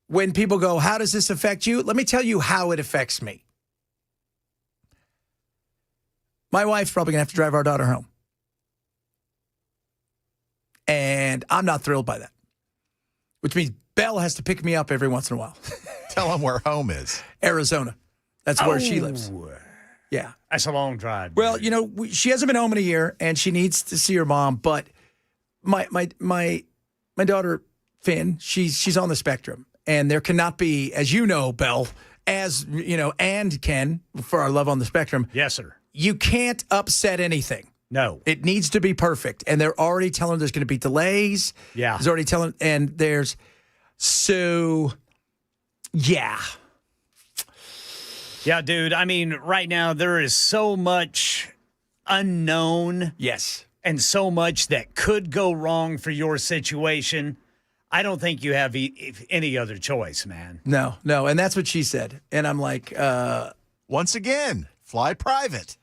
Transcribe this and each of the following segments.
when people go, how does this affect you? Let me tell you how it affects me. My wife's probably going to have to drive our daughter home. And I'm not thrilled by that, which means Belle has to pick me up every once in a while. Tell them where home is. Arizona. That's where she lives. Yeah. That's a long drive. Dude. Well, she hasn't been home in a year, and she needs to see her mom. But my daughter, Finn, she's on the spectrum. And there cannot be, as you know, Belle, and Ken, for our love on the spectrum. Yes, sir. You can't upset anything. No. It needs to be perfect. And they're already telling there's going to be delays. Yeah. There's already telling, and there's, so, yeah. Yeah, dude. I mean, right now there is so much unknown. Yes. And so much that could go wrong for your situation. I don't think you have any other choice, man. No. And that's what she said. And I'm like, once again, fly private.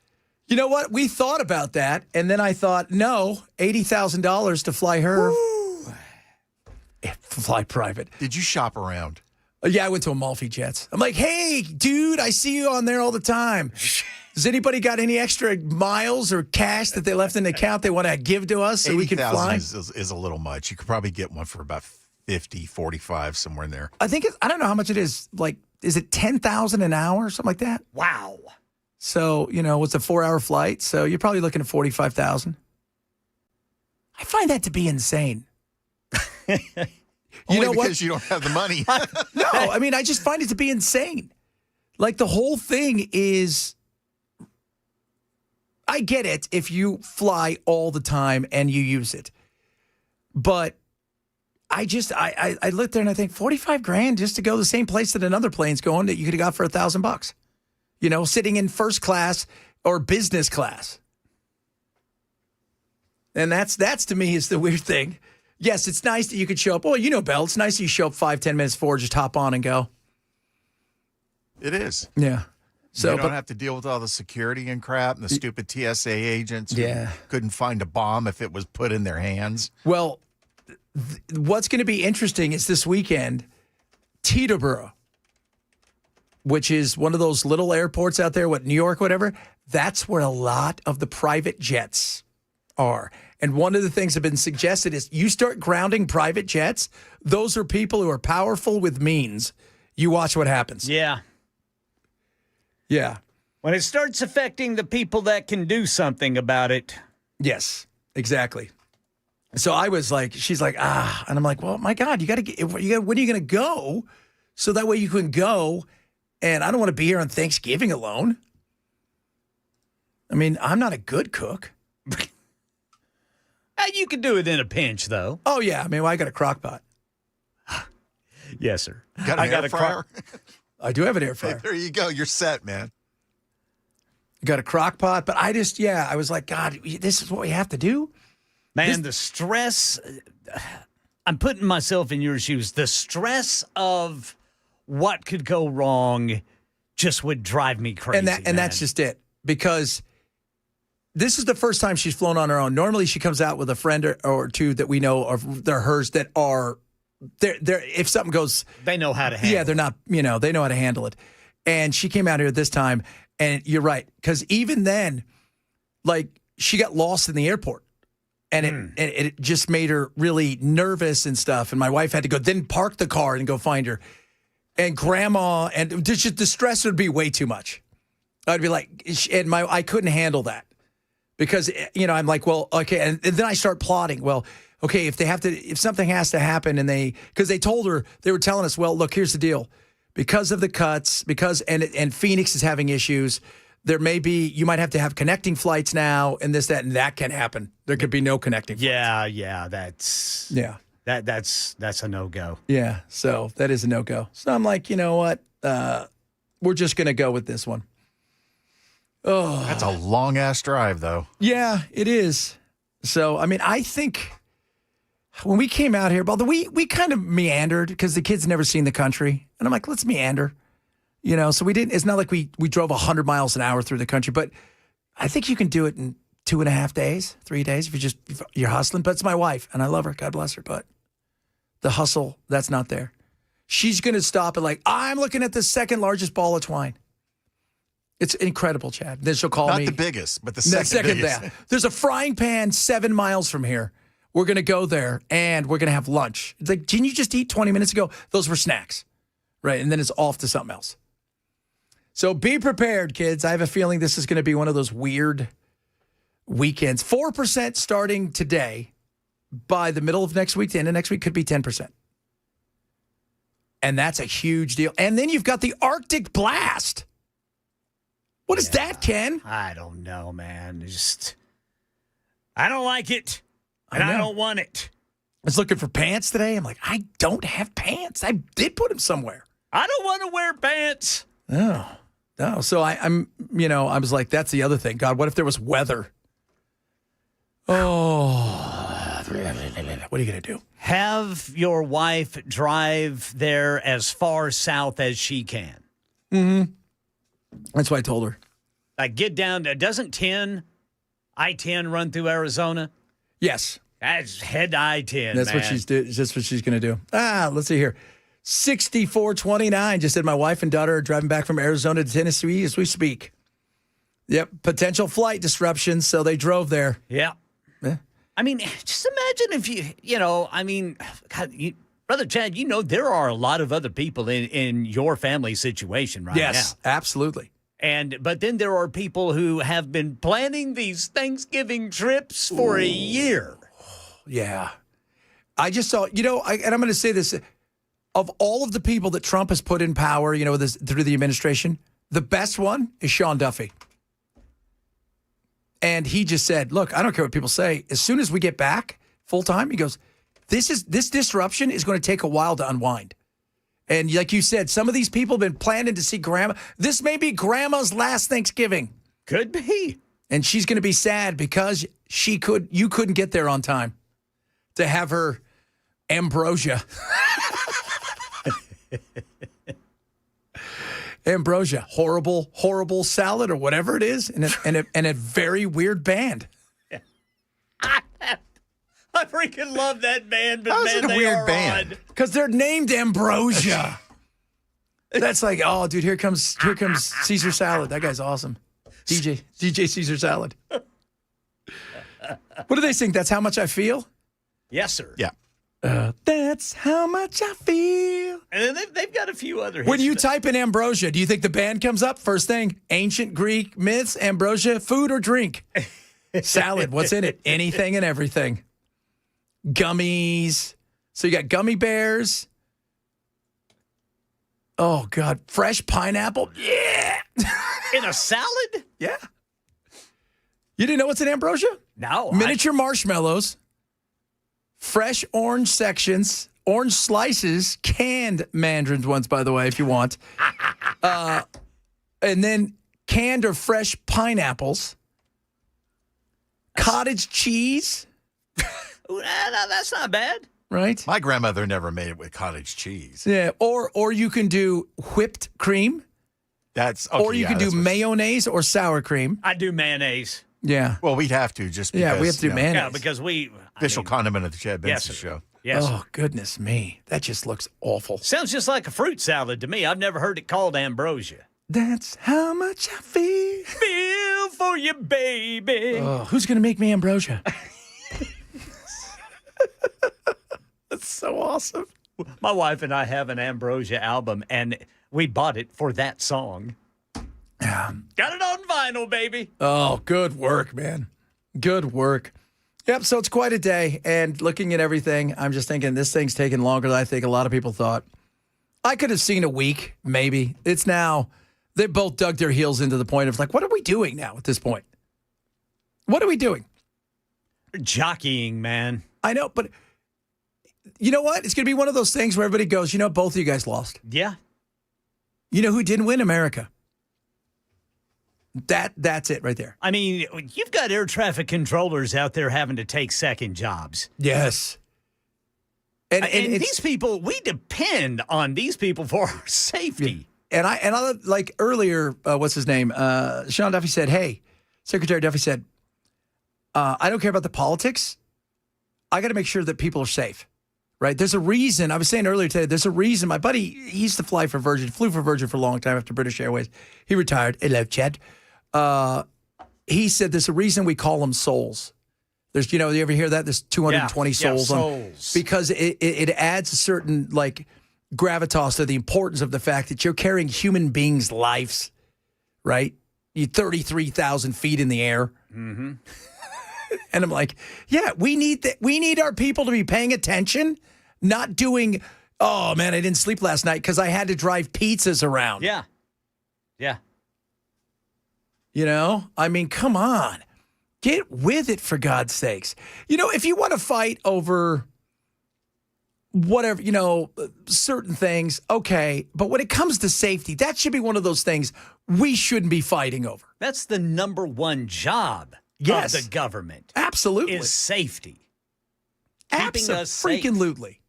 You know what? We thought about that, and then I thought, no, $80,000 to fly her. Woo. Fly private. Did you shop around? Yeah, I went to Amalfi Jets. I'm like, hey, dude, I see you on there all the time. Has anybody got any extra miles or cash that they left in the account they want to give to us so we can fly? is a little much. You could probably get one for about 50, 45, somewhere in there. I think I don't know how much it is. Like, is it $10,000 an hour or something like that? Wow. So, it's a 4-hour flight, so you're probably looking at $45,000. I find that to be insane. Only because you don't have the money. No, I mean, I just find it to be insane. Like, the whole thing is, I get it if you fly all the time and you use it. But I look there and I think $45,000 just to go the same place that another plane's going that you could have got for $1,000. Sitting in first class or business class. And that's to me is the weird thing. Yes, it's nice that you could show up. Well, Belle, it's nice that you show up 5-10 minutes before, just hop on and go. It is. Yeah. So you don't have to deal with all the security and crap and the stupid TSA agents who couldn't find a bomb if it was put in their hands. Well, what's going to be interesting is this weekend, Teterboro, which is one of those little airports out there, New York, whatever, that's where a lot of the private jets are. And one of the things that have been suggested is you start grounding private jets, those are people who are powerful with means. You watch what happens. Yeah. Yeah. When it starts affecting the people that can do something about it. Yes, exactly. So I was like, she's like, and I'm like, well, my God, when are you going to go? So that way you can go. And I don't want to be here on Thanksgiving alone. I mean, I'm not a good cook. You can do it in a pinch, though. Oh, yeah. I mean, I got a crock pot. Yes, sir. Got an air fryer? I do have an air fryer. Hey, there you go. You're set, man. Got a crock pot. But I was like, God, this is what we have to do? Man, the stress, I'm putting myself in your shoes. The stress of what could go wrong just would drive me crazy. And that's just it. Because this is the first time she's flown on her own. Normally she comes out with a friend or two that we know they're hers that are, they're if something goes. They know how to handle it. Yeah, they're not, they know how to handle it. And she came out here this time, and you're right. Because even then, like, she got lost in the airport. And it just made her really nervous and stuff. And my wife had to go, then park the car and go find her. And grandma, and just the stress would be way too much. I'd be like, I couldn't handle that. Because, I'm like, well, okay. And then I start plotting. Well, okay, if something has to happen because they told her, they were telling us, well, look, here's the deal. Because of the cuts, and Phoenix is having issues, you might have to have connecting flights now and this, that, and that can happen. There could be no connecting flights. Yeah, that's a no-go. Yeah, so that is a no-go. So I'm like, you know what? We're just going to go with this one. Oh, that's a long-ass drive, though. Yeah, it is. So, I mean, I think when we came out here, we kind of meandered because the kids never seen the country. And I'm like, let's meander. So we didn't, it's not like we drove 100 miles an hour through the country, but I think you can do it in 2.5 days, 3 days, if you're hustling. But it's my wife, and I love her. God bless her. But the hustle, that's not there. She's going to stop at like, I'm looking at the second largest ball of twine. It's incredible, Chad. Then she'll call me. Not the biggest, but the second biggest. Yeah. There's a frying pan 7 miles from here. We're going to go there, and we're going to have lunch. It's like, didn't you just eat 20 minutes ago? Those were snacks, right? And then it's off to something else. So be prepared, kids. I have a feeling this is going to be one of those weird weekends. 4% starting today. By the middle of next week, the end of next week, could be 10%. And that's a huge deal. And then you've got the Arctic blast. What is that, Ken? I don't know, man. I don't like it, and I don't want it. I was looking for pants today. I'm like, I don't have pants. I did put them somewhere. I don't want to wear pants. Oh, no. So I was like, that's the other thing. God, what if there was weather? Oh, what are you going to do? Have your wife drive there as far south as she can. Mm-hmm. That's what I told her. Like, get down to, doesn't I-10 run through Arizona? Yes. That's head I-10, That's man. what she's doing. That's what she's going to do. Let's see here. 6429 just said my wife and daughter are driving back from Arizona to Tennessee as we speak. Yep. Potential flight disruptions, so they drove there. Yeah. I mean, just imagine if God, Brother Chad, there are a lot of other people in your family situation right now. Yes, absolutely. But then there are people who have been planning these Thanksgiving trips for a year. Yeah. I just saw, and I'm going to say this, of all of the people that Trump has put in power, through the administration, the best one is Sean Duffy. And he just said, look, I don't care what people say. As soon as we get back full time, he goes, this disruption is going to take a while to unwind. And like you said, some of these people have been planning to see grandma. This may be grandma's last Thanksgiving. Could be. And she's going to be sad because you couldn't get there on time to have her ambrosia. Ambrosia, horrible salad or whatever it is, and a very weird band. I freaking love that band, but How's man, it a they weird are band? Because they're named Ambrosia. That's like, oh, dude, here comes Caesar Salad. That guy's awesome. DJ Caesar Salad. What do they sing? That's How Much I Feel? Yes, sir. Yeah. That's how much I feel. And then they've got a few other hits. When you type in ambrosia, do you think the band comes up? First thing, ancient Greek myths, ambrosia, food or drink? Salad, what's in it? Anything and everything. Gummies. So you got gummy bears. Oh, God. Fresh pineapple. Yeah. In a salad? Yeah. You didn't know what's in ambrosia? No. Miniature marshmallows. Fresh orange sections, orange slices, canned mandarins ones, by the way, if you want. And then canned or fresh pineapples, cottage cheese. No, that's not bad. Right? My grandmother never made it with cottage cheese. Yeah. Or you can do whipped cream. That's okay, or you can do mayonnaise or sour cream. I do mayonnaise. Yeah. Well, we'd have to just because. Yeah, we have to do mayonnaise. Yeah, because Official condiment of the Chad Benson show. Yes. Oh, goodness me. That just looks awful. Sounds just like a fruit salad to me. I've never heard it called ambrosia. That's how much I feel. Feel for you, baby. Oh, who's going to make me ambrosia? That's so awesome. My wife and I have an ambrosia album, and we bought it for that song. Got it on vinyl, baby. Oh, good work, man. Good work. Yep, so it's quite a day. And looking at everything, I'm just thinking this thing's taking longer than I think a lot of people thought. I could have seen a week, maybe. It's now, they both dug their heels into the point of like, what are we doing now at this point? What are we doing? Jockeying, man. I know, but you know what? It's going to be one of those things where everybody goes, both of you guys lost. Yeah. You know who didn't win? America. That's it right there. I mean, you've got air traffic controllers out there having to take second jobs. Yes. And these people, we depend on these people for our safety. And I like earlier, what's his name? Sean Duffy said, hey, Secretary Duffy said, I don't care about the politics. I got to make sure that people are safe. right? There's a reason. I was saying earlier today, there's a reason. My buddy, he used to fly for Virgin, flew for Virgin for a long time after British Airways. He retired. Hello, Chad. He said there's a reason we call them souls. There's, you ever hear that? There's 220 souls. Souls. Because it adds a certain, gravitas to the importance of the fact that you're carrying human beings' lives, right? You 33,000 feet in the air. Mm-hmm. And I'm like, yeah, we need our people to be paying attention, not doing, oh, man, I didn't sleep last night because I had to drive pizzas around. Yeah. Yeah. I mean, come on. Get with it, for God's sakes. If you want to fight over whatever, certain things, okay. But when it comes to safety, that should be one of those things we shouldn't be fighting over. That's the number one job of the government. Absolutely. Is safety. Keeping us safe. Freaking-lutely.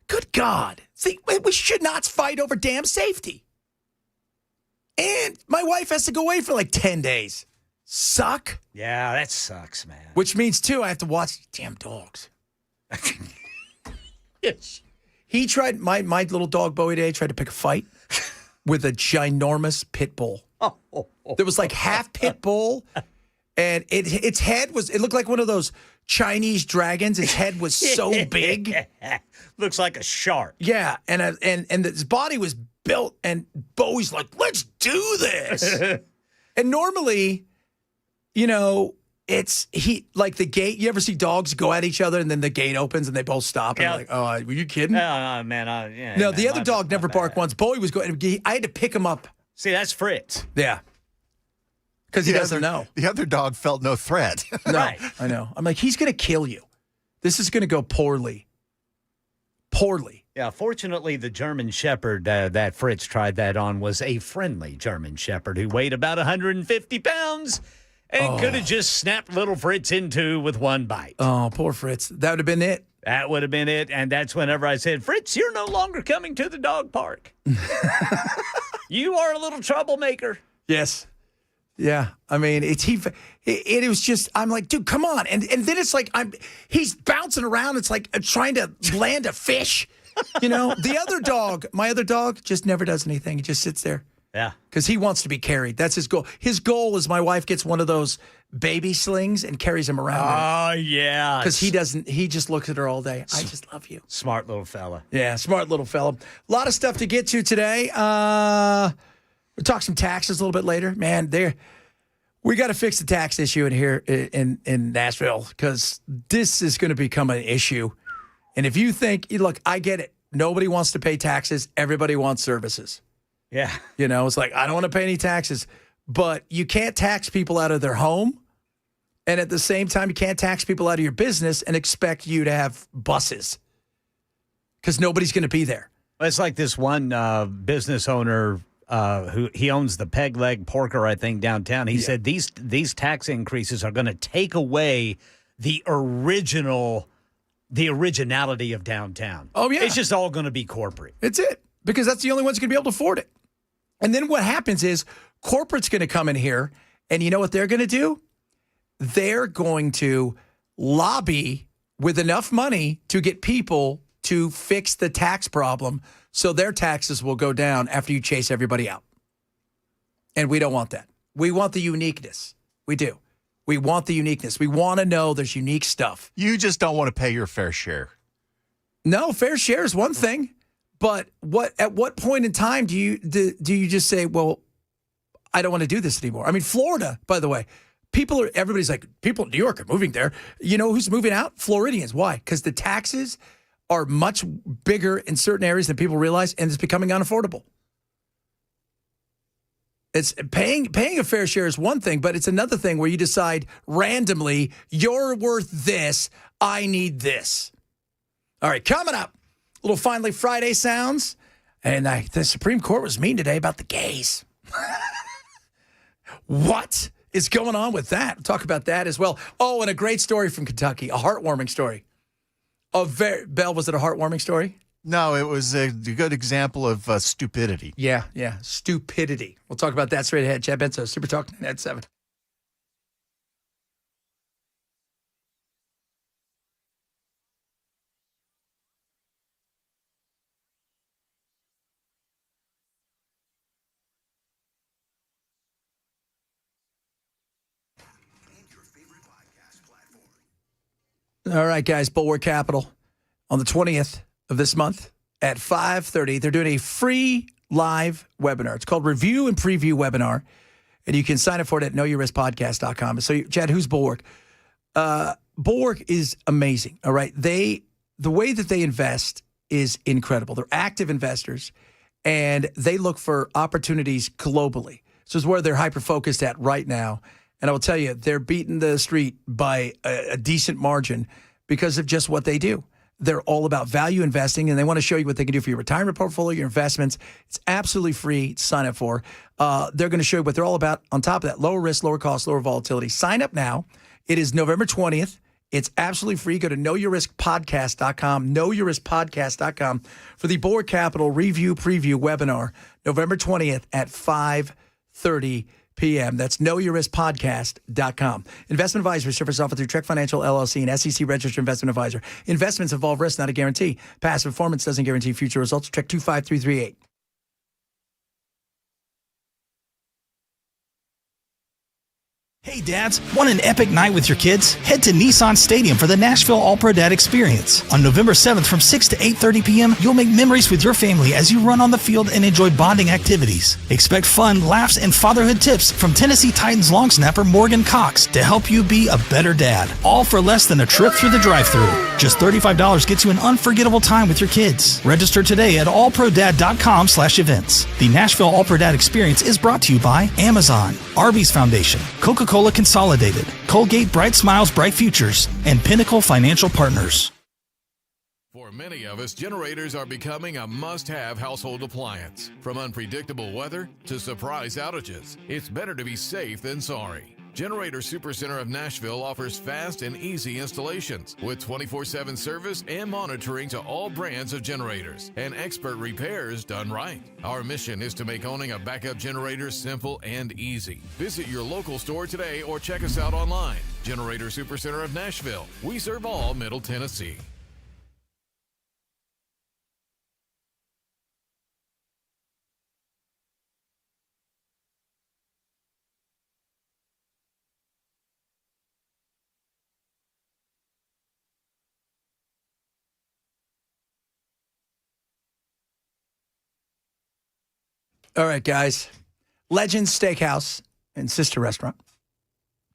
Good God. See, we should not fight over damn safety. And my wife has to go away for 10 days. Suck. Yeah, that sucks, man. Which means, too, I have to watch damn dogs. Yes. He tried, my little dog Bowie today tried to pick a fight with a ginormous pit bull. There was half pit bull, and its head it looked like one of those Chinese dragons. Its head was so big. Looks like a shark. Yeah, and his body was built, and Bowie's like, let's do this. And normally, it's the gate. You ever see dogs go at each other and then the gate opens and they both stop and they're like, oh, were you kidding? No, man. Yeah, no, man, the other dog never barked once. Bowie was going. I had to pick him up. See, that's Fritz. Yeah. Because he doesn't know. The other dog felt no threat. No, right. I know. I'm like, he's going to kill you. This is going to go poorly. Poorly. Yeah, fortunately, the German Shepherd that Fritz tried that on was a friendly German Shepherd who weighed about 150 pounds and could have just snapped little Fritz in two with one bite. Oh, poor Fritz. That would have been it. That would have been it. And that's whenever I said, Fritz, you're no longer coming to the dog park. You are a little troublemaker. Yes. Yeah. I mean, it was just, I'm like, dude, come on. And then it's like, he's bouncing around. It's like trying to land a fish. The other dog, my other dog just never does anything. He just sits there. Yeah. Because he wants to be carried. That's his goal. His goal is my wife gets one of those baby slings and carries him around. Oh, yeah. Because he just looks at her all day. I just love you. Smart little fella. Yeah, smart little fella. A lot of stuff to get to today. We'll talk some taxes a little bit later. Man, we got to fix the tax issue in Nashville because this is going to become an issue. And if you think, look, I get it. Nobody wants to pay taxes. Everybody wants services. Yeah. It's like, I don't want to pay any taxes. But you can't tax people out of their home. And at the same time, you can't tax people out of your business and expect you to have buses. Because nobody's going to be there. It's like this one business owner who he owns the Peg Leg Porker, I think, downtown. He said these tax increases are going to take away the originality of downtown. Oh, yeah. It's just all going to be corporate. It's it. Because that's the only ones going to be able to afford it. And then what happens is corporate's going to come in here, and you know what they're going to do? They're going to lobby with enough money to get people to fix the tax problem so their taxes will go down after you chase everybody out. And we don't want that. We want the uniqueness. We do. We want the uniqueness. We want to know there's unique stuff. You just don't want to pay your fair share. No, fair share is one thing. But at what point in time do you just say, well, I don't want to do this anymore? I mean, Florida, by the way, everybody's like, people in New York are moving there. You know who's moving out? Floridians. Why? Because the taxes are much bigger in certain areas than people realize, and it's becoming unaffordable. It's paying a fair share is one thing, but it's another thing where you decide randomly, you're worth this, I need this. All right, coming up. Little Finally Friday sounds. And the Supreme Court was mean today about the gays. What is going on with that? We'll talk about that as well. Oh, and a great story from Kentucky, a heartwarming story. Belle, was it a heartwarming story? No, it was a good example of stupidity. Yeah, stupidity. We'll talk about that straight ahead. Chad Benzo, Super Talk at 7. All right, guys, Bulwark Capital on the 20th of this month at 5:30. They're doing a free live webinar. It's called Review and Preview Webinar, and you can sign up for it at knowyourriskpodcast.com. So, Chad, who's Bulwark? Bulwark is amazing, all right? The way that they invest is incredible. They're active investors, and they look for opportunities globally. So it's where they're hyper-focused at right now. And I will tell you, they're beating the street by a decent margin because of just what they do. They're all about value investing, and they want to show you what they can do for your retirement portfolio, your investments. It's absolutely free to sign up for. They're going to show you what they're all about. On top of that, lower risk, lower cost, lower volatility. Sign up now. It is November 20th. It's absolutely free. Go to knowyourriskpodcast.com, knowyourriskpodcast.com for the Bulwark Capital Review Preview webinar, November 20th at 5:30 p.m. That's knowyourriskpodcast.com. Investment advisory service offered through Trek Financial LLC, an SEC registered investment advisor. Investments involve risk, not a guarantee. Past performance doesn't guarantee future results. Trek 25338. Hey dads, want an epic night with your kids? Head to Nissan Stadium for the Nashville All-Pro Dad Experience. On November 7th from 6 to 8:30 p.m., you'll make memories with your family as you run on the field and enjoy bonding activities. Expect fun, laughs, and fatherhood tips from Tennessee Titans long snapper Morgan Cox to help you be a better dad. All for less than a trip through the drive-thru. Just $35 gets you an unforgettable time with your kids. Register today at allprodad.com/events. The Nashville All-Pro Dad Experience is brought to you by Amazon, Arby's Foundation, Coca-Cola Consolidated, Colgate Bright Smiles Bright Futures, and Pinnacle Financial Partners. For many of us, generators are becoming a must-have household appliance. From unpredictable weather to surprise outages, it's better to be safe than sorry. Generator Supercenter of Nashville offers fast and easy installations with 24/7 service and monitoring to all brands of generators and expert repairs done right. Our mission is to make owning a backup generator simple and easy. Visit your local store today or check us out online. Generator Supercenter of Nashville. We serve all Middle Tennessee. All right, guys. Legends Steakhouse and sister restaurant,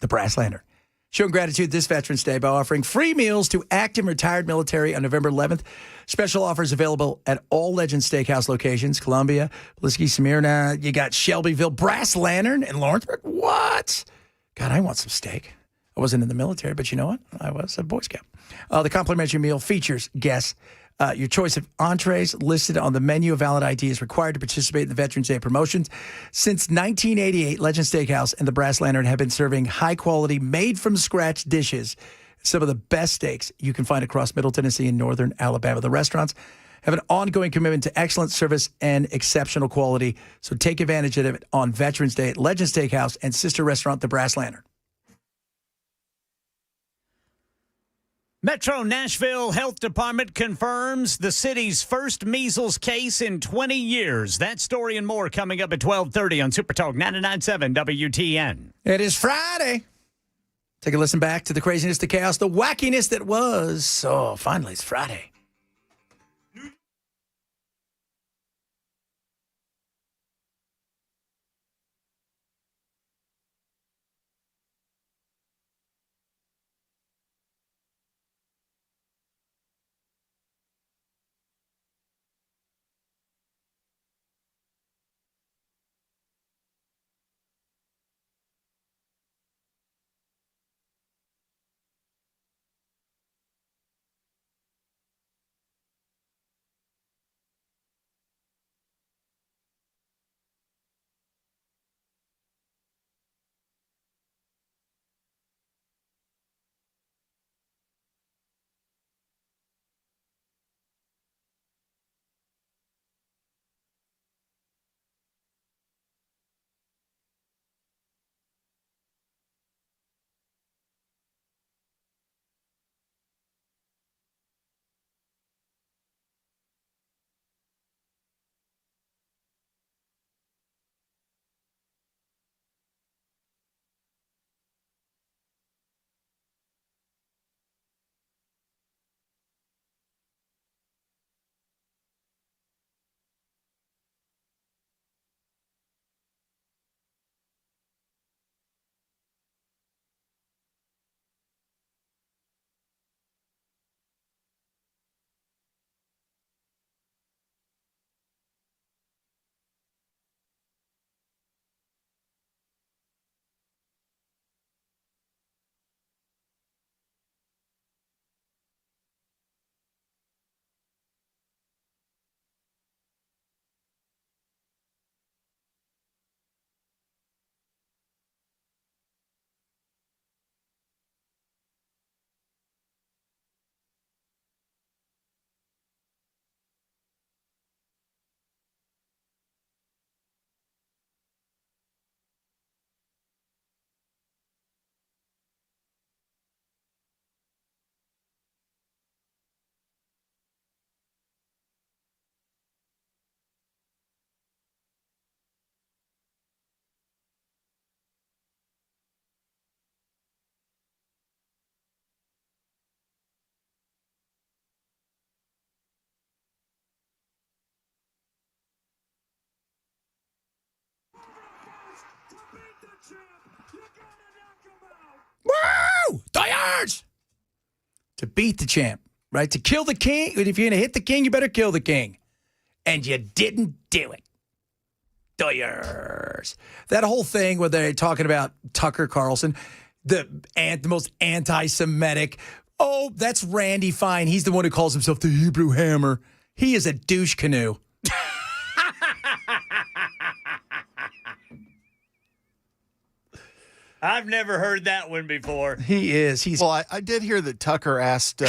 the Brass Lantern, showing gratitude this Veterans Day by offering free meals to active and retired military on November 11th. Special offers available at all Legends Steakhouse locations: Columbia, Pulaski, Smyrna. You got Shelbyville, Brass Lantern, and Lawrenceburg. What? God, I want some steak. I wasn't in the military, but you know what? I was a Boy Scout. The complimentary meal features guests. Your choice of entrees listed on the menu. A valid ID is required to participate in the Veterans Day promotions. Since 1988, Legend Steakhouse and the Brass Lantern have been serving high-quality, made-from-scratch dishes. Some of the best steaks you can find across Middle Tennessee and northern Alabama. The restaurants have an ongoing commitment to excellent service and exceptional quality, so take advantage of it on Veterans Day at Legend Steakhouse and sister restaurant, the Brass Lantern. Metro Nashville Health Department confirms the city's first measles case in 20 years. That story and more coming up at 12:30 on Super Talk 99.7 WTN. It is Friday. Take a listen back to the craziness, the chaos, the wackiness that was. Oh, finally, it's Friday. to beat the champ, right? To kill the king. If you're going to hit the king, you better kill the king. And you didn't do it. Doyers. That whole thing where they're talking about Tucker Carlson, the most anti-Semitic. Oh, that's Randy Fine. He's the one who calls himself the Hebrew Hammer. He is a douche canoe. I've never heard that one before. He is. Well, I did hear that Tucker asked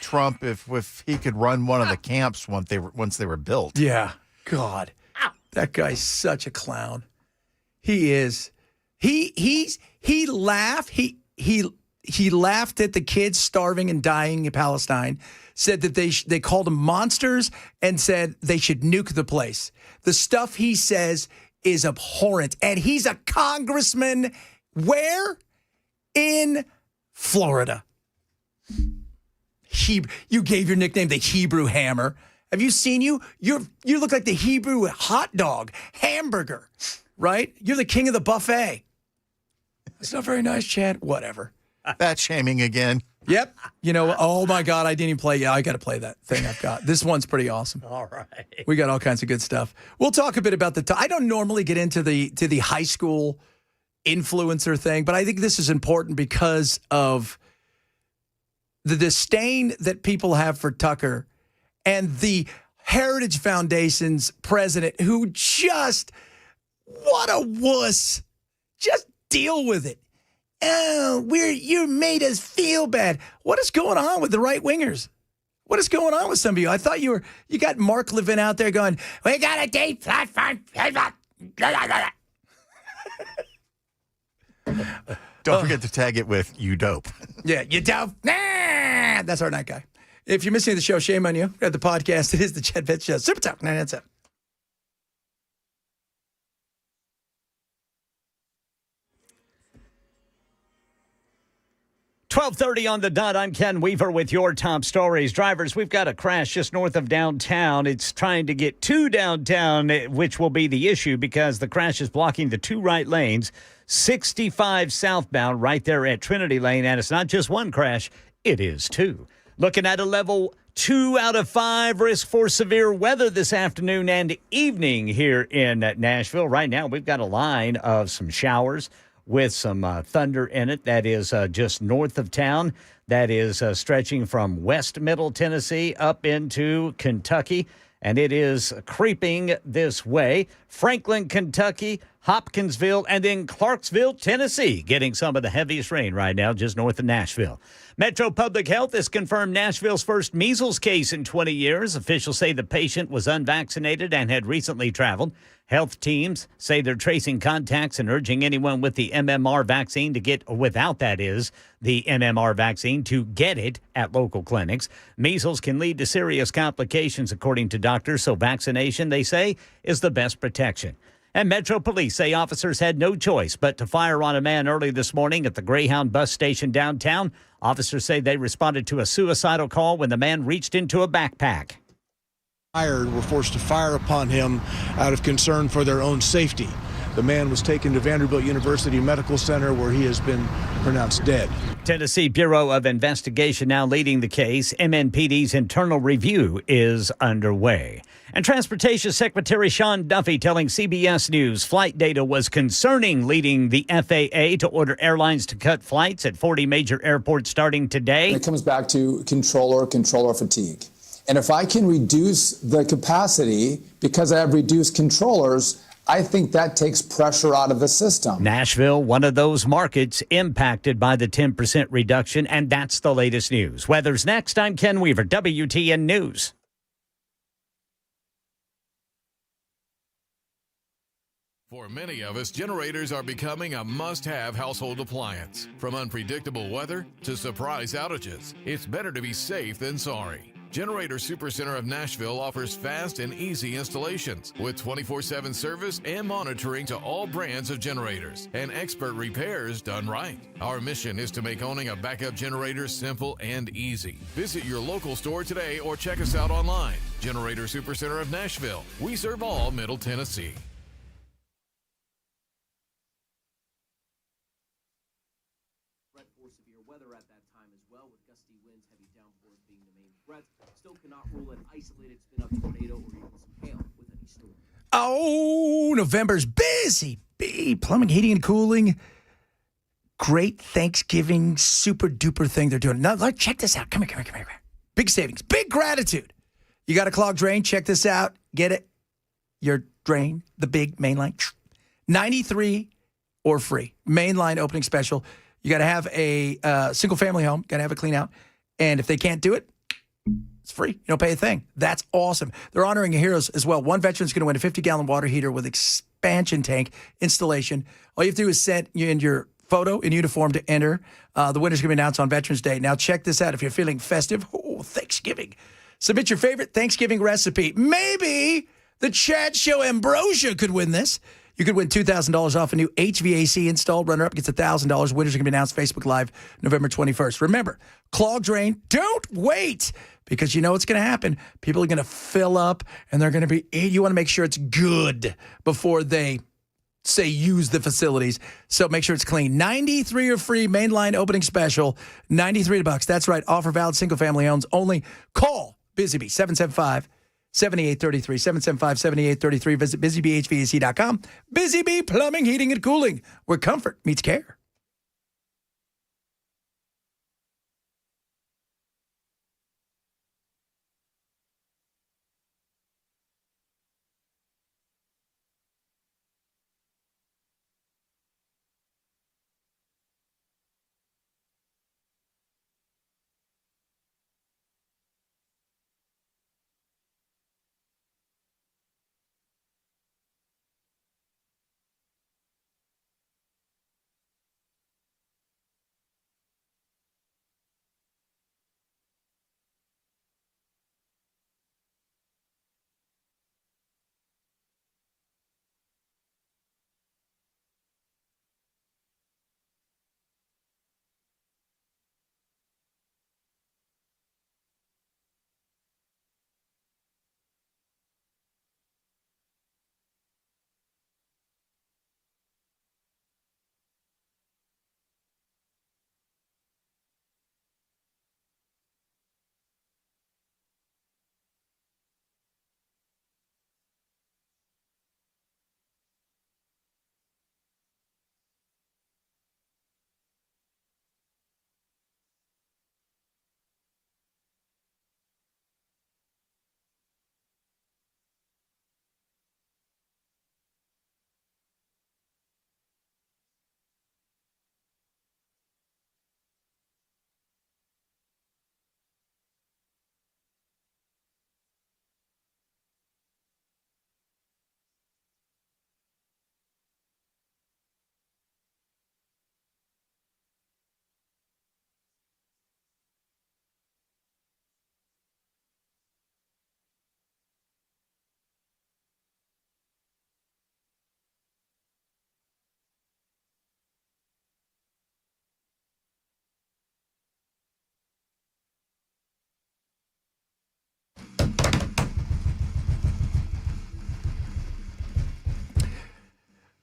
Trump if he could run one of the camps once they were built. Yeah. God. That guy's such a clown. He is. He laughed. He laughed at the kids starving and dying in Palestine, said that they called them monsters and said they should nuke the place. The stuff he says is abhorrent. And he's a congressman where? In Florida. You gave your nickname the Hebrew Hammer. Have you seen you? You look like the Hebrew hot dog, hamburger, right? You're the king of the buffet. That's not very nice, Chad. Whatever. Fat shaming again. Yep. You know, oh my God, I didn't even play. Yeah, I got to play that thing I've got. This one's pretty awesome. All right. We got all kinds of good stuff. We'll talk a bit about I don't normally get into the high school influencer thing, but I think this is important because of the disdain that people have for Tucker and the Heritage Foundation's president who what a wuss. Just deal with it. Oh, you made us feel bad. What is going on with the right wingers? What is going on with some of you? I thought you got Mark Levin out there going, we got a deep platform. Don't forget to tag it with you dope. Yeah, you dope. Nah, that's our night guy. If you're missing the show, shame on you. Grab the podcast. It is the Chad Pitt Show. Super Talk 997. .30 on the dot. I'm Ken Weaver with your top stories. Drivers, we've got a crash just north of downtown. It's trying to get to downtown, which will be the issue because the crash is blocking the two right lanes, 65 southbound right there at Trinity Lane. And it's not just one crash, it is two. Looking at a level 2 out of 5 risk for severe weather this afternoon and evening here in Nashville. Right now, we've got a line of some showers with some thunder in it. That is just north of town. That is stretching from west middle Tennessee up into Kentucky. And it is creeping this way. Franklin, Kentucky, Hopkinsville, and then Clarksville, Tennessee, getting some of the heaviest rain right now just north of Nashville. Metro Public Health has confirmed Nashville's first measles case in 20 years. Officials say the patient was unvaccinated and had recently traveled. Health teams say they're tracing contacts and urging anyone with the MMR vaccine to get, without that is, the MMR vaccine to get it at local clinics. Measles can lead to serious complications, according to doctors, so vaccination, they say, is the best protection. And Metro Police say officers had no choice but to fire on a man early this morning at the Greyhound bus station downtown. Officers say they responded to a suicidal call when the man reached into a backpack. Were forced to fire upon him out of concern for their own safety. The man was taken to Vanderbilt University Medical Center where he has been pronounced dead. Tennessee Bureau of Investigation now leading the case. MNPD's internal review is underway. And Transportation Secretary Sean Duffy telling CBS News flight data was concerning, leading the FAA to order airlines to cut flights at 40 major airports starting today. It comes back to controller fatigue. And if I can reduce the capacity because I have reduced controllers, I think that takes pressure out of the system. Nashville, one of those markets impacted by the 10% reduction, and that's the latest news. Weather's next. I'm Ken Weaver, WTN News. For many of us, generators are becoming a must-have household appliance. From unpredictable weather to surprise outages, it's better to be safe than sorry. Generator Supercenter of Nashville offers fast and easy installations with 24/7 service and monitoring to all brands of generators and expert repairs done right. Our mission is to make owning a backup generator simple and easy. Visit your local store today or check us out online. Generator Supercenter of Nashville. We serve all Middle Tennessee. For severe weather at that time as well, with gusty winds, heavy downpours. Oh, November's busy. Plumbing, heating, and cooling. Great Thanksgiving super duper thing they're doing. Now, check this out. Come here. Big savings, big gratitude. You got a clogged drain? Check this out. Get it? Your drain, the big main line, 93 or free. Main line opening special. You got to have a single family home. Got to have it clean out. And if they can't do it, it's free. You don't pay a thing. That's awesome. They're honoring heroes as well. One veteran's going to win a 50-gallon water heater with expansion tank installation. All you have to do is send in your photo in uniform to enter. The winner's going to be announced on Veterans Day. Now, check this out. If you're feeling festive, Thanksgiving, submit your favorite Thanksgiving recipe. Maybe the Chad Show Ambrosia could win this. You could win $2,000 off a new HVAC install. Runner-up gets $1,000. Winners are going to be announced Facebook Live November 21st. Remember, clogged drain, don't wait, because you know what's going to happen. People are going to fill up, and they're going to be, you want to make sure it's good before they say use the facilities. So make sure it's clean. 93 or free mainline opening special, $93. That's right. Offer valid single family homes only. Call Busy Bee 775-7833, 775-7833. Visit busybhvac.com. Busy Bee Plumbing, Heating, and Cooling, where comfort meets care.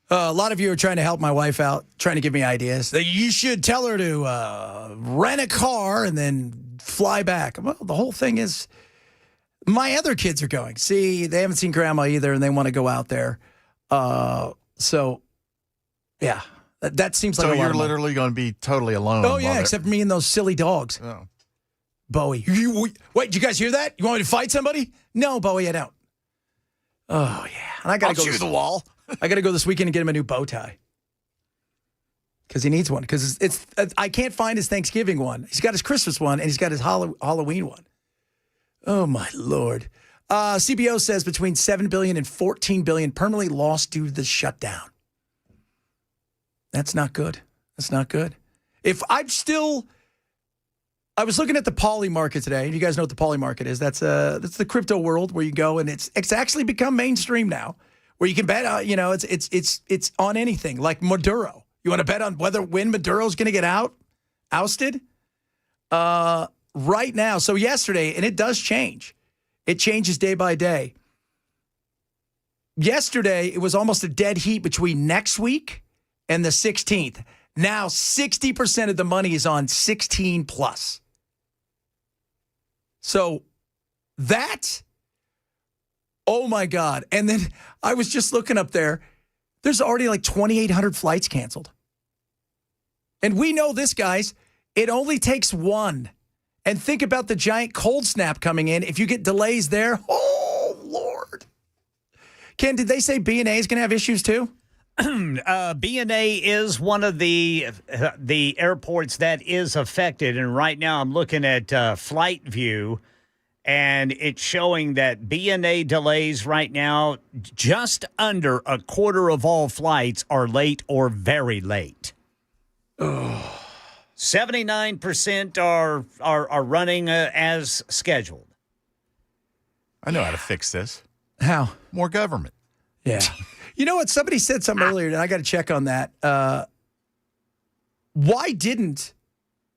A lot of you are trying to help my wife out, trying to give me ideas. You should tell her to rent a car and then fly back. Well, the whole thing is my other kids are going. See, they haven't seen grandma either, and they want to go out there. So, yeah, that seems like a lot you're of money. literally going to be totally alone. Oh, yeah, except for me and those silly dogs. Oh. Bowie. Wait, did you guys hear that? You want me to fight somebody? No, Bowie, I don't. Oh, yeah. And I got to go to the wall. I got to go this weekend and get him a new bow tie. Because he needs one. Because I can't find his Thanksgiving one. He's got his Christmas one, and he's got his Halloween one. Oh, my Lord. CBO says between $7 billion and $14 billion permanently lost due to the shutdown. That's not good. That's not good. I was looking at the poly market today. You guys know what the poly market is. That's the crypto world where you go, and it's actually become mainstream now, where you can bet. It's on anything, like Maduro. You want to bet on when Maduro's going to get ousted? Right now. So yesterday, and it does change. It changes day by day. Yesterday, it was almost a dead heat between next week and the 16th. Now, 60% of the money is on 16 plus. So that Oh, my God. And then I was just looking up there. There's already like 2,800 flights canceled. And we know this, guys. It only takes one. And think about the giant cold snap coming in. If you get delays there, oh, Lord. Ken, did they say B&A is going to have issues too? B&A is one of the airports that is affected. And right now I'm looking at Flight View, and it's showing that B&A delays right now, just under a quarter of all flights are late or very late. 79% are running as scheduled. I know how to fix this. How? More government. Yeah. You know what? Somebody said something earlier, and I got to check on that. Why didn't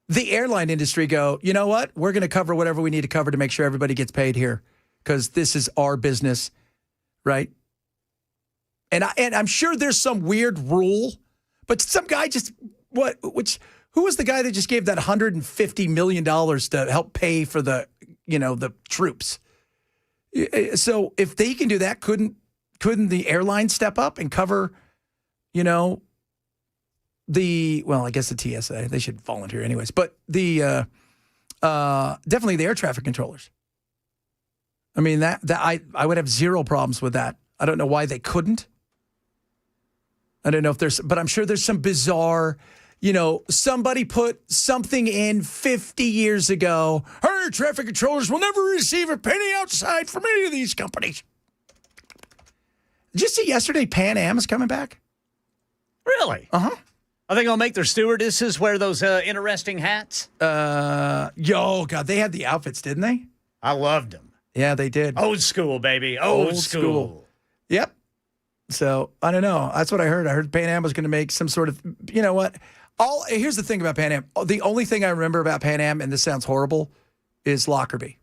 the airline industry go, you know what? We're going to cover whatever we need to cover to make sure everybody gets paid here because this is our business, right? And I'm sure there's some weird rule, but some guy just who was the guy that just gave that $150 million to help pay for the troops? So if they can do that, couldn't the airline step up and cover, I guess the TSA, they should volunteer anyways, but the definitely the air traffic controllers. I mean, that I would have zero problems with that. I don't know why they couldn't. I don't know if but I'm sure there's some bizarre, somebody put something in 50 years ago. Air traffic controllers will never receive a penny outside from any of these companies. Did you see yesterday Pan Am is coming back? Really? Uh-huh. Are they going to make their stewardesses wear those interesting hats? God, they had the outfits, didn't they? I loved them. Yeah, they did. Old school, baby. Old school. Yep. So, I don't know. That's what I heard. I heard Pan Am was going to make some sort of, you know what? Here's the thing about Pan Am. The only thing I remember about Pan Am, and this sounds horrible, is Lockerbie.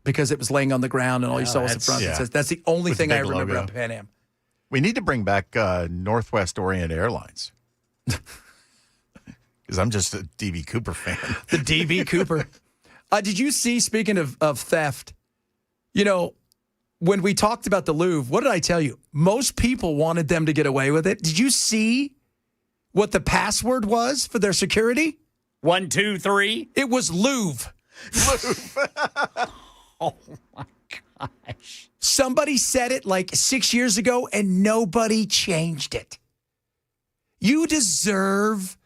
Because it was laying on the ground and all you saw was the front. Yeah. That's the only With thing the I big remember logo. about Pan Am. We need to bring back Northwest Orient Airlines. Because I'm just a D.B. Cooper fan. The D.B. Cooper. Did you see, speaking of theft, when we talked about the Louvre, what did I tell you? Most people wanted them to get away with it. Did you see what the password was for their security? 1, 2, 3. It was Louvre. Oh, my gosh. Somebody said it like 6 years ago, and nobody changed it. You deserve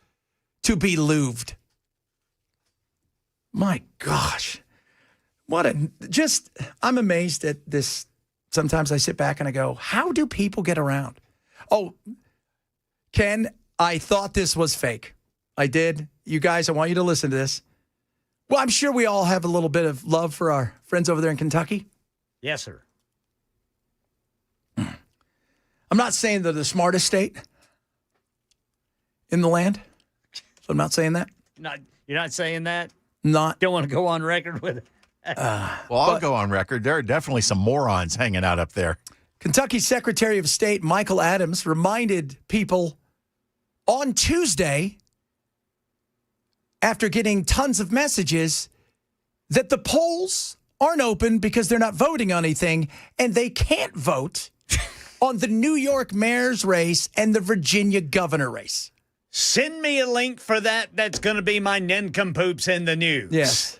to be Louvred. My gosh. I'm amazed at this. Sometimes I sit back and I go, how do people get around? Oh, Ken, I thought this was fake. I did. You guys, I want you to listen to this. Well, I'm sure we all have a little bit of love for our friends over there in Kentucky. Yes, sir. I'm not saying they're the smartest state in the land. So I'm not saying that. You're not saying that? Not. Don't want to go on record with it. Well, I'll go on record. There are definitely some morons hanging out up there. Kentucky Secretary of State Michael Adams reminded people on Tuesday, after getting tons of messages, that the polls aren't open because they're not voting on anything, and they can't vote on the New York mayor's race and the Virginia governor race. Send me a link for that. That's going to be my nincompoops in the news. Yes.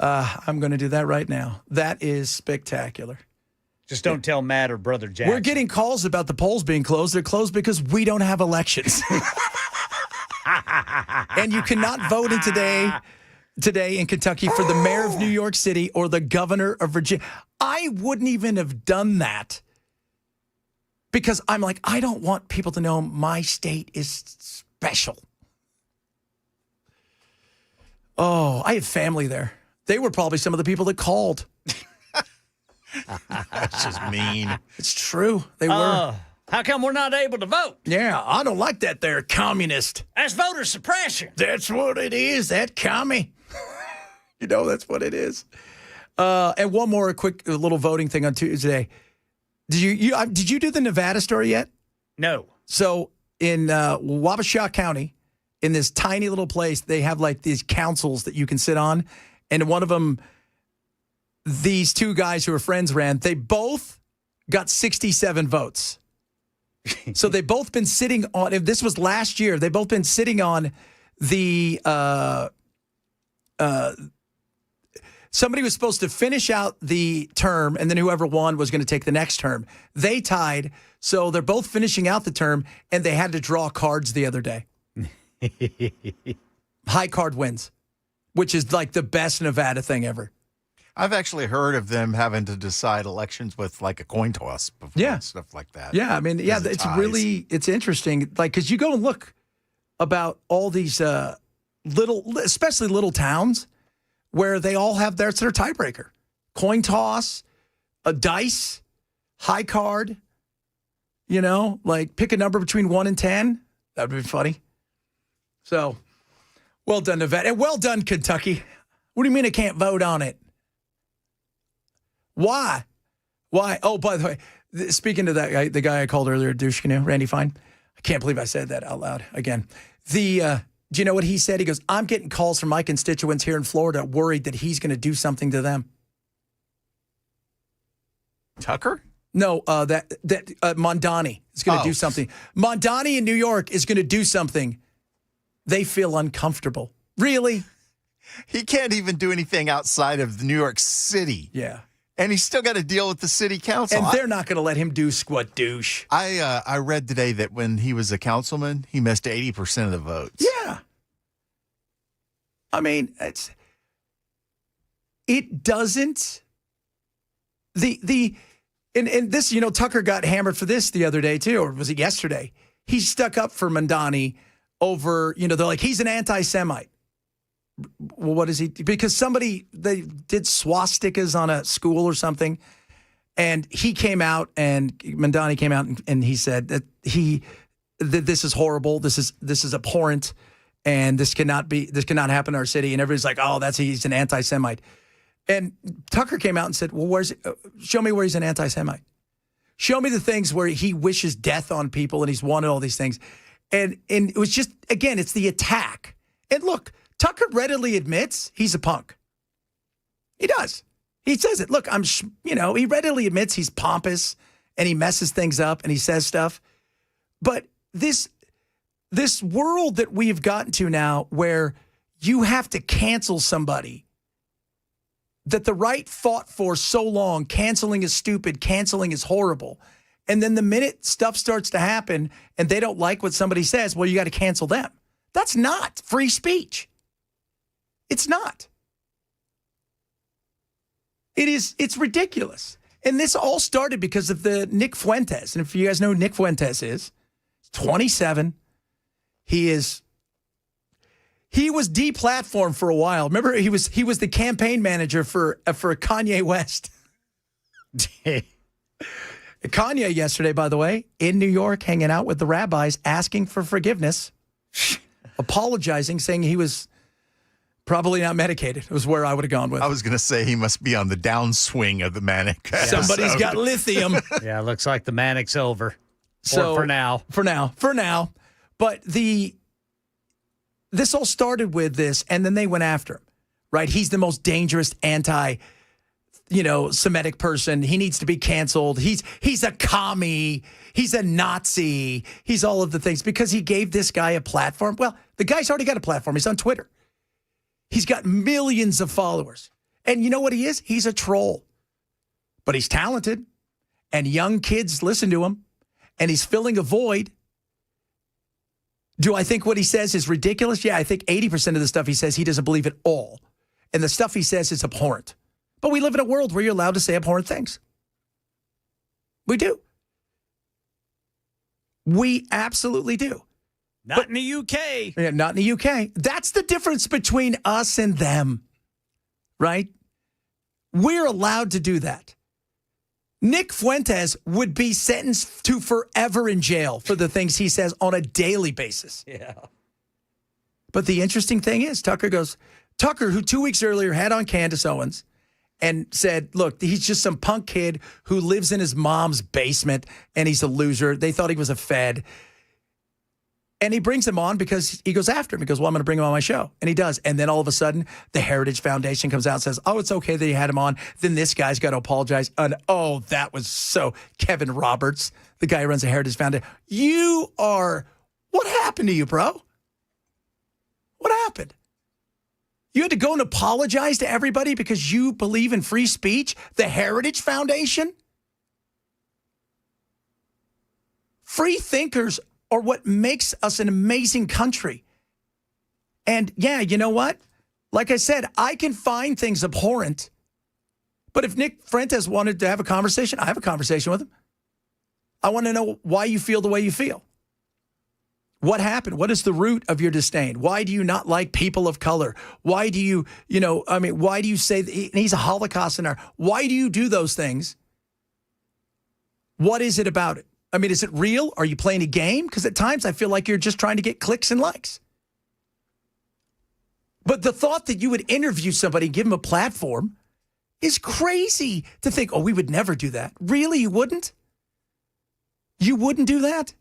I'm going to do that right now. That is spectacular. Just don't tell Matt or Brother Jackson. We're getting calls about the polls being closed. They're closed because we don't have elections. And you cannot vote in today in Kentucky for the mayor of New York City or the governor of Virginia. I wouldn't even have done that because I'm like, I don't want people to know my state is special. Oh, I have family there. They were probably some of the people that called. That's just mean. It's true. They were. How come we're not able to vote? Yeah, I don't like that there, communist. That's voter suppression. That's what it is, that commie. That's what it is. And one more quick little voting thing on Tuesday. Did you do the Nevada story yet? No. So in Wabasha County, in this tiny little place, they have like these councils that you can sit on. And one of them, these two guys who are friends ran, they both got 67 votes. So they've both been sitting on, if this was last year, they've both been sitting on the, somebody was supposed to finish out the term, and then whoever won was going to take the next term. They tied, so they're both finishing out the term, and they had to draw cards the other day. High card wins, which is like the best Nevada thing ever. I've actually heard of them having to decide elections with like a coin toss before and stuff like that. Yeah, I mean, yeah, it's really, it's interesting. Like, because you go and look about all these especially little towns where they all have their tiebreaker. Coin toss, a dice, high card, like pick a number between 1 and 10. That would be funny. So, well done, Nevada. And well done, Kentucky. What do you mean I can't vote on it? Why? Oh, by the way, speaking to that guy, the guy I called earlier, douche canoe, Randy Fine. I can't believe I said that out loud again. Do you know what he said? He goes, I'm getting calls from my constituents here in Florida worried that he's going to do something to them. Tucker? No, Mondani is going to do something. Mondani in New York is going to do something. They feel uncomfortable. Really? He can't even do anything outside of New York City. Yeah. And he's still got to deal with the city council. And they're not going to let him do squat douche. I read today that when he was a councilman, he missed 80% of the votes. Yeah. I mean, it doesn't. And this, Tucker got hammered for this the other day too, or was it yesterday? He stuck up for Mondani over, they're like, he's an anti-Semite. Well, what is he? Because they did swastikas on a school or something, and he came out, and Mondani came out, and he said that this is horrible, this is abhorrent, and this cannot happen in our city. And everybody's like, oh, he's an anti-Semite. And Tucker came out and said, well, show me where he's an anti-Semite. Show me the things where he wishes death on people and he's wanted all these things. And it was just, again, it's the attack. And look, Tucker readily admits he's a punk. He does. He says it. Look, he readily admits he's pompous and he messes things up and he says stuff. But this world that we've gotten to now where you have to cancel somebody that the right fought for so long, canceling is stupid, canceling is horrible. And then the minute stuff starts to happen and they don't like what somebody says, well, you got to cancel them. That's not free speech. It's not. It's ridiculous. And this all started because of the Nick Fuentes. And if you guys know who Nick Fuentes is, 27. He was deplatformed for a while. Remember, he was the campaign manager for Kanye West. Kanye yesterday, by the way, in New York, hanging out with the rabbis, asking for forgiveness, apologizing, saying he was probably not medicated. It was where I would have gone with. I was going to say he must be on the downswing of the manic. Somebody's got lithium. Yeah, looks like the manic's over. So for now. But this all started with this, and then they went after him, right? He's the most dangerous Semitic person. He needs to be canceled. He's a commie. He's a Nazi. He's all of the things because he gave this guy a platform. Well, the guy's already got a platform. He's on Twitter. He's got millions of followers. And you know what he is? He's a troll. But he's talented, and young kids listen to him, and he's filling a void. Do I think what he says is ridiculous? Yeah, I think 80% of the stuff he says, he doesn't believe at all. And the stuff he says is abhorrent. But we live in a world where you're allowed to say abhorrent things. We do. We absolutely do. Not in the UK. Yeah, not in the UK. That's the difference between us and them, right? We're allowed to do that. Nick Fuentes would be sentenced to forever in jail for the things he says on a daily basis. Yeah. But the interesting thing is, Tucker, who 2 weeks earlier had on Candace Owens and said, look, he's just some punk kid who lives in his mom's basement and he's a loser. They thought he was a Fed. And he brings him on because he goes after him. He goes, well, I'm going to bring him on my show. And he does. And then all of a sudden, the Heritage Foundation comes out and says, oh, it's okay that you had him on. Then this guy's got to apologize. And oh, that was so Kevin Roberts, the guy who runs the Heritage Foundation. What happened to you, bro? What happened? You had to go and apologize to everybody because you believe in free speech? The Heritage Foundation? Free thinkers are what makes us an amazing country. And yeah, you know what? Like I said, I can find things abhorrent. But if Nick Fuentes wanted to have a conversation, I have a conversation with him. I want to know why you feel the way you feel. What happened? What is the root of your disdain? Why do you not like people of color? Why do you, why do you say he's a Holocaust denier? Why do you do those things? What is it about it? I mean, is it real? Are you playing a game? Because at times I feel like you're just trying to get clicks and likes. But the thought that you would interview somebody, give them a platform, is crazy to think, oh, we would never do that. Really? You wouldn't? You wouldn't do that?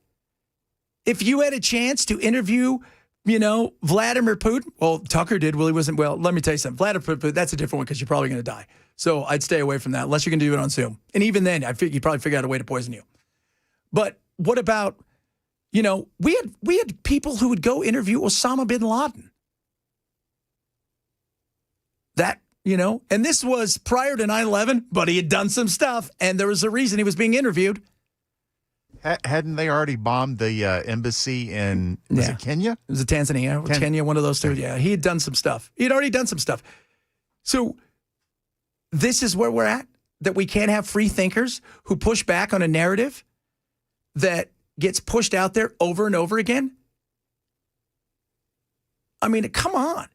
If you had a chance to interview, Vladimir Putin, well, Tucker did. Well, he wasn't. Well, let me tell you something. Vladimir Putin, that's a different one because you're probably going to die. So I'd stay away from that unless you're going to do it on Zoom. And even then, you'd probably figure out a way to poison you. But what about, we had people who would go interview Osama bin Laden. That, and this was prior to 9/11, but he had done some stuff, and there was a reason he was being interviewed. Hadn't they already bombed the embassy in, was it Kenya? It was Tanzania, Kenya, one of those two. Yeah, he had done some stuff. He had already done some stuff. So this is where we're at, that we can't have free thinkers who push back on a narrative that gets pushed out there over and over again. I mean, come on.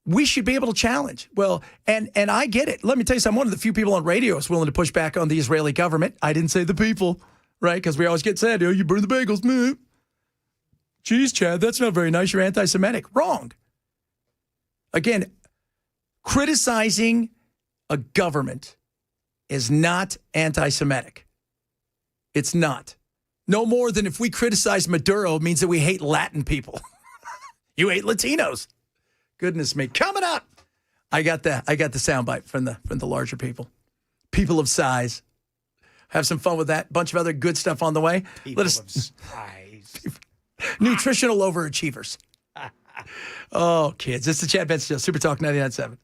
We should be able to challenge. Well, and I get it. Let me tell you something. One of the few people on radio is willing to push back on the Israeli government. I didn't say the people. Right? Because we always get said, oh, you burn the bagels. Meh. Geez, Chad, that's not very nice. You're anti-Semitic. Wrong. Again, criticizing a government is not anti-Semitic. It's not. No more than if we criticize Maduro means that we hate Latin people. You hate Latinos. Goodness me. Coming up. I got the soundbite from the larger people. People of size. Have some fun with that. Bunch of other good stuff on the way. People of size. Nutritional overachievers. Oh, kids. It's the Chad Benson Show. Super Talk 99.7.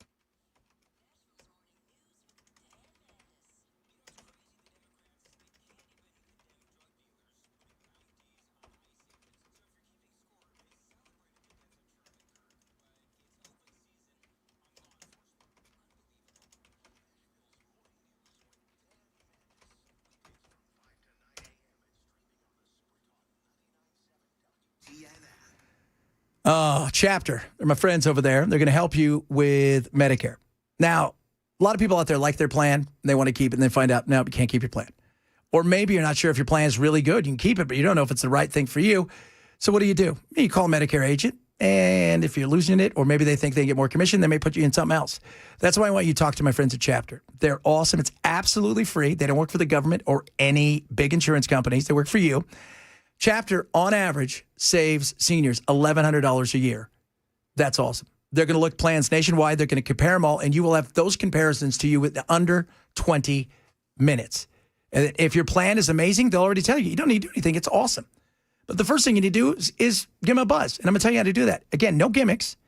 Chapter. They're my friends over there. They're going to help you with Medicare. Now, a lot of people out there like their plan, and they want to keep it, and they find out, no, you can't keep your plan. Or maybe you're not sure if your plan is really good. You can keep it, but you don't know if it's the right thing for you. So what do? You call a Medicare agent, and if you're losing it, or maybe they think they get more commission, they may put you in something else. That's why I want you to talk to my friends at Chapter. They're awesome. It's absolutely free. They don't work for the government or any big insurance companies. They work for you. Chapter, on average, saves seniors $1,100 a year. That's awesome. They're going to look plans nationwide. They're going to compare them all, and you will have those comparisons to you with under 20 minutes. And if your plan is amazing, they'll already tell you. You don't need to do anything. It's awesome. But the first thing you need to do is give them a buzz, and I'm going to tell you how to do that. Again, no gimmicks,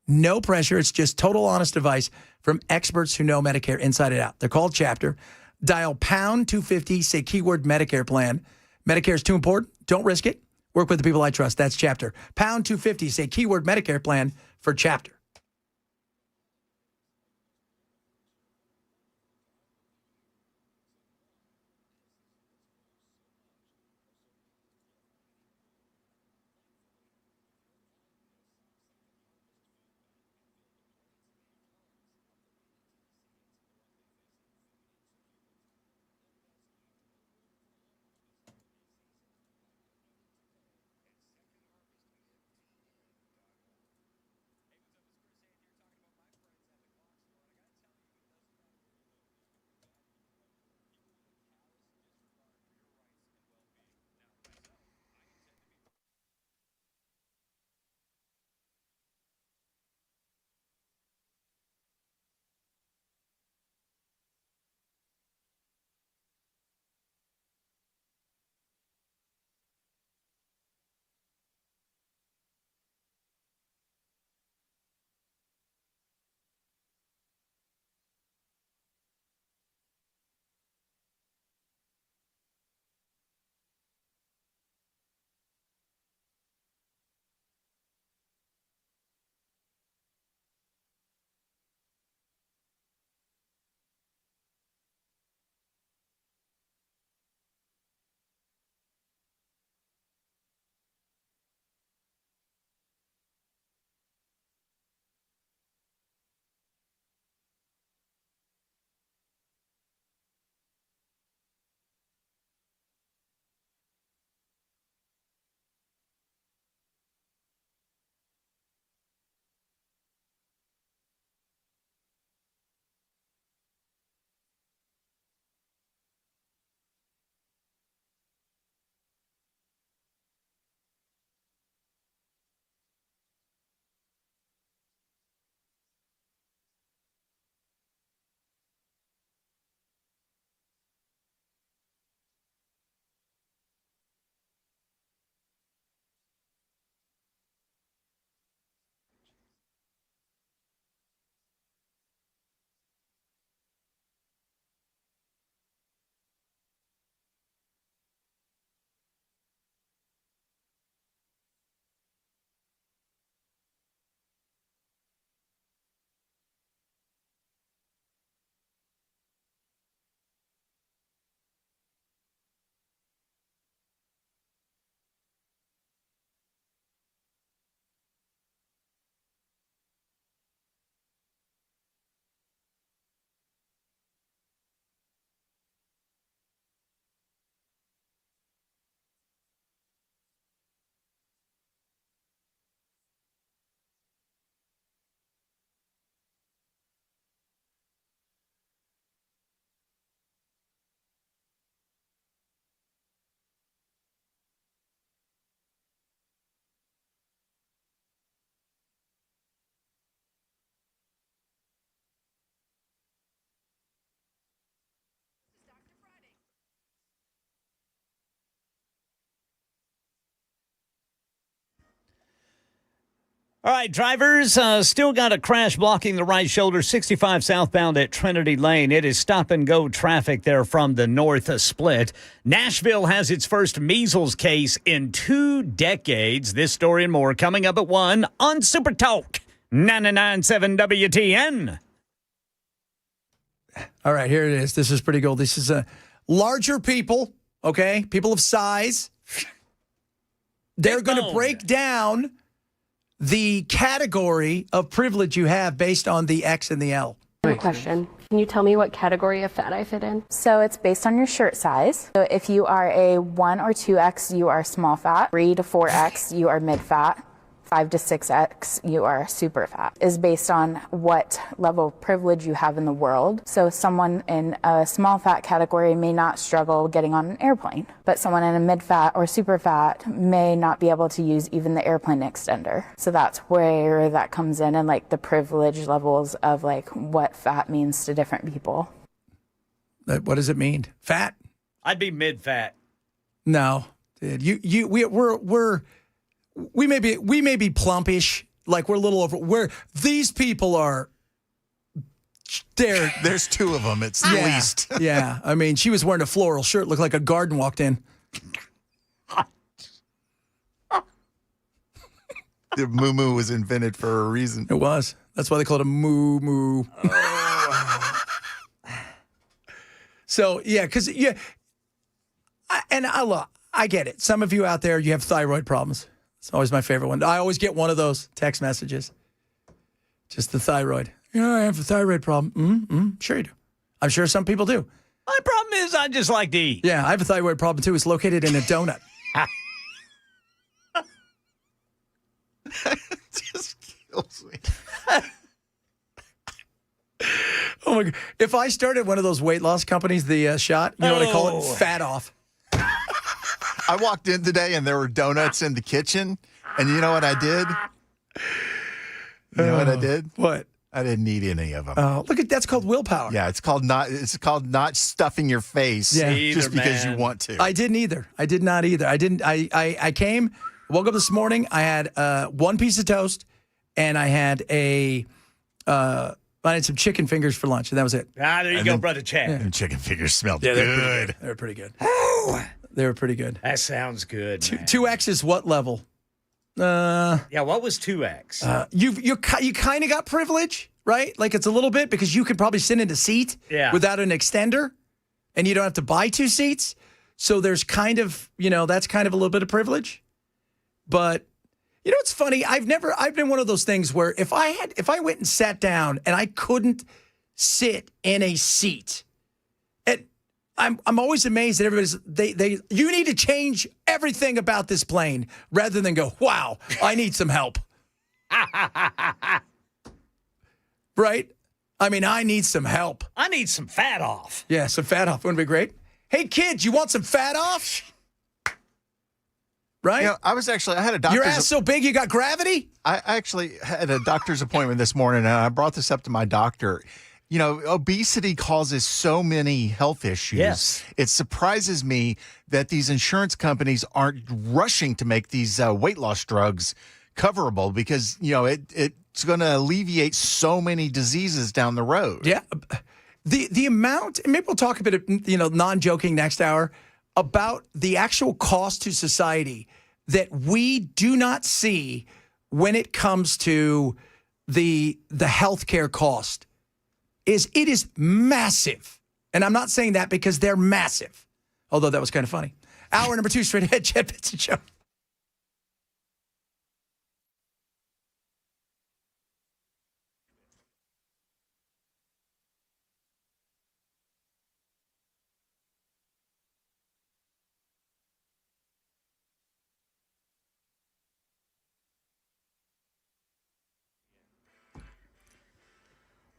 no pressure. It's just total honest advice from experts who know Medicare inside and out. They're called Chapter. Dial pound 250, say keyword Medicare plan. Medicare is too important. Don't risk it. Work with the people I trust. That's Chapter. Pound 250, say keyword Medicare plan for Chapter. All right, drivers, still got a crash blocking the right shoulder, 65 southbound at Trinity Lane. It is stop-and-go traffic there from the north split. Nashville has its first measles case in 2 decades. This story and more coming up at 1 on Super Talk 99.7 WTN. All right, here it is. This is pretty cool. This is larger people, okay? People of size. They're going to break down the category of privilege you have based on the X and the L. Question. Can you tell me what category of fat I fit in? So it's based on your shirt size. So if you are a 1 or 2X, you are small fat. 3 to 4X, you are mid fat. 5 to 6X, you are super fat. Is based on what level of privilege you have in the world. So someone in a small fat category may not struggle getting on an airplane, but someone in a mid fat or super fat may not be able to use even the airplane extender. So that's where that comes in, and like the privilege levels of like what fat means to different people. What does it mean? Fat? I'd be mid fat. No, dude. We may be plumpish, like we're a little over. Where these people are, there's 2 of them. It's the least. Yeah, I mean, she was wearing a floral shirt, looked like a garden walked in. The moo was invented for a reason. It was. That's why they called it a moo. Oh. So yeah, because I get it. Some of you out there, you have thyroid problems. It's always my favorite one. I always get one of those text messages. Just the thyroid. Yeah, I have a thyroid problem. Sure you do. I'm sure some people do. My problem is I just like to eat. Yeah, I have a thyroid problem too. It's located in a donut. Just kills me. Oh my God. If I started one of those weight loss companies, the Shot, you know what I call it? Fat off. I walked in today and there were donuts in the kitchen, and you know what I did? What? I didn't eat any of them. Oh, look at that's called willpower. Yeah, it's called not stuffing your face just because you want to. I didn't either. I did not either. I came, woke up this morning, I had 1 piece of toast, and I had I had some chicken fingers for lunch, and that was it. There you go, Brother Chad. And chicken fingers smelled good. They were pretty good. They were pretty good. That sounds good, man. 2X is what level? Yeah, what was 2X? You kind of got privilege, right? Like it's a little bit because you could probably sit in a seat without an extender, and you don't have to buy 2 seats. So there's kind of, that's kind of a little bit of privilege. But you know what's funny? I've been one of those things where if I went and sat down and I couldn't sit in a seat, I'm always amazed that everybody's you need to change everything about this plane rather than go, wow, I need some help. Right? I mean, I need some help. I need some fat off. Yeah, some fat off. Wouldn't it be great? Hey, kids, you want some fat off? Right? I had a doctor's... Your ass so big you got gravity? I actually had a doctor's appointment this morning, and I brought this up to my doctor. Obesity causes so many health issues. Yes. It surprises me that these insurance companies aren't rushing to make these weight loss drugs coverable because, it's going to alleviate so many diseases down the road. Yeah. The amount, and maybe we'll talk a bit of, non-joking next hour, about the actual cost to society that we do not see when it comes to the healthcare cost. It is massive. And I'm not saying that because they're massive. Although that was kind of funny. Hour number 2, straight ahead, Chad Benson Show.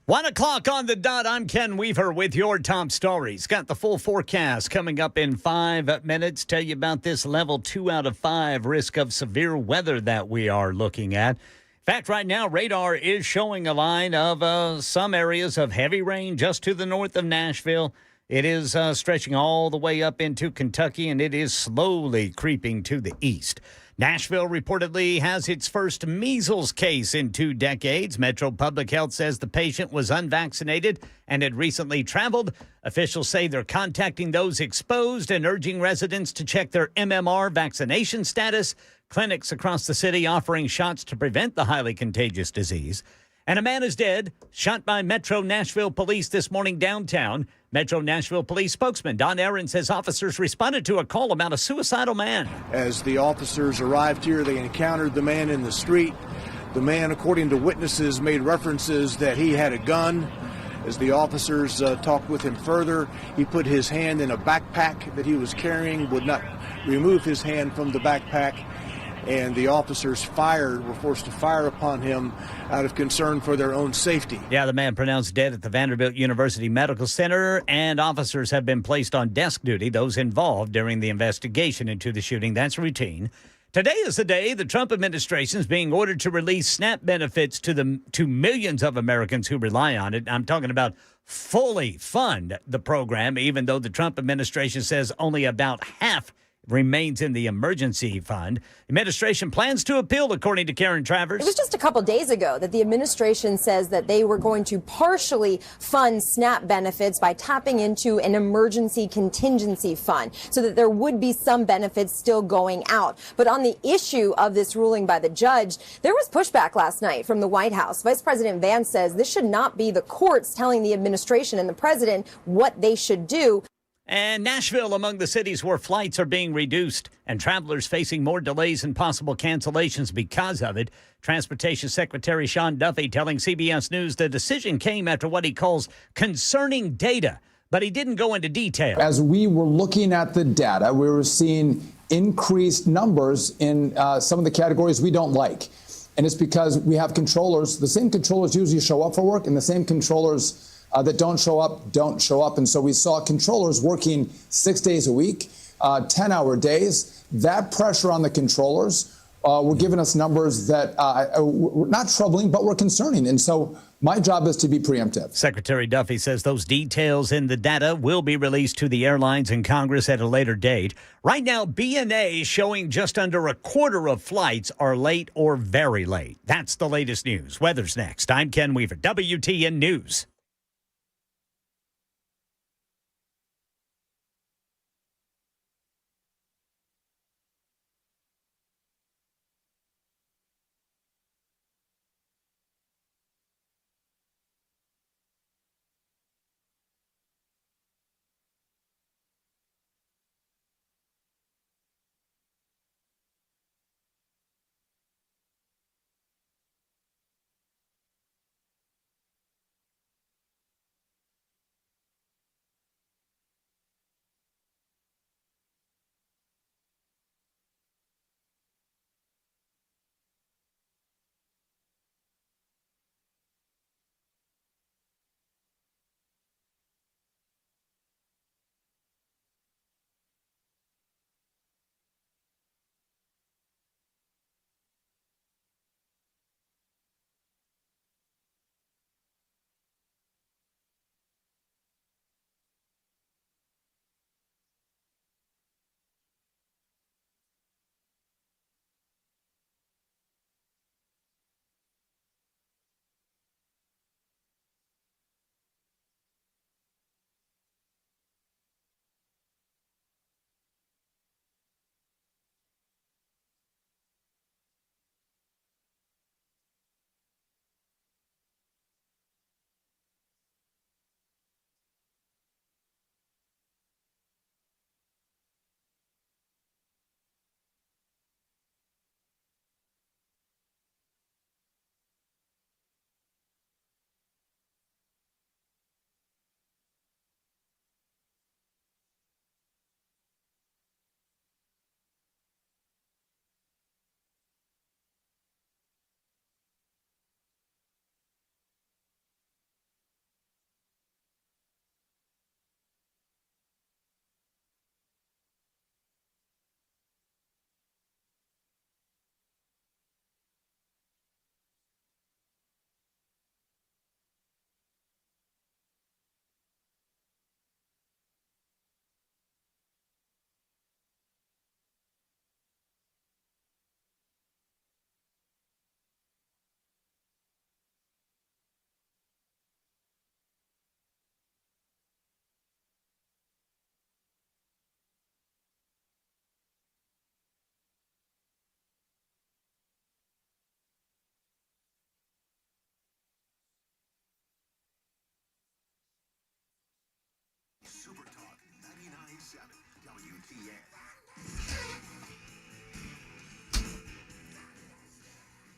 One o'clock on the dot. I'm Ken Weaver with your top stories. Got the full forecast coming up in 5 minutes. Tell you about this level 2 out of 5 risk of severe weather that we are looking at. In fact, right now, radar is showing a line of some areas of heavy rain just to the north of Nashville. It is stretching all the way up into Kentucky, and it is slowly creeping to the east. Nashville reportedly has its first measles case in 2 decades. Metro Public Health says the patient was unvaccinated and had recently traveled. Officials say they're contacting those exposed and urging residents to check their MMR vaccination status. Clinics across the city offering shots to prevent the highly contagious disease. And a man is dead, shot by Metro Nashville police this morning downtown. Metro Nashville police spokesman Don Aaron says officers responded to a call about a suicidal man. As the officers arrived here, they encountered the man in the street. The man, according to witnesses, made references that he had a gun. As the officers talked with him further, he put his hand in a backpack that he was carrying, would not remove his hand from the backpack, and the officers were forced to fire upon him out of concern for their own safety. Yeah, the man pronounced dead at the Vanderbilt University Medical Center, and officers have been placed on desk duty, those involved during the investigation into the shooting. That's routine. Today is the day the Trump administration is being ordered to release SNAP benefits to millions of Americans who rely on it. I'm talking about fully fund the program, even though the Trump administration says only about half remains in the emergency fund. The administration plans to appeal, according to Karen Travers. It was just a couple days ago that the administration says that they were going to partially fund SNAP benefits by tapping into an emergency contingency fund so that there would be some benefits still going out. But on the issue of this ruling by the judge, there was pushback last night from the White House. Vice President Vance says this should not be the courts telling the administration and the president what they should do. And Nashville among the cities where flights are being reduced and travelers facing more delays and possible cancellations because of it. Transportation Secretary Sean Duffy telling CBS News the decision came after what he calls concerning data, but he didn't go into detail. As we were looking at the data, we were seeing increased numbers in some of the categories we don't like. And it's because we have controllers. The same controllers usually show up for work, and the same controllers that don't show up. And so we saw controllers working 6 days a week, 10-hour days. That pressure on the controllers were giving us numbers that were not troubling, but were concerning. And so my job is to be preemptive. Secretary Duffy says those details in the data will be released to the airlines and Congress at a later date. Right now, BNA showing just under a quarter of flights are late or very late. That's the latest news. Weather's next. I'm Ken Weaver, WTN News.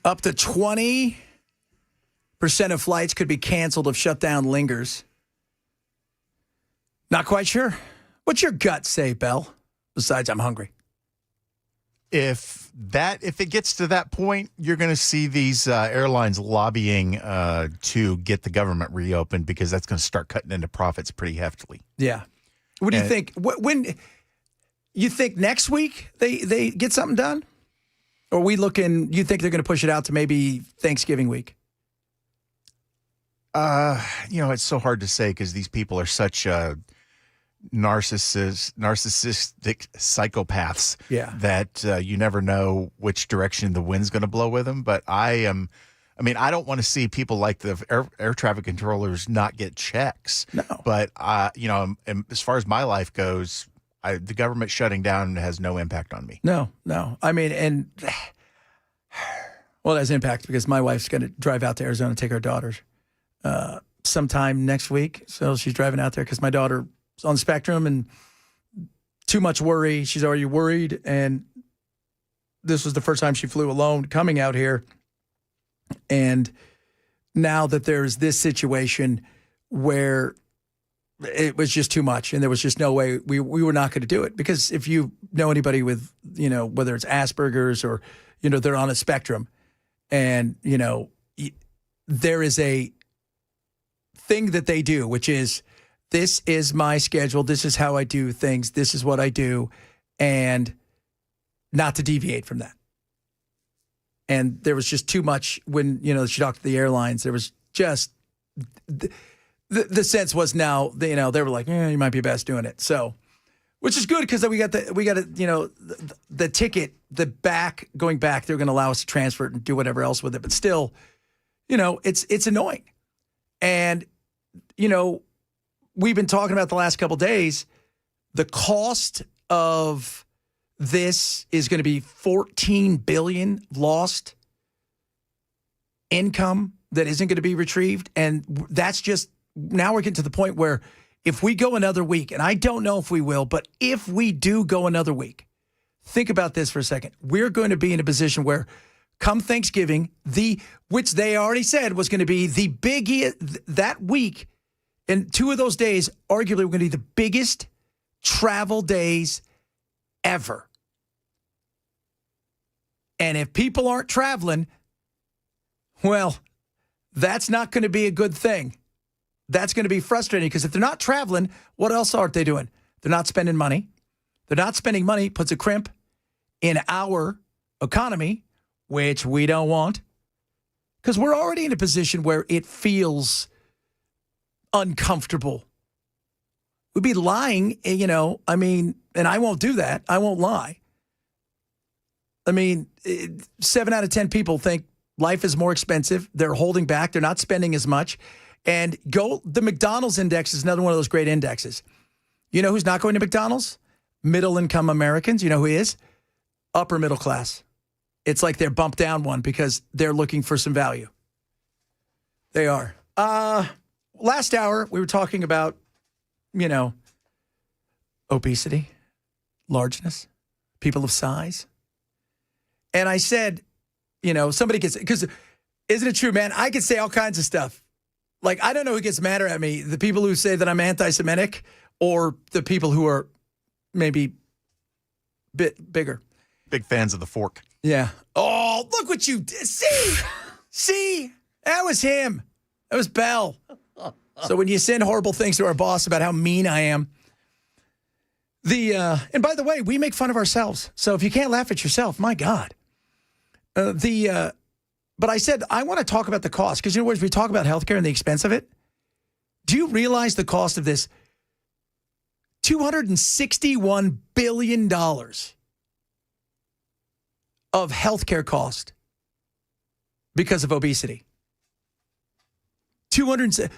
Up to 20% of flights could be canceled if shutdown lingers. Not quite sure. What's your gut say, Bell? Besides, I'm hungry. If it gets to that point, you're going to see these airlines lobbying to get the government reopened because that's going to start cutting into profits pretty heftily. Yeah. What do you think? When you think next week they get something done? Or are we looking, you think they're going to push it out to maybe Thanksgiving week? It's so hard to say because these people are such narcissistic psychopaths that you never know which direction the wind's going to blow with them. But I don't want to see people like the air traffic controllers not get checks. No. But, as far as my life goes, the government shutting down has no impact on me. No. I mean, well, it has impact because my wife's going to drive out to Arizona to take her daughters sometime next week. So she's driving out there because my daughter on the spectrum and too much worry. She's already worried. And this was the first time she flew alone coming out here. And now that there's this situation where it was just too much and there was just no way we were not going to do it. Because if you know anybody with, whether it's Asperger's or, they're on a spectrum and, there is a thing that they do, which is, this is my schedule. This is how I do things. This is what I do. And not to deviate from that. And there was just too much when, she talked to the airlines. There was just, the sense was now, they were like, you might be best doing it. So, which is good because we got the ticket, going back, they're going to allow us to transfer it and do whatever else with it. But still, it's annoying. And, we've been talking about the last couple of days, the cost of this is going to be $14 billion lost income that isn't going to be retrieved. And that's just, now we're getting to the point where if we go another week, and I don't know if we will, but if we do go another week, think about this for a second. We're going to be in a position where come Thanksgiving, which they already said was going to be the biggie that week, and 2 of those days, arguably, were going to be the biggest travel days ever. And if people aren't traveling, well, that's not going to be a good thing. That's going to be frustrating because if they're not traveling, what else aren't they doing? They're not spending money. They're not spending money, puts a crimp in our economy, which we don't want because we're already in a position where it feels uncomfortable. We'd be lying, and I won't do that. I won't lie. 7 out of 10 people think life is more expensive. They're holding back. They're not spending as much. And the McDonald's index is another one of those great indexes. You know who's not going to McDonald's? Middle income Americans. You know who he is? Upper middle class. It's like they're bumped down one because they're looking for some value. They are. Last hour, we were talking about, obesity, largeness, people of size. And I said, somebody gets, because isn't it true, man? I could say all kinds of stuff. Like, I don't know who gets madder at me, the people who say that I'm anti-Semitic or the people who are maybe a bit bigger. Big fans of the fork. Yeah. Oh, look what you did. See, that was him. That was Bell. So when you send horrible things to our boss about how mean I am, and by the way, we make fun of ourselves. So if you can't laugh at yourself, my God. But I said, I want to talk about the cost because, as we talk about healthcare and the expense of it, do you realize the cost of this? $261 billion of healthcare cost because of obesity.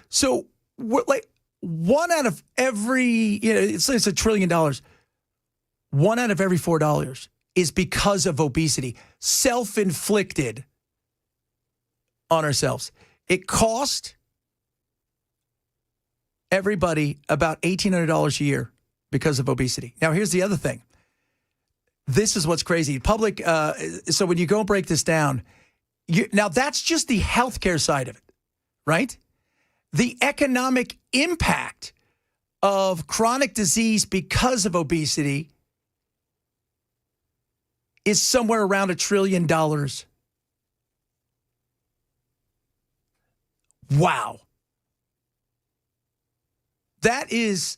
So we're like 1 out of every, it's $1 trillion. 1 out of every $4 is because of obesity, self-inflicted on ourselves. It cost everybody about $1,800 a year because of obesity. Now, here's the other thing. This is what's crazy. So when you go break this down, Now, that's just the healthcare side of it, right? The economic impact of chronic disease because of obesity is somewhere around $1 trillion. Wow. That is,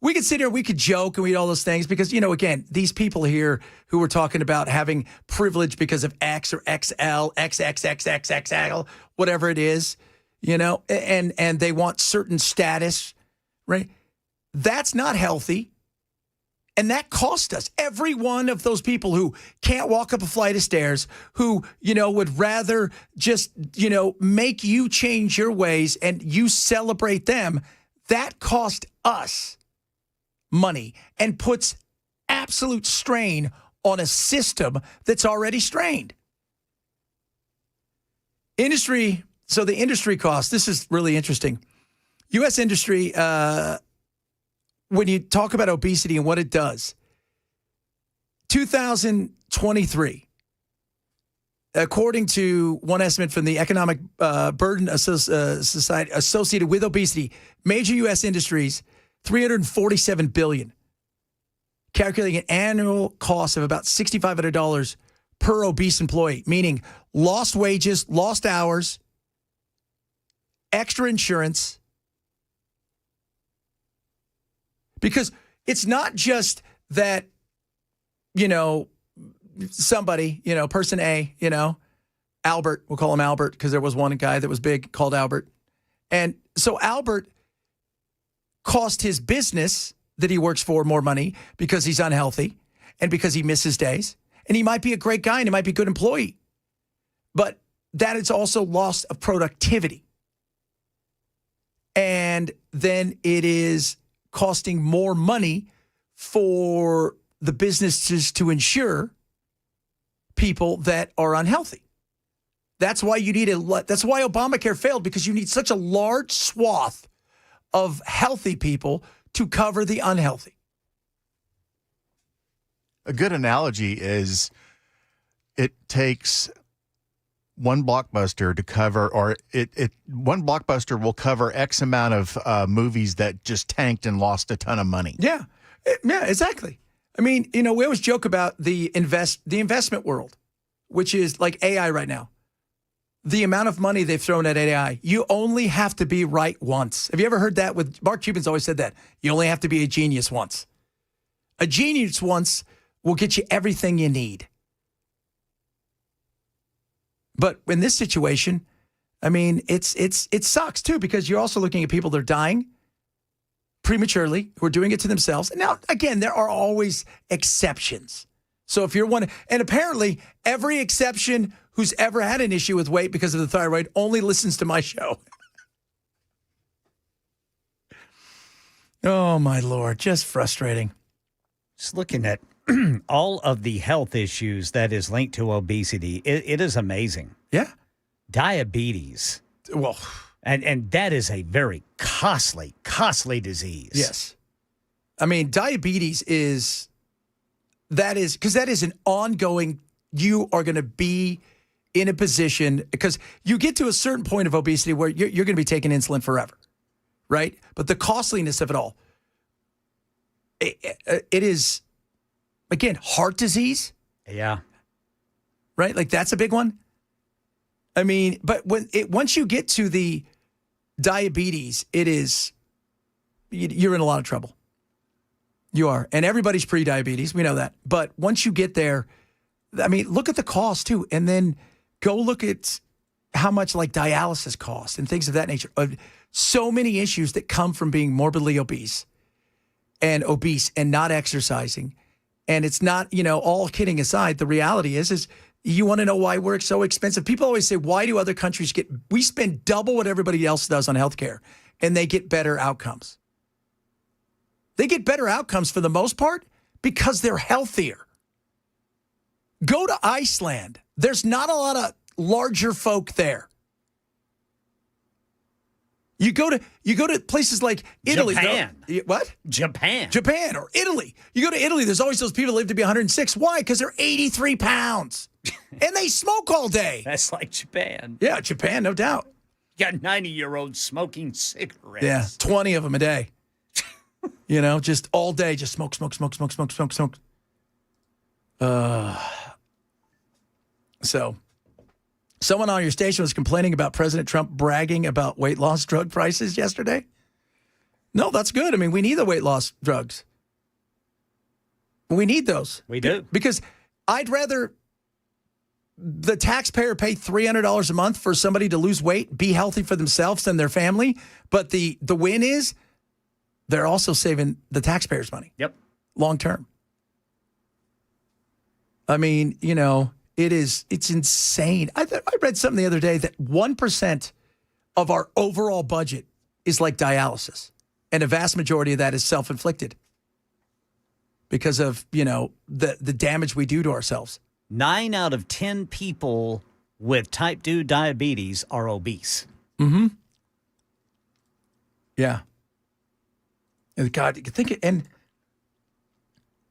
we could sit here, we could joke and we all those things because, again, these people here who were talking about having privilege because of X or XL, XXXXXL, whatever it is, and they want certain status, right? That's not healthy. And that cost us. Every one of those people who can't walk up a flight of stairs, who, would rather just, make you change your ways and you celebrate them, that cost us money and puts absolute strain on a system that's already strained. Industry, so the industry cost, this is really interesting. U.S. industry, when you talk about obesity and what it does, 2023, according to one estimate from the Economic Burden Society associated with obesity, major U.S. industries, $347 billion, calculating an annual cost of about $6,500 per obese employee, meaning lost wages, lost hours, extra insurance. Because it's not just that, somebody, person A, Albert, we'll call him Albert because there was one guy that was big called Albert. And so Albert cost his business that he works for more money because he's unhealthy and because he misses days. And he might be a great guy and he might be a good employee. But that is also loss of productivity. And then it is costing more money for the businesses to insure people that are unhealthy. That's why that's why Obamacare failed, because you need such a large swath of healthy people to cover the unhealthy. A good analogy is it takes one blockbuster to cover, or one blockbuster will cover X amount of movies that just tanked and lost a ton of money. Yeah, exactly. We always joke about the investment world, which is like AI right now. The amount of money they've thrown at AI, you only have to be right once. Have you ever heard that? Mark Cuban's always said that. You only have to be a genius once. A genius once will get you everything you need. But in this situation, it sucks too, because you're also looking at people that are dying prematurely, who are doing it to themselves. And now, again, there are always exceptions. So if you're one, and apparently every exception who's ever had an issue with weight because of the thyroid only listens to my show. Oh, my Lord, just frustrating. Just looking at all of the health issues that is linked to obesity, it is amazing. Yeah. Diabetes. Well, and that is a very costly disease. Yes. Diabetes is because that is an ongoing, you are going to be in a position, because you get to a certain point of obesity where you're going to be taking insulin forever, right? But the costliness of it all, it is, again, heart disease. Yeah. Right? Like that's a big one. But once you get to the diabetes, you're in a lot of trouble. You are. And everybody's pre-diabetes. We know that. But once you get there, look at the cost too. And then go look at how much like dialysis costs and things of that nature. So many issues that come from being morbidly obese and not exercising. And it's not, all kidding aside, the reality is you want to know why we're so expensive. People always say, why do other countries we spend double what everybody else does on healthcare and they get better outcomes? They get better outcomes for the most part because they're healthier. Go to Iceland. There's not a lot of larger folk there. You go to places like Italy. Japan. What? Japan or Italy. You go to Italy, there's always those people that live to be 106. Why? Because they're 83 pounds. And they smoke all day. That's like Japan. Yeah, Japan, no doubt. You got 90-year-olds smoking cigarettes. Yeah, 20 of them a day. Just all day, just smoke. So, someone on your station was complaining about President Trump bragging about weight loss drug prices yesterday. No, that's good. I mean, we need the weight loss drugs. We need those. We do. Because I'd rather the taxpayer pay $300 a month for somebody to lose weight, be healthy for themselves and their family. But the win is they're also saving the taxpayers money. Yep. Long term. I mean, it's insane. I read something the other day that 1% of our overall budget is like dialysis. And a vast majority of that is self-inflicted because of, the damage we do to ourselves. 9 out of 10 people with type 2 diabetes are obese. Mm-hmm. Yeah. And God, you think it, and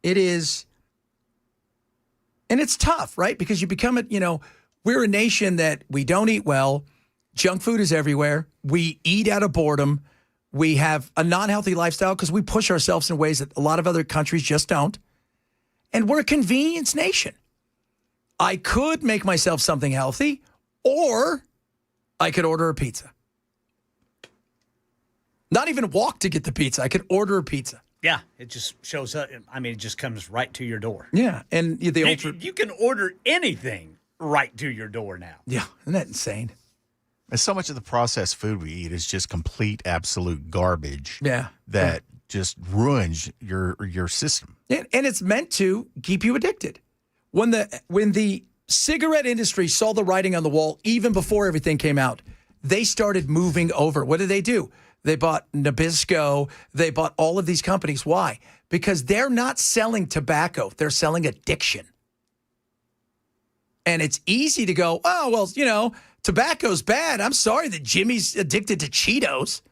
it is, and it's tough, right? Because you become we're a nation that we don't eat well. Junk food is everywhere. We eat out of boredom. We have a non-healthy lifestyle because we push ourselves in ways that a lot of other countries just don't. And we're a convenience nation. I could make myself something healthy, or I could order a pizza. Not even walk to get the pizza. I could order a pizza. Yeah, it just shows up. I mean, it just comes right to your door. Yeah, and You can order anything right to your door now. Yeah, isn't that insane? And so much of the processed food we eat is just complete, absolute garbage. Yeah. That just ruins your system. And it's meant to keep you addicted. When the cigarette industry saw the writing on the wall, even before everything came out, they started moving over. What did they do? They bought Nabisco. They bought all of these companies. Why? Because they're not selling tobacco. They're selling addiction. And it's easy to go, oh, well, tobacco's bad. I'm sorry that Jimmy's addicted to Cheetos.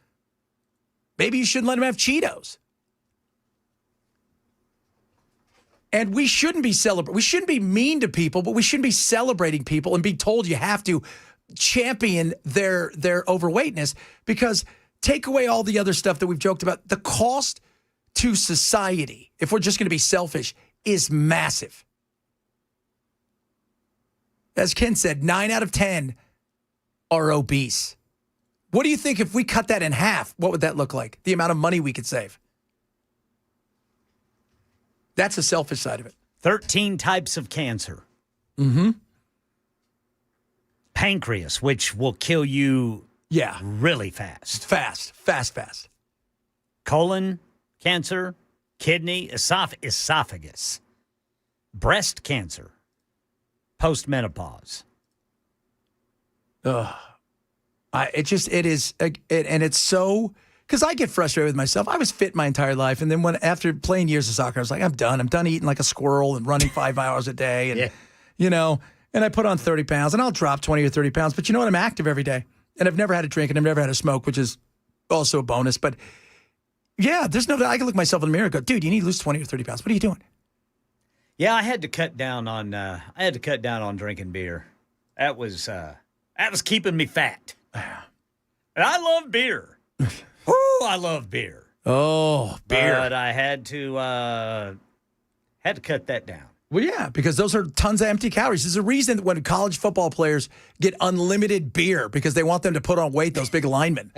Maybe you shouldn't let him have Cheetos. And we shouldn't be we shouldn't be mean to people, but we shouldn't be celebrating people and be told you have to champion their overweightness, because take away all the other stuff that we've joked about. The cost to society, if we're just going to be selfish, is massive. As Ken said, 9 out of 10 are obese. What do you think if we cut that in half? What would that look like? The amount of money we could save. That's the selfish side of it. 13 types of cancer. Mm-hmm. Pancreas, which will kill you really fast. Fast. Colon cancer, kidney, esophagus, breast cancer, postmenopause. It is, and it's so, because I get frustrated with myself. I was fit my entire life, and then after playing years of soccer, I was like, I'm done. I'm done eating like a squirrel and running 5 hours a day, and and I put on 30 pounds, and I'll drop 20 or 30 pounds. But you know what? I'm active every day, and I've never had a drink, and I've never had a smoke, which is also a bonus. But yeah, I can look myself in the mirror and go, dude, you need to lose 20 or 30 pounds. What are you doing? Yeah, I had to cut down on drinking beer. That was keeping me fat. And I love beer. I love beer. Oh, beer! But I had to cut that down. Well, yeah, because those are tons of empty calories. There's a reason that when college football players get unlimited beer, because they want them to put on weight, those big linemen.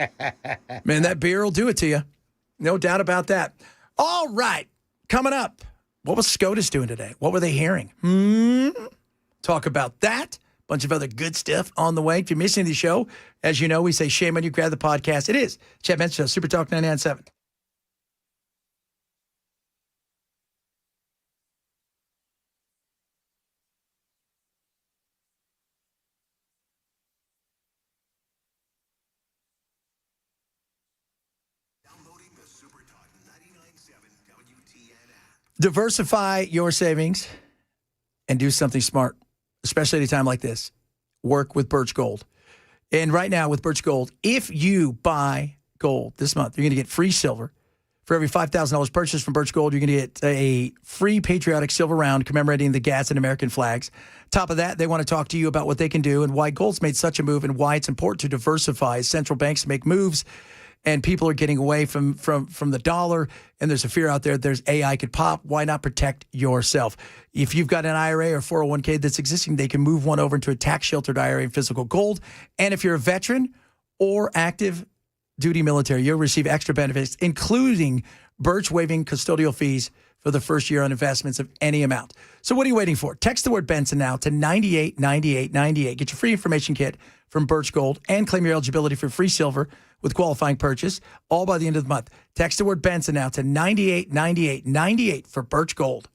Man, that beer will do it to you. No doubt about that. All right, coming up, what was SCOTUS doing today? What were they hearing? Talk about that. Bunch of other good stuff on the way. If you're missing the show, as you know, we say shame on you, grab the podcast. It is Chad Benson Show, Super Talk 99.7. Diversify your savings and do something smart, especially at a time like this. Work with Birch Gold. And right now with Birch Gold, if you buy gold this month, you're going to get free silver. For every $5,000 purchased from Birch Gold, you're going to get a free patriotic silver round commemorating the Gadsden American flags. Top of that, they want to talk to you about what they can do and why gold's made such a move and why it's important to diversify as central banks make moves and people are getting away from the dollar. And there's a fear out there there's AI could pop. Why not protect yourself? If you've got an IRA or 401k that's existing, they can move one over into a tax-sheltered IRA in physical gold. And if you're a veteran or active duty military, you'll receive extra benefits, including Birch waiving custodial fees for the first year on investments of any amount. So what are you waiting for? Text the word Benson now to 989898. Get your free information kit from Birch Gold and claim your eligibility for free silver with qualifying purchase, all by the end of the month. Text the word Benson now to 989898 for Birch Gold.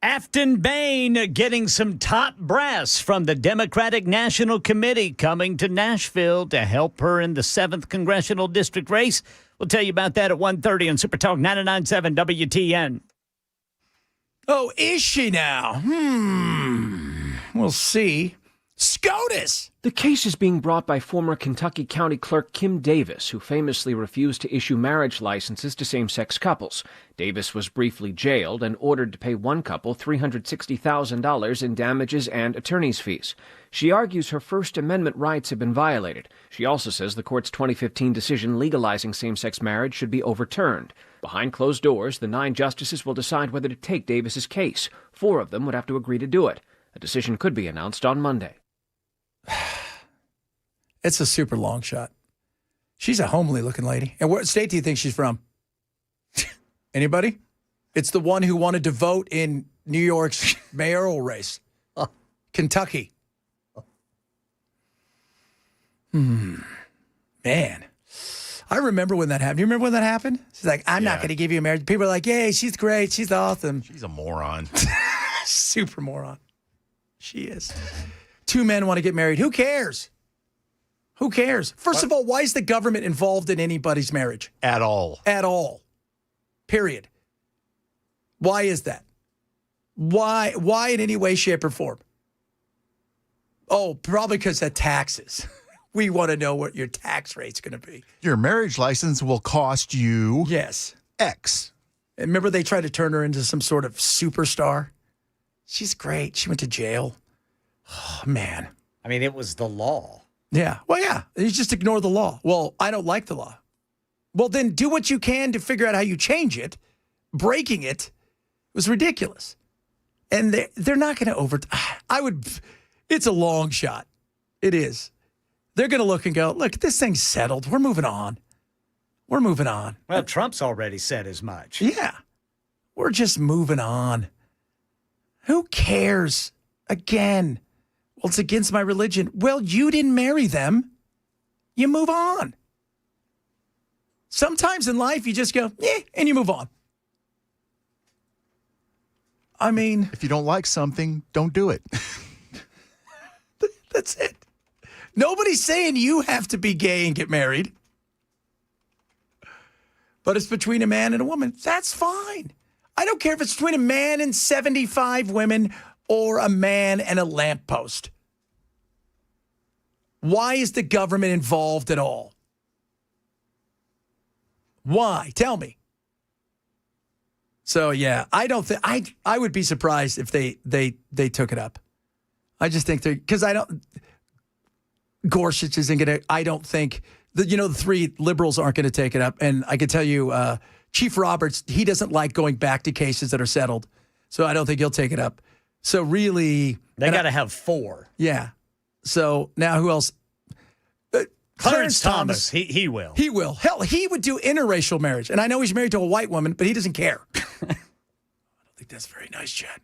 Afton Bain getting some top brass from the Democratic National Committee coming to Nashville to help her in the 7th Congressional District race. We'll tell you about that at 1:30 on Super Talk 99.7 WTN. Oh, is she now? We'll see. SCOTUS! The case is being brought by former Kentucky County Clerk Kim Davis, who famously refused to issue marriage licenses to same-sex couples. Davis was briefly jailed and ordered to pay one couple $360,000 in damages and attorney's fees. She argues her First Amendment rights have been violated. She also says the court's 2015 decision legalizing same-sex marriage should be overturned. Behind closed doors, the 9 justices will decide whether to take Davis's case. 4 of them would have to agree to do it. A decision could be announced on Monday. It's a super long shot. She's a homely looking lady. And what state do you think she's from? Anybody? It's the one who wanted to vote in New York's mayoral race. Kentucky. Man. I remember when that happened. You remember when that happened? She's like, I'm not going to give you a marriage. People are like, yay, she's great. She's awesome. She's a moron. Super moron. She is. 2 men want to get married. Who cares? Who cares? First of all, why is the government involved in anybody's marriage? At all. At all. Period. Why is that? Why in any way, shape, or form? Oh, probably because of taxes. We want to know what your tax rate's going to be. Your marriage license will cost you Yes. X. Remember they tried to turn her into some sort of superstar? She's great. She went to jail. Oh, man. I mean, it was the law. Yeah. Well, yeah. You just ignore the law. Well, I don't like the law. Well, then do what you can to figure out how you change it. Breaking it was ridiculous. And they're not going to it's a long shot. It is. They're going to look and go, look, this thing's settled. We're moving on. We're moving on. Well, Trump's already said as much. Yeah. We're just moving on. Who cares? Again, well, it's against my religion. Well, you didn't marry them. You move on. Sometimes in life, you just go, and you move on. I mean, if you don't like something, don't do it. That's it. Nobody's saying you have to be gay and get married. But it's between a man and a woman. That's fine. I don't care if it's between a man and 75 women or a man and a lamppost. Why is the government involved at all? Why? Tell me. So, yeah, I don't think I would be surprised if they took it up. I just think because Gorsuch isn't going to, I don't think, the three liberals aren't going to take it up. And I can tell you, Chief Roberts, he doesn't like going back to cases that are settled. So I don't think he'll take it up. So really. They got to have 4. Yeah. So now who else? Clarence Thomas. He will. He will. Hell, he would do interracial marriage. And I know he's married to a white woman, but he doesn't care. I don't think that's very nice, Chad.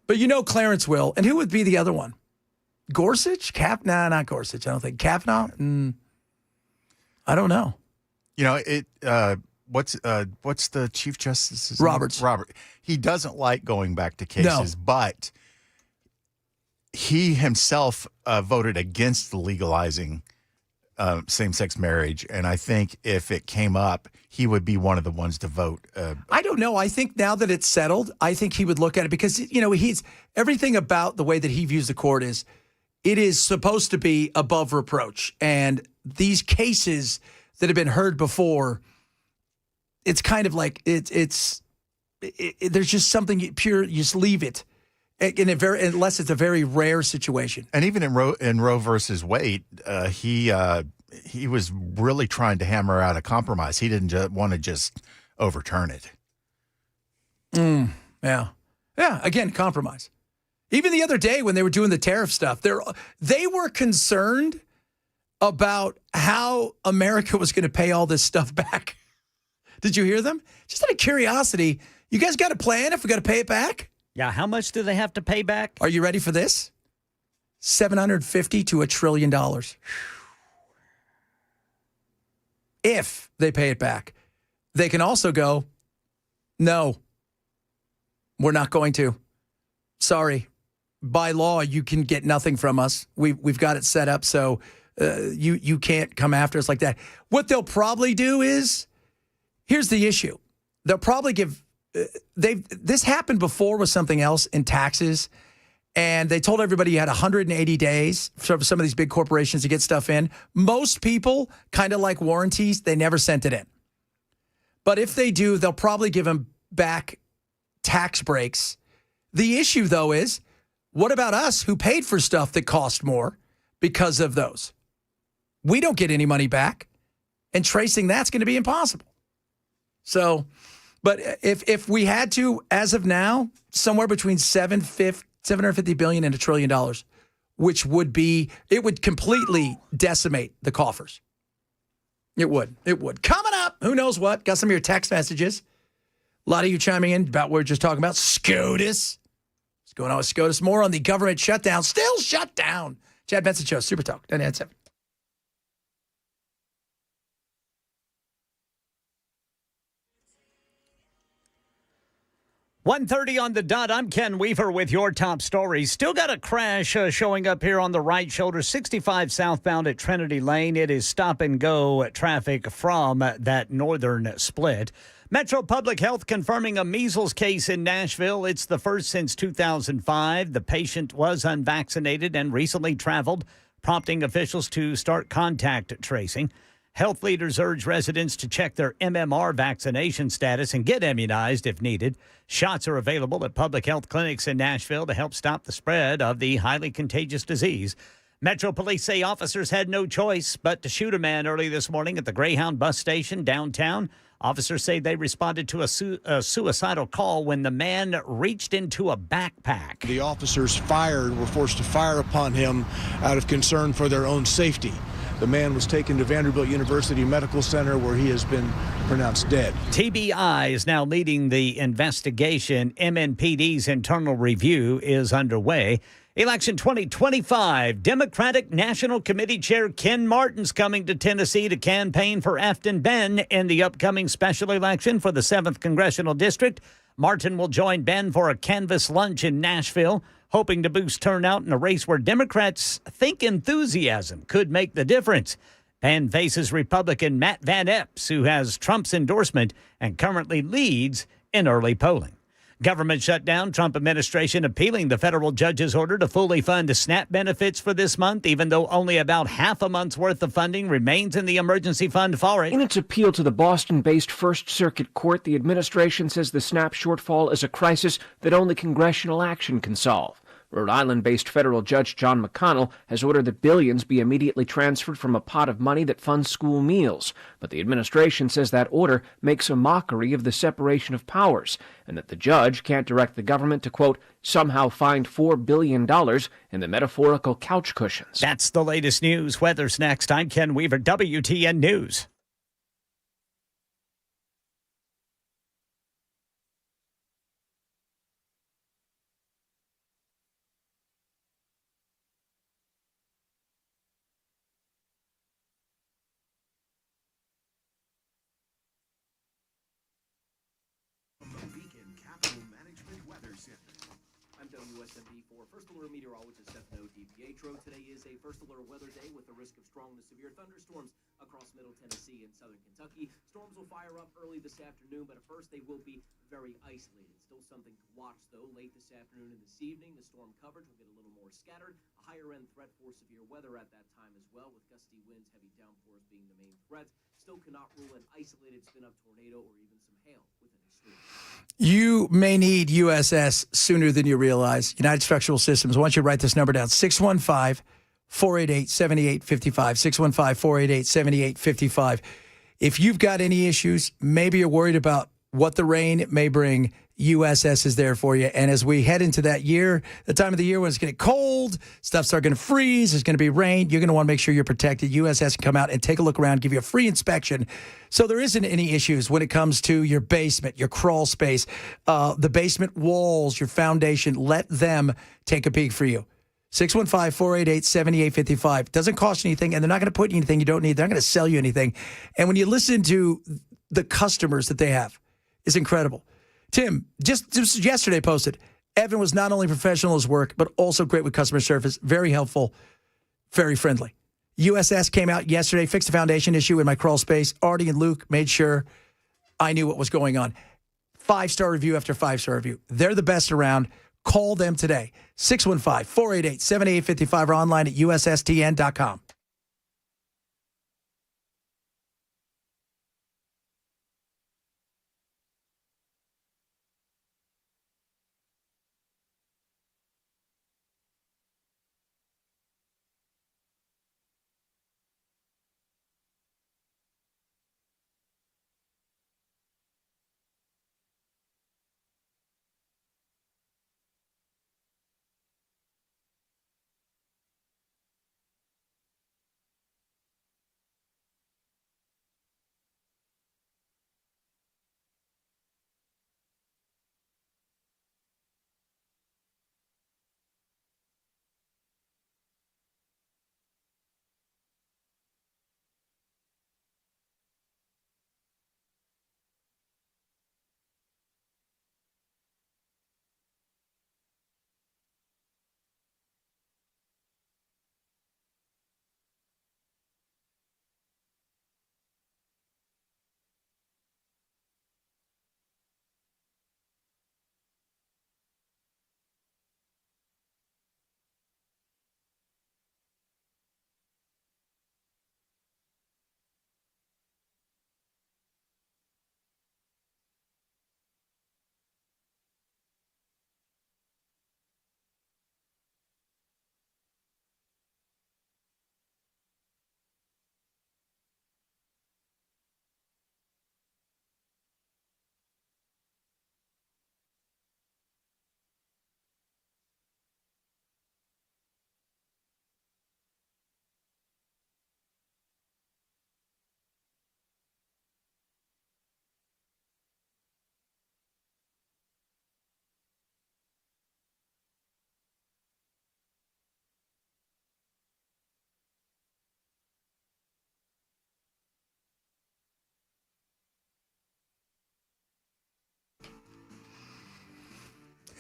But Clarence will. And who would be the other one? Gorsuch? Nah, not Gorsuch. I don't think. Kavanaugh? I don't know. What's the Chief Justice's Roberts. name? Robert. He doesn't like going back to cases, but he himself voted against legalizing same-sex marriage. And I think if it came up, he would be one of the ones to vote. I don't know. I think now that it's settled, I think he would look at it because, he's everything about the way that he views the court is it is supposed to be above reproach. And these cases that have been heard before, it's kind of like there's just something pure. You just leave it unless it's a very rare situation. And even in Roe versus Wade, he was really trying to hammer out a compromise. He didn't want to just overturn it. Yeah. Again, compromise. Even the other day when they were doing the tariff stuff, they were concerned about how America was going to pay all this stuff back. Did you hear them? Just out of curiosity, you guys got a plan if we got to pay it back? Yeah, how much do they have to pay back? Are you ready for this? $750 to $1 trillion. If they pay it back. They can also go, no, we're not going to. Sorry. By law, you can get nothing from us. We've got it set up so you can't come after us like that. What they'll probably do is, here's the issue. They'll probably give this happened before with something else in taxes, and they told everybody you had 180 days for some of these big corporations to get stuff in. Most people, kind of like warranties, they never sent it in. But if they do, they'll probably give them back tax breaks. The issue, though, is what about us who paid for stuff that cost more because of those? We don't get any money back, and tracing that's going to be impossible. So, but if we had to, as of now, somewhere between $750 billion and $1 trillion, which would be, it would completely decimate the coffers. It would. Coming up, who knows what? Got some of your text messages. A lot of you chiming in about what we're just talking about. SCOTUS. What's going on with SCOTUS? More on the government shutdown. Still shut down. Chad Benson Show, Super Talk, 997. 1:30 on the dot. I'm Ken Weaver with your top stories. Still got a crash showing up here on the right shoulder, 65 southbound at Trinity Lane. It is stop and go traffic from that northern split. Metro Public Health confirming a measles case in Nashville. It's the first since 2005. The patient was unvaccinated and recently traveled, prompting officials to start contact tracing. Health leaders urge residents to check their MMR vaccination status and get immunized if needed. Shots are available at public health clinics in Nashville to help stop the spread of the highly contagious disease. Metro Police say officers had no choice but to shoot a man early this morning at the Greyhound bus station downtown. Officers say they responded to a suicidal call when the man reached into a backpack. The officers were forced to fire upon him out of concern for their own safety. The man was taken to Vanderbilt University Medical Center where he has been pronounced dead. TBI is now leading the investigation. MNPD's internal review is underway. Election 2025, Democratic National Committee Chair Ken Martin's coming to Tennessee to campaign for Afton Ben in the upcoming special election for the 7th Congressional District. Martin will join Ben for a canvas lunch in Nashville, hoping to boost turnout in a race where Democrats think enthusiasm could make the difference. Ben faces Republican Matt Van Epps, who has Trump's endorsement and currently leads in early polling. Government shutdown, Trump administration appealing the federal judge's order to fully fund SNAP benefits for this month, even though only about half a month's worth of funding remains in the emergency fund for it. In its appeal to the Boston-based First Circuit Court, the administration says the SNAP shortfall is a crisis that only congressional action can solve. Rhode Island-based federal judge John McConnell has ordered that billions be immediately transferred from a pot of money that funds school meals. But the administration says that order makes a mockery of the separation of powers, and that the judge can't direct the government to, quote, somehow find $4 billion in the metaphorical couch cushions. That's the latest news. Weather's next. I'm Ken Weaver, WTN News. I'm WSMP4 First Alert Meteorologist Stefano DiPietro. Today is a First Alert weather day with the risk of strong to severe thunderstorms across Middle Tennessee and Southern Kentucky. Storms will fire up early this afternoon, but at first they will be very isolated. Still something to watch, though. Late this afternoon and this evening, the storm coverage will get a little more scattered. A higher-end threat for severe weather at that time as well, with gusty winds, heavy downpours being the main threat. Still cannot rule an isolated spin-up tornado or even some hail within a street. You may need USS sooner than you realize. United Structural Systems. I want you to write this number down, 615-488-7855, 615-488-7855. If you've got any issues, maybe you're worried about what the rain may bring, USS is there for you. And as we head into that year, the time of the year when it's going to get cold, stuff's going to freeze, there's going to be rain, you're going to want to make sure you're protected. USS can come out and take a look around, give you a free inspection. So there isn't any issues when it comes to your basement, your crawl space, the basement walls, your foundation. Let them take a peek for you. 615-488-7855. Doesn't cost anything, and they're not going to put you anything you don't need. They're not going to sell you anything. And when you listen to the customers that they have, it's incredible. Tim, just yesterday posted, Evan was not only professional in his work, but also great with customer service, very helpful, very friendly. USS came out yesterday, fixed the foundation issue in my crawl space. Artie and Luke made sure I knew what was going on. 5-star review after 5-star review. They're the best around. Call them today. 615-488-7855 or online at USSTN.com.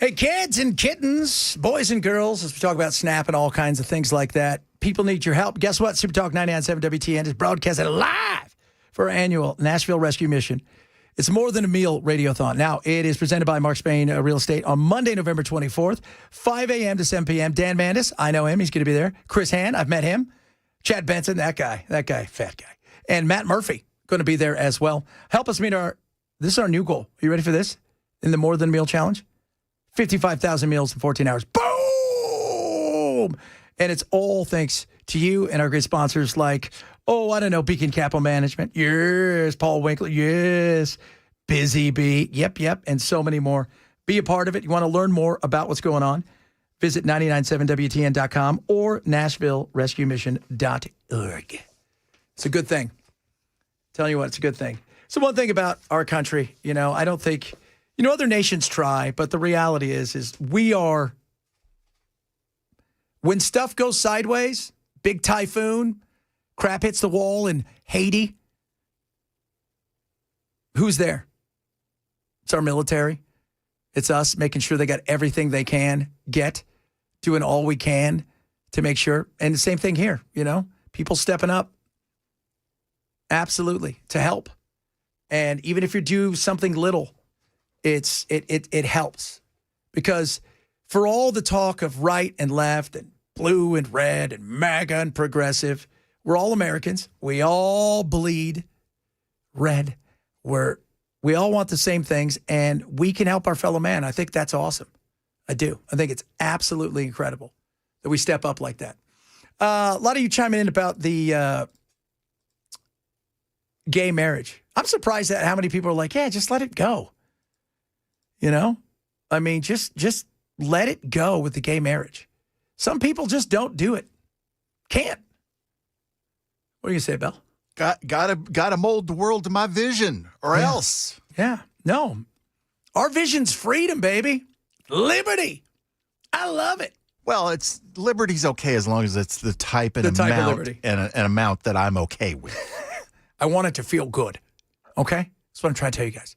Hey, kids and kittens, boys and girls, as we talk about SNAP and all kinds of things like that, people need your help. Guess what? Super Talk 99.7 WTN is broadcasted live for our annual Nashville Rescue Mission. It's more than a meal radiothon. Now, it is presented by Mark Spain Real Estate on Monday, November 24th, 5 a.m. to 7 p.m. Dan Mandis, I know him. He's going to be there. Chris Hand, I've met him. Chad Benson, that guy, fat guy. And Matt Murphy, going to be there as well. Help us meet this is our new goal. Are you ready for this? In the More Than a Meal Challenge? 55,000 meals in 14 hours. Boom! And it's all thanks to you and our great sponsors like, Beacon Capital Management. Yes. Paul Winkler. Yes. Busy Bee. Yep. And so many more. Be a part of it. You want to learn more about what's going on? Visit 997WTN.com or NashvilleRescueMission.org. It's a good thing. Telling you what, it's a good thing. So one thing about our country, I don't think, other nations try, but the reality is we are, when stuff goes sideways, big typhoon, crap hits the wall in Haiti, who's there? It's our military. It's us making sure they got everything they can get, doing all we can to make sure. And the same thing here, people stepping up. Absolutely, to help. And even if you do something little, it helps. Because for all the talk of right and left and blue and red and MAGA and progressive, we're all Americans. We all bleed red. We all want the same things, and we can help our fellow man. I think that's awesome. I do. I think it's absolutely incredible that we step up like that. A lot of you chiming in about the gay marriage. I'm surprised at how many people are like, yeah, just let it go. I mean, just let it go with the gay marriage. Some people just don't do it. Can't. What do you say, Bill? Gotta mold the world to my vision or else. Yeah. No. Our vision's freedom, baby. Liberty. I love it. Well, liberty's okay as long as it's the type and amount and an amount that I'm okay with. I want it to feel good. Okay? That's what I'm trying to tell you guys.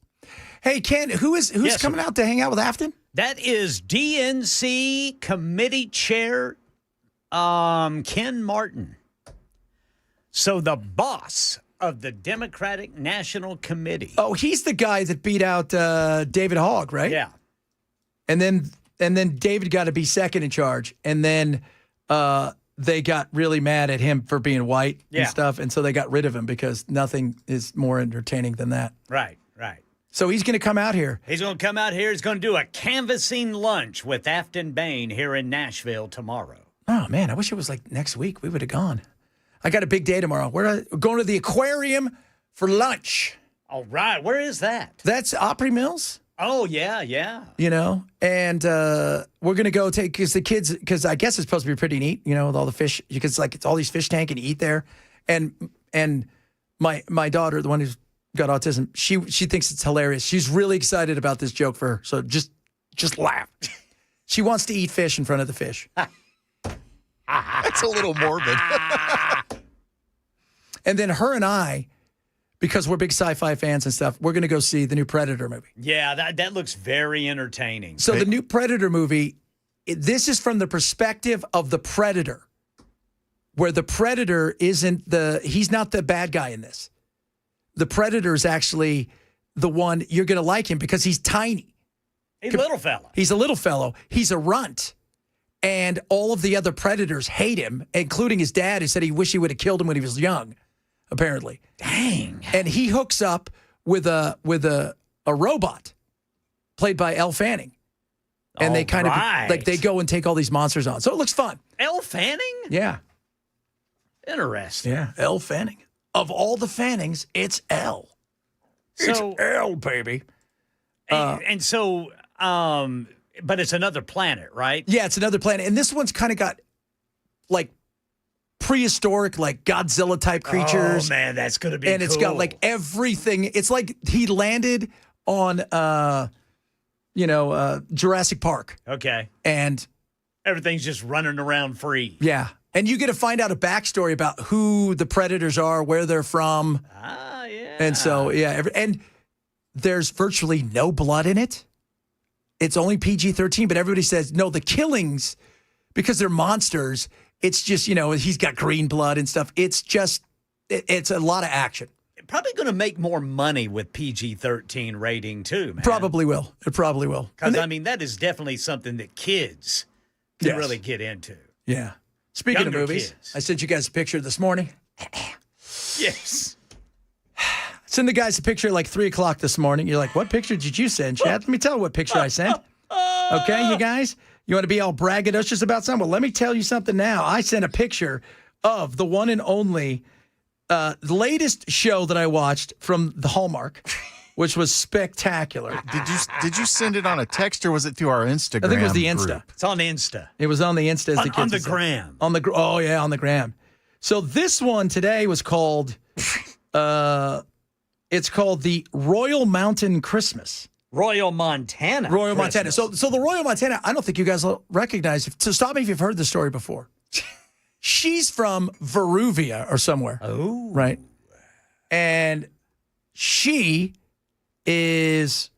Hey, Ken, who's coming out to hang out with Afton? That is DNC Committee Chair Ken Martin. So the boss of the Democratic National Committee. Oh, he's the guy that beat out David Hogg, right? Yeah. And then David got to be second in charge. And then they got really mad at him for being white and stuff. And so they got rid of him because nothing is more entertaining than that. Right. So he's going to come out here. He's going to come out here. He's going to do a canvassing lunch with Afton Bain here in Nashville tomorrow. Oh, man, I wish it was like next week. We would have gone. I got a big day tomorrow. We're going to the aquarium for lunch. All right. Where is that? That's Opry Mills. Oh, yeah. And we're going to go take, because I guess it's supposed to be pretty neat, with all the fish. Because it's all these fish tank and you eat there. And my daughter, the one who's got autism, she thinks it's hilarious. She's really excited about this joke for her. So just laugh. She wants to eat fish in front of the fish. That's a little morbid. And then her and I, because we're big sci-fi fans and stuff, we're going to go see the new Predator movie. Yeah, that looks very entertaining. So the new Predator movie, this is from the perspective of the Predator, where the Predator he's not the bad guy in this. The Predator is actually the one, you're going to like him because he's tiny. He's a little fellow. He's a little fellow. He's a runt. And all of the other Predators hate him, including his dad, who said he wished he would have killed him when he was young, apparently. Dang. And he hooks up with a robot played by Elle Fanning. And they kind of, they go and take all these monsters on. So it looks fun. Elle Fanning? Yeah. Interesting. Yeah, Elle Fanning. Of all the Fannings, it's Elle. It's Elle, baby. But it's another planet, right? Yeah, it's another planet. And this one's kind of got, like, prehistoric, like, Godzilla-type creatures. Oh, man, that's going to be cool. And it's got, like, everything. It's like he landed on, Jurassic Park. Okay. And everything's just running around free. Yeah. And you get to find out a backstory about who the Predators are, where they're from. Ah, yeah. And so, yeah. And there's virtually no blood in it. it's only PG-13, but everybody says, no, the killings, because they're monsters, it's just, he's got green blood and stuff. It's just, it's a lot of action. Probably going to make more money with PG-13 rating, too, man. Probably will. It probably will. Because, that is definitely something that kids can really get into. Yeah. Speaking Younger of movies, kids. I sent you guys a picture this morning. Yes. Send the guys a picture like 3 o'clock this morning. You're like, what picture did you send, Chad? Let me tell you what picture I sent. Okay, you guys? You want to be all braggadocious about something? Well, let me tell you something now. I sent a picture of the one and only latest show that I watched from the Hallmark, which was spectacular. Did you send it on a text or was it through our Instagram? I think it was the Insta. group? It's on Insta. It was on the Insta. As the kids On the would say. gram. On the gram. So this one today was called, it's called the Royal Mountain Christmas. Royal Montana. Royal Montana. Christmas. So the Royal Montana, I don't think you guys will recognize. So stop me if you've heard the story before. She's from Veruvia or somewhere. Oh. Right. And she is,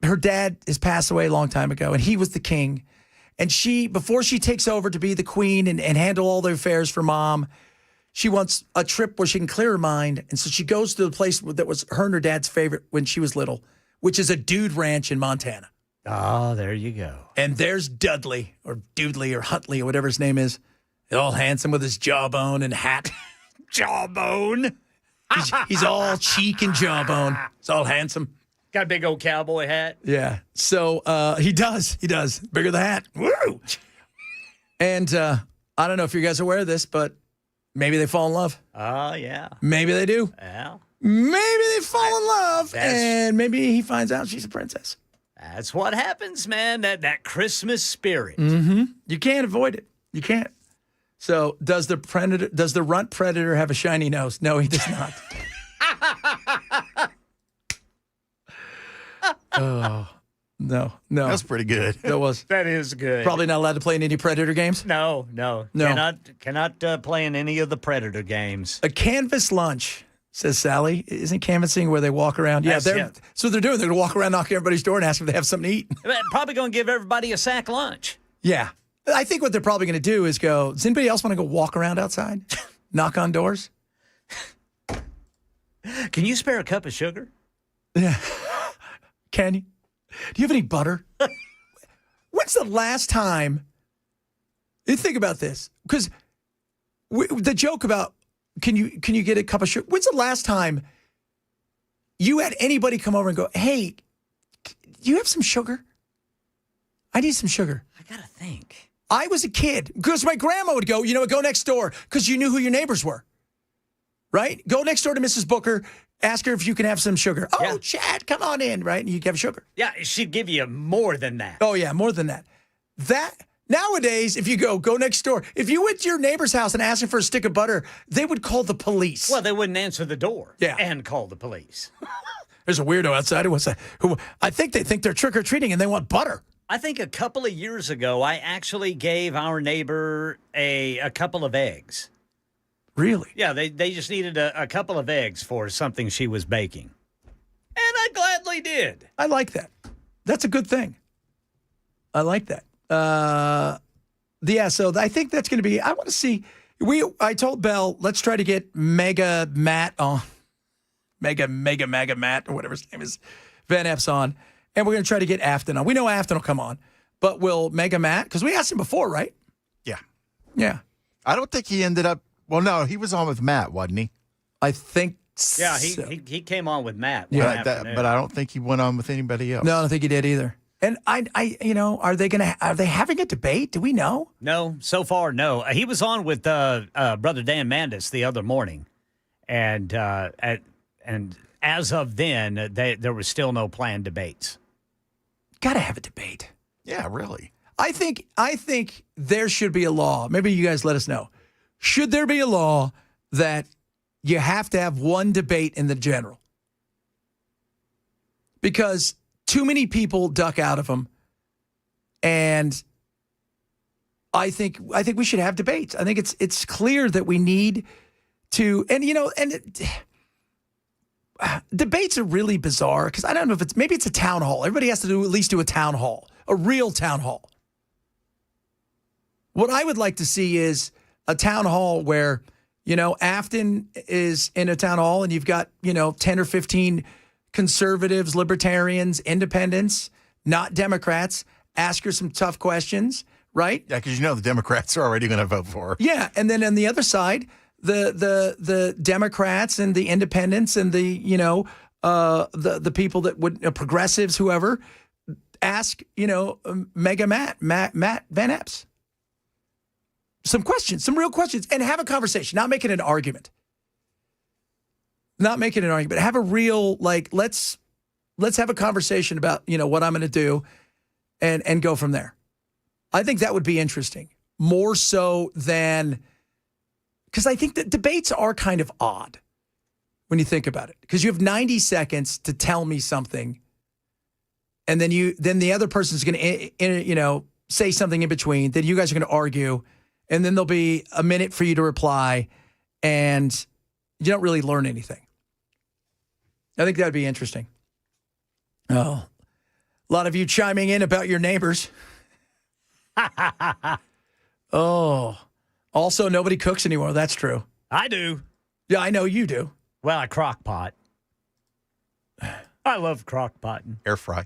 her dad has passed away a long time ago, and he was the king. And she, before she takes over to be the queen and handle all the affairs for mom, she wants a trip where she can clear her mind. And so she goes to the place that was her and her dad's favorite when she was little, which is a dude ranch in Montana. Oh, there you go. And there's Dudley or Dudley or Huntley or whatever his name is. All handsome with his jawbone and hat. Jawbone. He's all cheek and jawbone. He's all handsome. Got a big old cowboy hat. Yeah. So he does. He does. Bigger the hat. Woo! And I don't know if you guys are aware of this, but maybe they fall in love. Oh, yeah. Maybe they do. Well, maybe they fall in love, and maybe he finds out she's a princess. That's what happens, man. That Christmas spirit. Mm-hmm. You can't avoid it. You can't. So does the runt predator have a shiny nose? No, he does not. Oh, no. That's pretty good. That is good. Probably not allowed to play in any Predator games? No. No. Cannot play in any of the Predator games. A canvas lunch, says Sally. Isn't canvassing where they walk around? Yeah, so they're doing. They're going to walk around, knock everybody's door, and ask if they have something to eat. Probably going to give everybody a sack lunch. Yeah. I think what they're probably going to do is go, does anybody else want to go walk around outside? Knock on doors? Can you spare a cup of sugar? Yeah. Can you? Do you have any butter? When's the last time? You think about this, because the joke about can you get a cup of sugar? When's the last time you had anybody come over and go, hey, do you have some sugar? I need some sugar. I gotta think. I was a kid because my grandma would go, go next door because you knew who your neighbors were. Right? Go next door to Mrs. Booker. Ask her if you can have some sugar. Oh, yeah. Chad, come on in, right? And you have sugar. Yeah, she'd give you more than that. Oh, yeah, more than that. Nowadays, if you go next door, if you went to your neighbor's house and asked him for a stick of butter, they would call the police. Well, they wouldn't answer the door. Yeah. And call the police. There's a weirdo outside who I think they think they're trick-or-treating and they want butter. I think a couple of years ago, I actually gave our neighbor a couple of eggs. Really? Yeah, they just needed a couple of eggs for something she was baking. And I gladly did. I like that. That's a good thing. I like that. So I think that's going to be, I want to see, I told Belle, let's try to get Mega Matt on, Mega Matt, or whatever his name is, Van Epps on, and we're going to try to get Afton on. We know Afton will come on, but will Mega Matt, because we asked him before, right? Yeah. Yeah. I don't think he ended up, well, no, he was on with Matt, wasn't he? I think Yeah, so. he came on with Matt. But I don't think he went on with anybody else. No, I don't think he did either. And are they having a debate? Do we know? No, so far, no. He was on with Brother Dan Mandis the other morning, and as of then, there was still no planned debates. Got to have a debate. Yeah, really. I think there should be a law. Maybe you guys let us know. Should there be a law that you have to have one debate in the general? Because too many people duck out of them, and I think we should have debates. I think it's clear that we need to, debates are really bizarre because I don't know if maybe it's a town hall. Everybody has to at least do a town hall, a real town hall. What I would like to see is a town hall where, Afton is in a town hall and you've got, 10 or 15 conservatives, libertarians, independents, not Democrats. Ask her some tough questions, right? Yeah, because the Democrats are already going to vote for her. Yeah, and then on the other side, the Democrats and the independents and the people that would progressives, whoever, ask Mega Matt Van Epps some questions, some real questions, and have a conversation. Not making an argument. Have a real let's have a conversation about what I'm going to do, and go from there. I think that would be interesting, more so than. Because I think that debates are kind of odd when you think about it. Because you have 90 seconds to tell me something, and then the other person's going to say something in between. Then you guys are going to argue, and then there'll be a minute for you to reply, and you don't really learn anything. I think that'd be interesting. Oh, a lot of you chiming in about your neighbors. Oh. Also, nobody cooks anymore. That's true. I do. Yeah, I know you do. Well, a crock pot. I love crock potting. Air fry.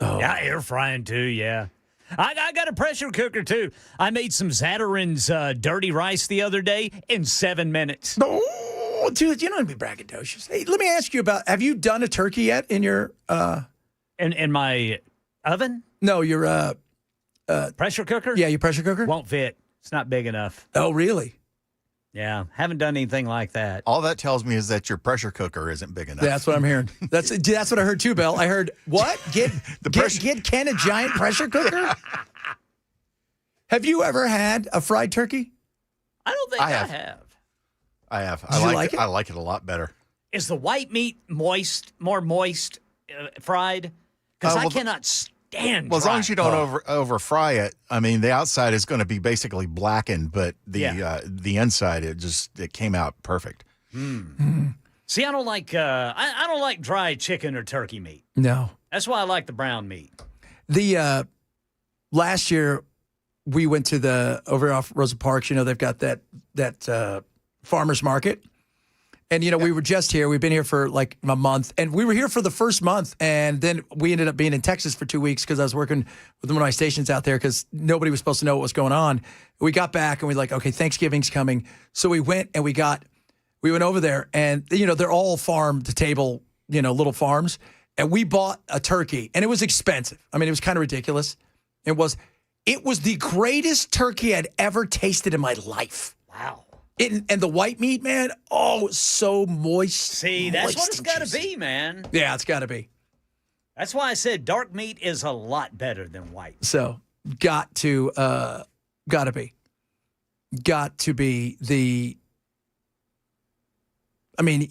Oh. Yeah, air frying too, yeah. I got a pressure cooker too. I made some Zatarain's dirty rice the other day in 7 minutes. Oh, dude, you don't want to be braggadocious. Hey, let me ask you about, have you done a turkey yet in your... In my oven? No, your... pressure cooker? Yeah, your pressure cooker? Won't fit. It's not big enough. Oh, really? Yeah, haven't done anything like that. All that tells me is that your pressure cooker isn't big enough. Yeah, that's what I'm hearing. That's what I heard too, Bill. I heard, what? Get Ken a giant pressure cooker? Have you ever had a fried turkey? I don't think I have. I have. Did you like it? I like it a lot better. Is the white meat more moist fried? Because I cannot stand Well, as long as you don't dry. over fry it, I mean, the outside is going to be basically blackened, but the inside it came out perfect. See, I don't like I don't like dry chicken or turkey meat. No. That's why I like the brown meat. The last year we went to over off Rosa Parks. They've got that farmers market. And, we were just here. We've been here for like a month. And we were here for the first month. And then we ended up being in Texas for 2 weeks because I was working with one of my stations out there because nobody was supposed to know what was going on. We got back and we like, okay, Thanksgiving's coming. So we went and we went over there. And, they're all farm to table, little farms. And we bought a turkey. And it was expensive. I mean, it was kind of ridiculous. It was the greatest turkey I'd ever tasted in my life. Wow. And the white meat, man, so moist. See, that's what it's got to be, man. Yeah, it's got to be. That's why I said dark meat is a lot better than white. So, got to be the. I mean,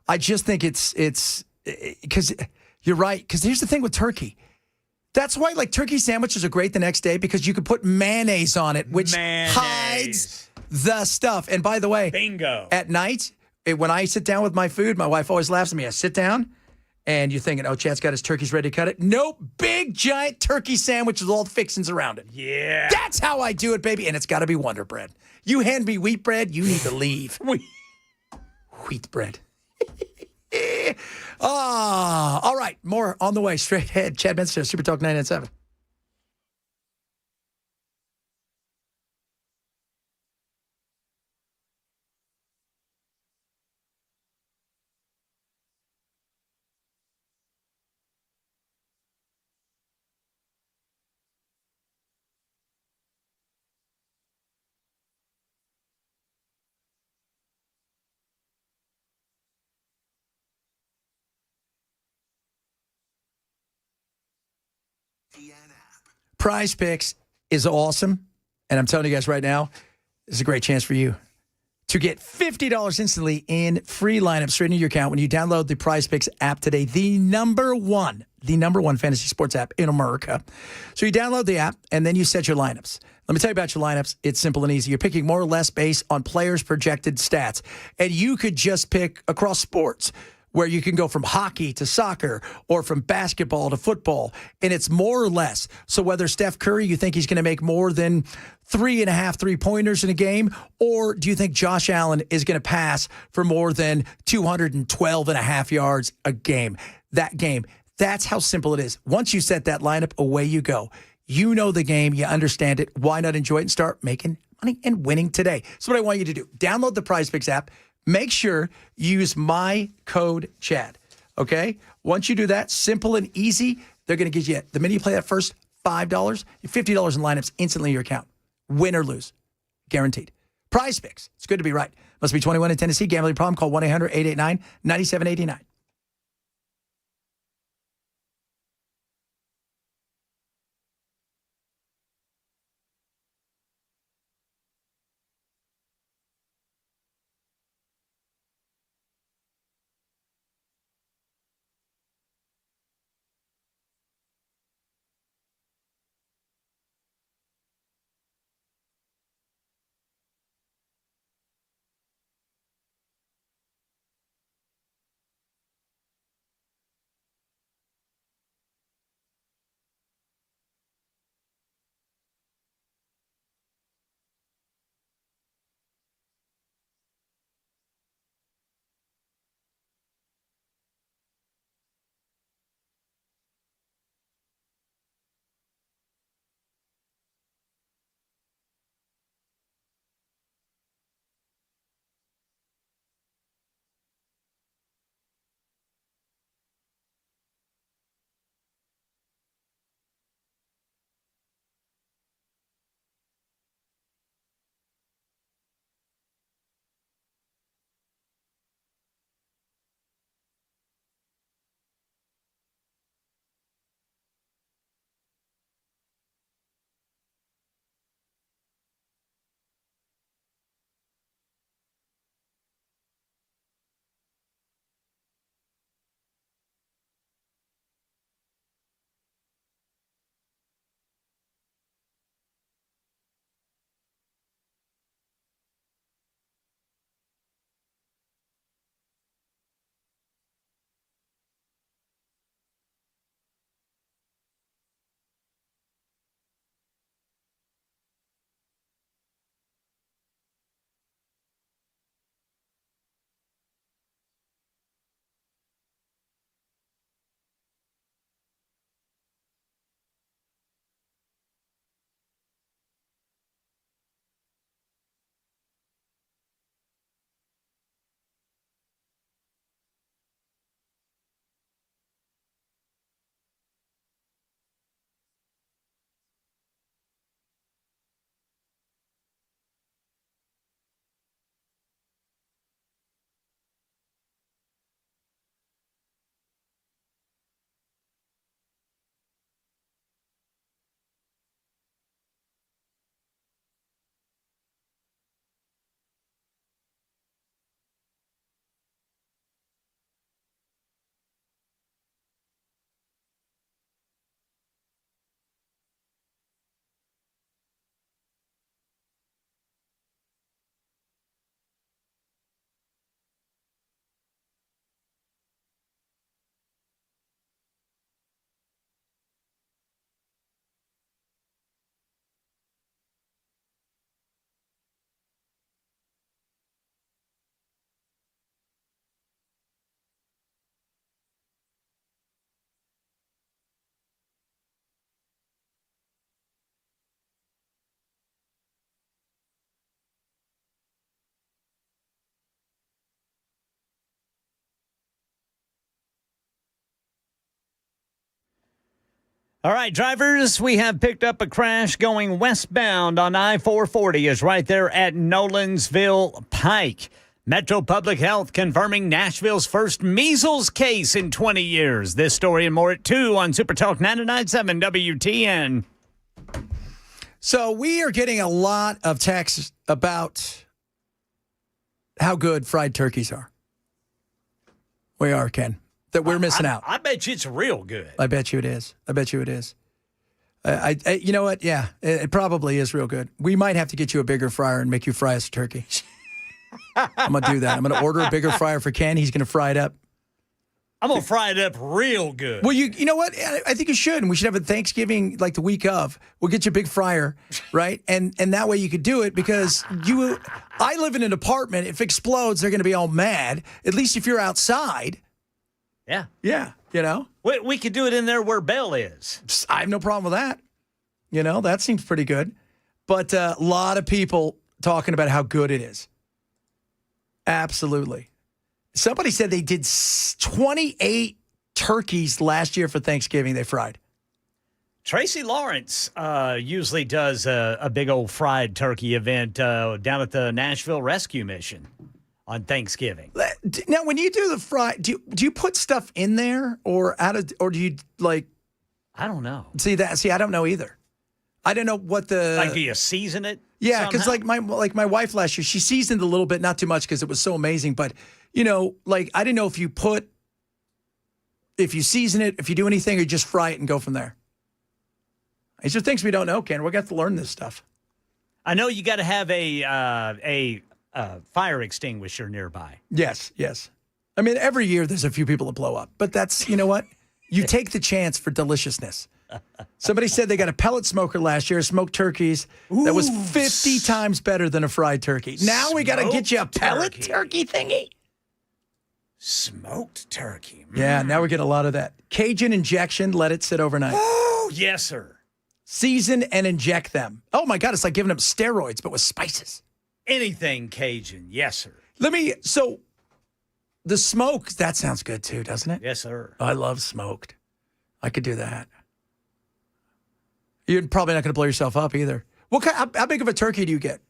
I just think it's because you're right. Because here's the thing with turkey. That's why, turkey sandwiches are great the next day because you can put mayonnaise on it, which hides the stuff. And by the way, bingo. At night, when I sit down with my food, my wife always laughs at me. I sit down, and you're thinking, oh, Chad's got his turkeys ready to cut it. Nope, big, giant turkey sandwich with all the fixings around it. Yeah. That's how I do it, baby. And it's got to be Wonder Bread. You hand me wheat bread, you need to leave. Wheat bread. All right. More on the way. Straight ahead. Chad Benster, Super Talk 997. Prize Picks is awesome. And I'm telling you guys right now, this is a great chance for you to get $50 instantly in free lineups straight into your account when you download the Prize Picks app today. The number one fantasy sports app in America. So you download the app and then you set your lineups. Let me tell you about your lineups. It's simple and easy. You're picking more or less based on players' projected stats. And you could just pick across sports. where you can go from hockey to soccer or from basketball to football, and it's more or less. So whether Steph Curry, you think he's going to make more than 3.5 3-pointers in a game, or do you think Josh Allen is going to pass for more than 212.5 yards a game? That's how simple it is. Once you set that lineup, away you go. You know the game. You understand it. Why not enjoy it and start making money and winning today? That's what I want you to do. Download the PrizePicks app. Make sure you use my code Chad, okay? Once you do that, simple and easy, they're going to give you, the minute you play that first $5, $50 in lineups instantly in your account. Win or lose. Guaranteed. PrizePicks. It's good to be right. Must be 21 in Tennessee. Gambling problem? Call 1-800-889-9789. All right, drivers, we have picked up a crash going westbound on I-440. Is right there at Nolensville Pike. Metro Public Health confirming Nashville's first measles case in 20 years. This story and more at 2 on Super Talk 99.7 WTN. So we are getting a lot of texts about how good fried turkeys are. We are, Ken. That we're missing out. I bet you it's real good. I bet you it is. You know what? Yeah, it probably is real good. We might have to get you a bigger fryer and make you fry us a turkey. I'm going to do that. I'm going to order a bigger fryer for Ken. He's going to fry it up. I'm going to fry it up real good. Well, you know what? I think you should. And we should have a Thanksgiving like the week of. We'll get you a big fryer, right? And that way you could do it because I live in an apartment. If it explodes, they're going to be all mad. At least if you're outside. Yeah. Yeah. You know? We could do it in there where Belle is. I have no problem with that. You know, that seems pretty good. But a lot of people talking about how good it is. Absolutely. Somebody said they did 28 turkeys last year for Thanksgiving they fried. Tracy Lawrence usually does a big old fried turkey event down at the Nashville Rescue Mission on Thanksgiving. Now, when you do the fry, do you put stuff in there or do you like? I don't know. See, I don't know either. I don't know what the like. Do you season it? Yeah, because like my wife last year, she seasoned a little bit, not too much because it was so amazing. But you know, like I didn't know if you season it, if you do anything, or just fry it and go from there. These are things we don't know, Ken. We got to learn this stuff. I know you got to have a fire extinguisher nearby. Yes. I mean, every year there's a few people that blow up, but that's, you know what? You take the chance for deliciousness. Somebody said they got a pellet smoker last year, smoked turkeys. That was 50 times better than a fried turkey. Now we got to get you a pellet turkey thingy. Smoked turkey. Yeah, now we get a lot of that. Cajun injection, let it sit overnight. Oh, yes, sir. Season and inject them. Oh, my God, it's like giving them steroids, but with spices. Anything Cajun, yes, sir. So the smoke, that sounds good too, doesn't it? Yes, sir. I love smoked. I could do that. You're probably not going to blow yourself up either. How big of a turkey do you get?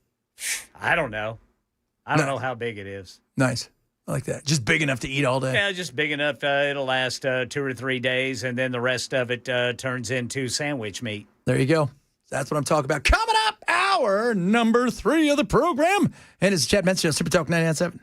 I don't know. I don't know how big it is. Nice. I like that. Just big enough to eat all day. Yeah, just big enough. It'll last 2 or 3 days, and then the rest of it turns into sandwich meat. There you go. That's what I'm talking about. Coming up, hour number 3 of the program. And it's Chad Mencio, Super Talk 99.7.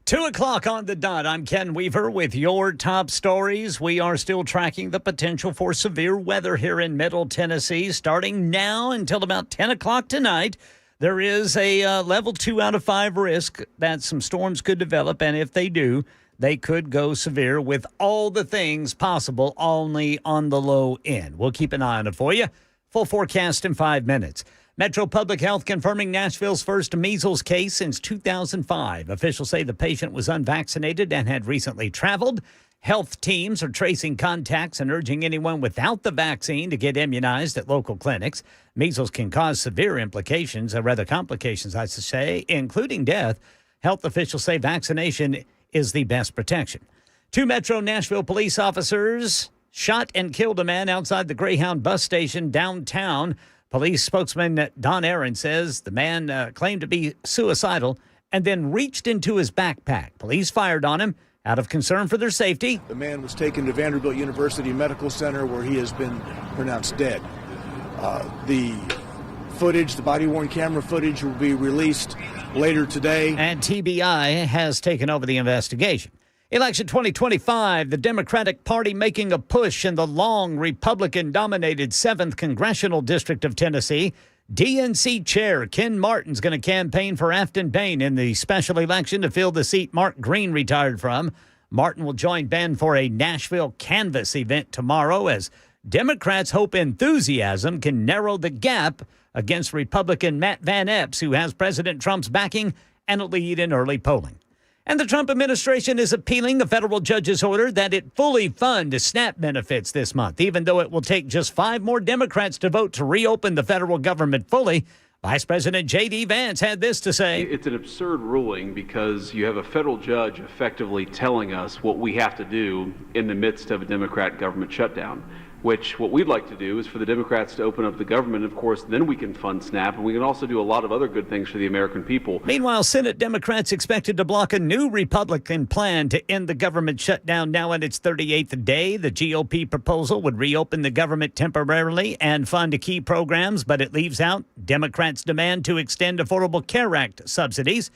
Two o'clock on the dot. I'm Ken Weaver with your top stories. We are still tracking the potential for severe weather here in Middle Tennessee. Starting now until about 10 o'clock tonight, there is a level 2 out of 5 risk that some storms could develop. And if they do, they could go severe with all the things possible only on the low end. We'll keep an eye on it for you. Full forecast in 5 minutes. Metro Public Health confirming Nashville's first measles case since 2005. Officials say the patient was unvaccinated and had recently traveled. Health teams are tracing contacts and urging anyone without the vaccine to get immunized at local clinics. Measles can cause severe complications, I should say, including death. Health officials say vaccination is the best protection. 2 Metro Nashville police officers shot and killed a man outside the Greyhound bus station downtown. Police spokesman Don Aaron says the man claimed to be suicidal and then reached into his backpack. Police fired on him out of concern for their safety. The man was taken to Vanderbilt University Medical Center where he has been pronounced dead. The footage, the body-worn camera footage, will be released later today. And TBI has taken over the investigation. Election 2025, the Democratic Party making a push in the long Republican-dominated 7th Congressional District of Tennessee. DNC Chair Ken Martin's going to campaign for Afton Bain in the special election to fill the seat Mark Green retired from. Martin will join Ben for a Nashville Canvas event tomorrow as Democrats hope enthusiasm can narrow the gap against Republican Matt Van Epps, who has President Trump's backing and a lead in early polling. And the Trump administration is appealing the federal judge's order that it fully fund SNAP benefits this month, even though it will take just 5 more Democrats to vote to reopen the federal government fully. Vice President J.D. Vance had this to say. It's an absurd ruling because you have a federal judge effectively telling us what we have to do in the midst of a Democrat government shutdown. which what we'd like to do is for the Democrats to open up the government. Of course, then we can fund SNAP, and we can also do a lot of other good things for the American people. Meanwhile, Senate Democrats expected to block a new Republican plan to end the government shutdown now in its 38th day. The GOP proposal would reopen the government temporarily and fund key programs, but it leaves out Democrats' demand to extend Affordable Care Act subsidies.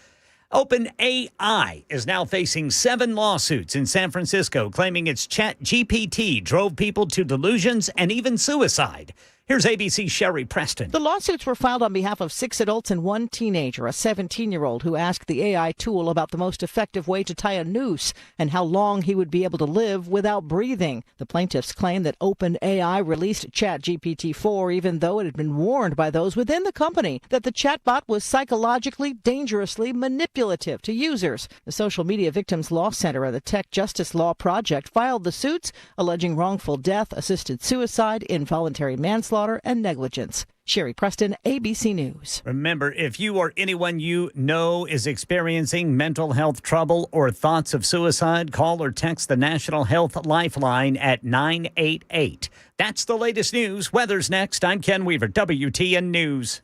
OpenAI is now facing 7 lawsuits in San Francisco, claiming its ChatGPT drove people to delusions and even suicide. Here's ABC's Sherry Preston. The lawsuits were filed on behalf of 6 adults and 1 teenager, a 17-year-old who asked the AI tool about the most effective way to tie a noose and how long he would be able to live without breathing. The plaintiffs claim that OpenAI released ChatGPT-4 even though it had been warned by those within the company that the chatbot was psychologically, dangerously manipulative to users. The Social Media Victims Law Center and the Tech Justice Law Project filed the suits, alleging wrongful death, assisted suicide, involuntary manslaughter, and negligence. Sherry Preston, ABC News. Remember, if you or anyone you know is experiencing mental health trouble or thoughts of suicide, call or text the National Health Lifeline at 988. That's the latest news. Weather's next. I'm Ken Weaver, WTN News.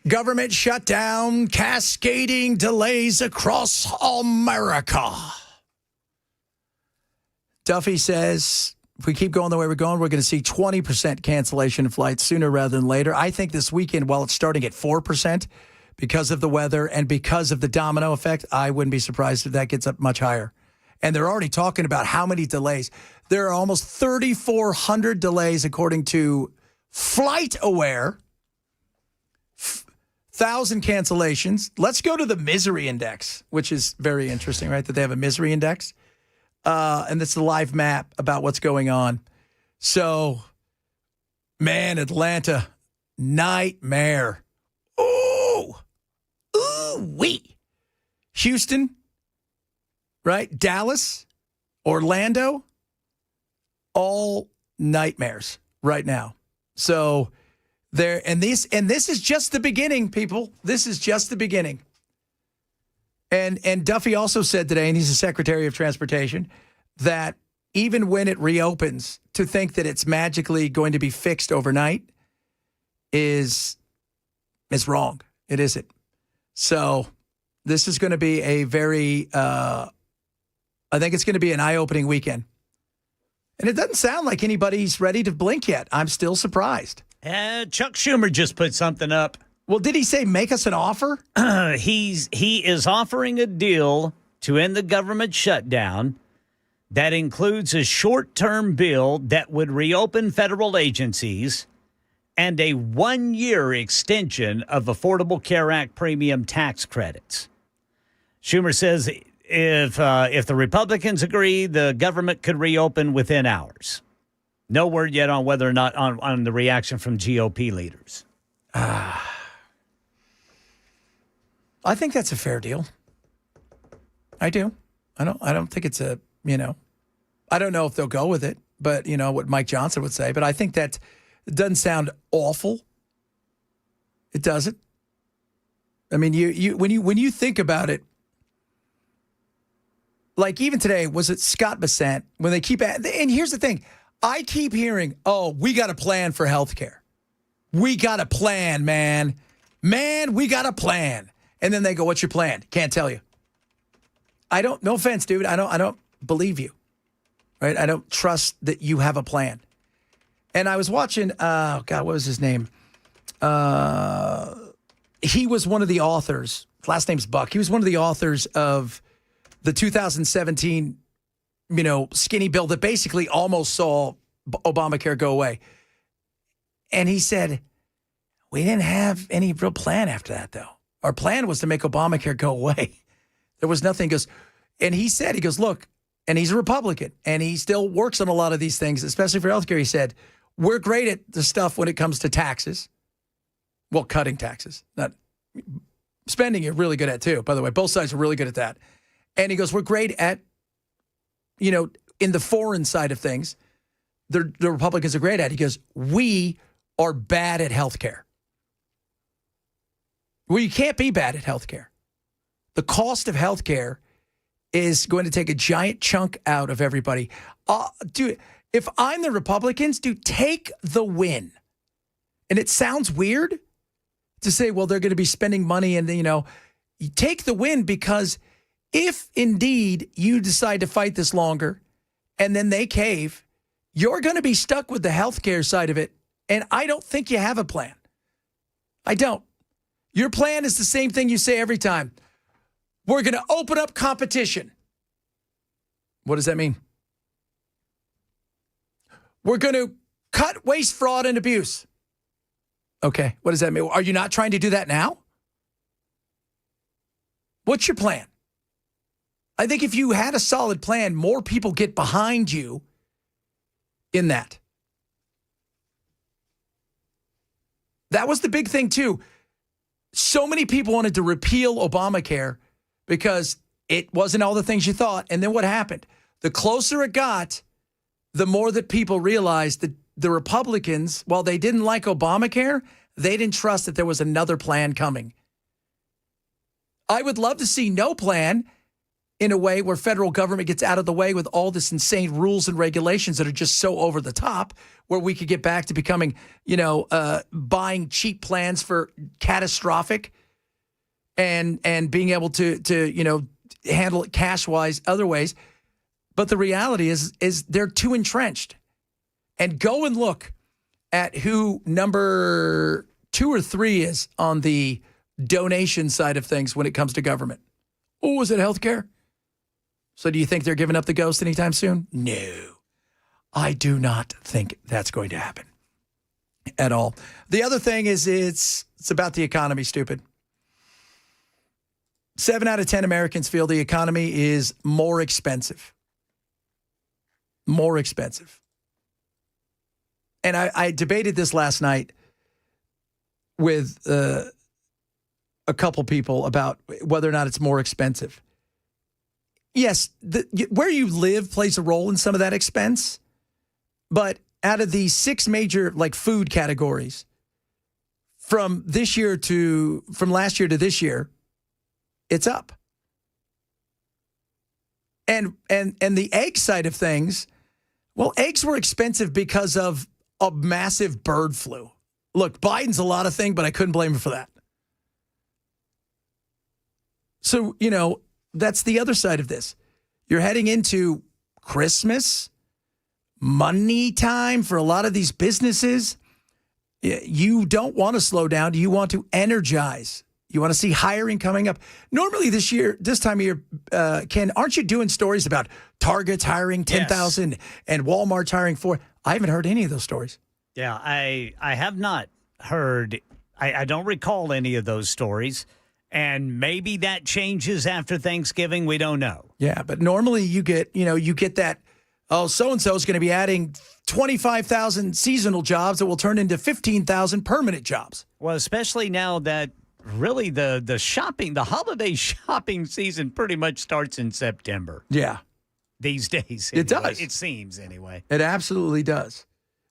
Government shutdown, cascading delays across America. Duffy says, if we keep going the way we're going, we're going to see 20% cancellation of flights sooner rather than later. I think this weekend, while it's starting at 4% because of the weather and because of the domino effect, I wouldn't be surprised if that gets up much higher. And they're already talking about how many delays. There are almost 3,400 delays, according to FlightAware. 1,000 cancellations. Let's go to the misery index, which is very interesting, right? That they have a misery index. And it's the live map about what's going on. So, man, Atlanta, nightmare. Ooh, wee. Houston, right? Dallas, Orlando, all nightmares right now. So this is just the beginning, people. This is just the beginning. And Duffy also said today, and he's the Secretary of Transportation, that even when it reopens, to think that it's magically going to be fixed overnight is wrong. It isn't. So this is going to be a very, I think it's going to be an eye-opening weekend. And it doesn't sound like anybody's ready to blink yet. I'm still surprised. Chuck Schumer just put something up. Well, did he say make us an offer? He is offering a deal to end the government shutdown that includes a short-term bill that would reopen federal agencies and a 1-year extension of Affordable Care Act premium tax credits. Schumer says if the Republicans agree, the government could reopen within hours. No word yet on whether or not on the reaction from GOP leaders. I think that's a fair deal. I do. I don't think it's a, I don't know if they'll go with it, but what Mike Johnson would say, but I think that it doesn't sound awful. It doesn't. I mean, when you think about it, like even today, was it Scott Bessent when they keep and here's the thing, I keep hearing, "Oh, we got a plan for healthcare. We got a plan, man. Man, we got a plan." And then they go, "What's your plan?" Can't tell you. No offense, dude. I don't believe you. Right? I don't trust that you have a plan. And I was watching, what was his name? He was one of the authors. Last name's Buck. He was one of the authors of the 2017, skinny bill that basically almost saw Obamacare go away. And he said, we didn't have any real plan after that, though. Our plan was to make Obamacare go away. There was nothing. He goes, look, and he's a Republican, and he still works on a lot of these things, especially for healthcare. He said, we're great at the stuff when it comes to taxes. Well, cutting taxes. Not spending, you're really good at, too. By the way, both sides are really good at that. And he goes, we're great at, in the foreign side of things, the Republicans are great at. He goes, we are bad at healthcare. Well, you can't be bad at healthcare. The cost of healthcare is going to take a giant chunk out of everybody. Dude, if I'm the Republicans, take the win. And it sounds weird to say, well, they're going to be spending money and, you take the win, because if indeed you decide to fight this longer and then they cave, you're going to be stuck with the healthcare side of it. And I don't think you have a plan. I don't. Your plan is the same thing you say every time. We're going to open up competition. What does that mean? We're going to cut waste, fraud, and abuse. Okay, what does that mean? Are you not trying to do that now? What's your plan? I think if you had a solid plan, more people get behind you in that. That was the big thing, too. So many people wanted to repeal Obamacare because it wasn't all the things you thought. And then what happened? The closer it got, the more that people realized that the Republicans, while they didn't like Obamacare, they didn't trust that there was another plan coming. I would love to see no plan in a way where federal government gets out of the way with all this insane rules and regulations that are just so over the top, where we could get back to becoming, buying cheap plans for catastrophic and being able to handle it cash-wise other ways. But the reality is they're too entrenched. And go and look at who number 2 or 3 is on the donation side of things when it comes to government. Oh, is it healthcare? So do you think they're giving up the ghost anytime soon? No, I do not think that's going to happen at all. The other thing is it's about the economy, stupid. 7 out of 10 Americans feel the economy is more expensive. More expensive. And I debated this last night with a couple people about whether or not it's more expensive. yes, where you live plays a role in some of that expense. But out of the 6 major food categories, from last year to this year, it's up. And the egg side of things, well, eggs were expensive because of a massive bird flu. Look, Biden's a lot of things, but I couldn't blame him for that. So, that's the other side of this. You're heading into Christmas, money time for a lot of these businesses. You don't want to slow down. You want to energize. You want to see hiring coming up. Normally this time of year, Ken, aren't you doing stories about Target's hiring 10,000 and Walmart's hiring 4? I haven't heard any of those stories. Yeah, I have not heard. I don't recall any of those stories. And maybe that changes after Thanksgiving. We don't know. Yeah, but normally you get that, so-and-so is going to be adding 25,000 seasonal jobs that will turn into 15,000 permanent jobs. Well, especially now that really the holiday shopping season pretty much starts in September. Yeah. These days. It does. It seems, anyway. It absolutely does.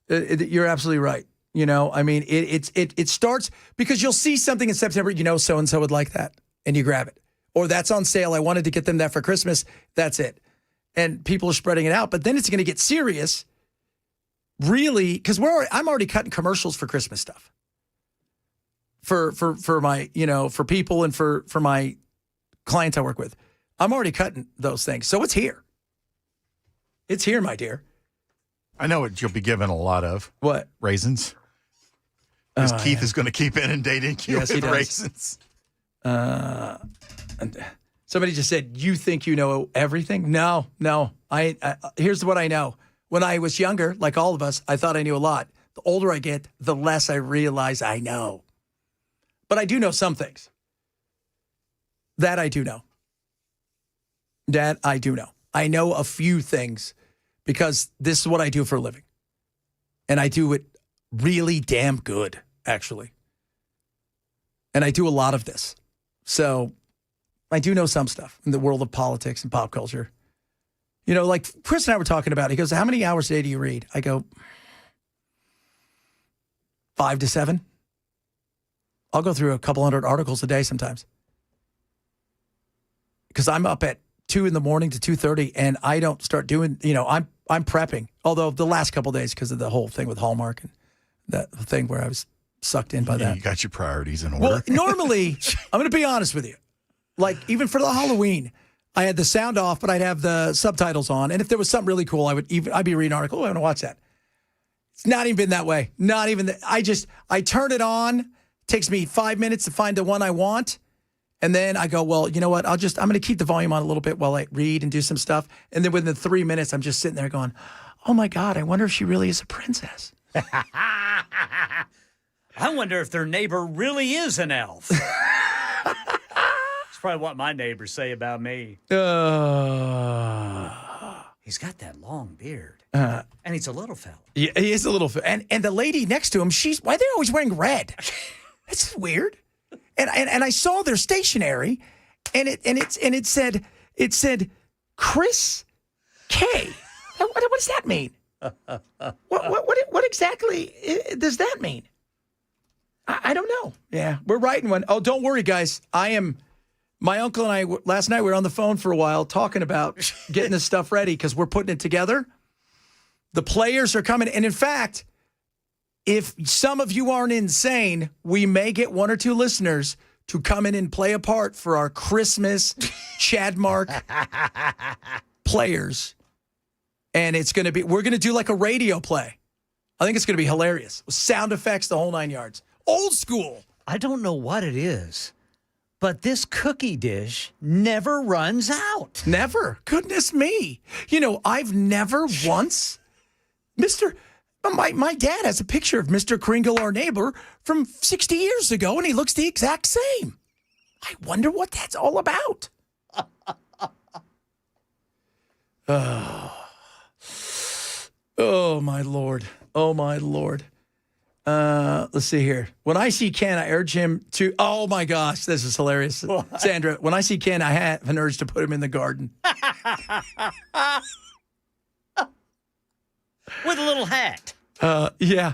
You're absolutely right. It starts because you'll see something in September, so-and-so would like that, and you grab it. Or that's on sale. I wanted to get them that for Christmas. That's it. And people are spreading it out. But then it's going to get serious, really, because I'm already cutting commercials for Christmas stuff. For my, for people and for my clients I work with. I'm already cutting those things. So it's here. It's here, my dear. I know what you'll be given a lot of. What? Raisins. Because Keith is going to keep inundating you with raisins. Somebody just said, you think you know everything? No. Here's what I know. When I was younger, like all of us, I thought I knew a lot. The older I get, the less I realize I know. But I do know some things. That I do know. I know a few things because this is what I do for a living. And I do it really damn good, actually. And I do a lot of this. So I do know some stuff in the world of politics and pop culture. Like Chris and I were talking about, he goes, how many hours a day do you read? I go, 5 to 7. I'll go through a couple hundred articles a day sometimes. Because I'm up at 2 in the morning to 2:30 and I don't start doing, I'm prepping. Although the last couple of days, because of the whole thing with Hallmark and that thing where I was sucked in by that. You got your priorities in order. Well, normally, I'm going to be honest with you. Like, even for the Halloween, I had the sound off, but I'd have the subtitles on. And if there was something really cool, I'd be reading an article. Oh, I want to watch that. It's not even been that way. Not even that. I turn it on. Takes me 5 minutes to find the one I want. And then I go, well, you know what? I'm going to keep the volume on a little bit while I read and do some stuff. And then within 3 minutes, I'm just sitting there going, oh my God, I wonder if she really is a princess. I wonder if their neighbor really is an elf. That's probably what my neighbors say about me. He's got that long beard. And he's a little fella. Yeah, he is a little fella. And the lady next to him, why are they always wearing red? That's weird. And I saw their stationery, and it said Chris K. What does that mean? What exactly does that mean? I don't know. Yeah, we're writing one. Oh, don't worry, guys. My uncle and I last night we were on the phone for a while talking about getting this stuff ready because we're putting it together. The players are coming, and in fact, if some of you aren't insane, we may get 1 or 2 listeners to come in and play a part for our Christmas Chadmark players. And we're going to do like a radio play. I think it's going to be hilarious. With sound effects, the whole 9 yards. Old school. I don't know what it is, but this cookie dish never runs out. Never. Goodness me. I've never once, My dad has a picture of Mr. Kringle, our neighbor, from 60 years ago, and he looks the exact same. I wonder what that's all about. Oh, my Lord. Oh, my Lord. Let's see here. When I see Ken, I urge him to... Oh, my gosh. This is hilarious. What? Sandra, when I see Ken, I have an urge to put him in the garden. With a little hat. Yeah.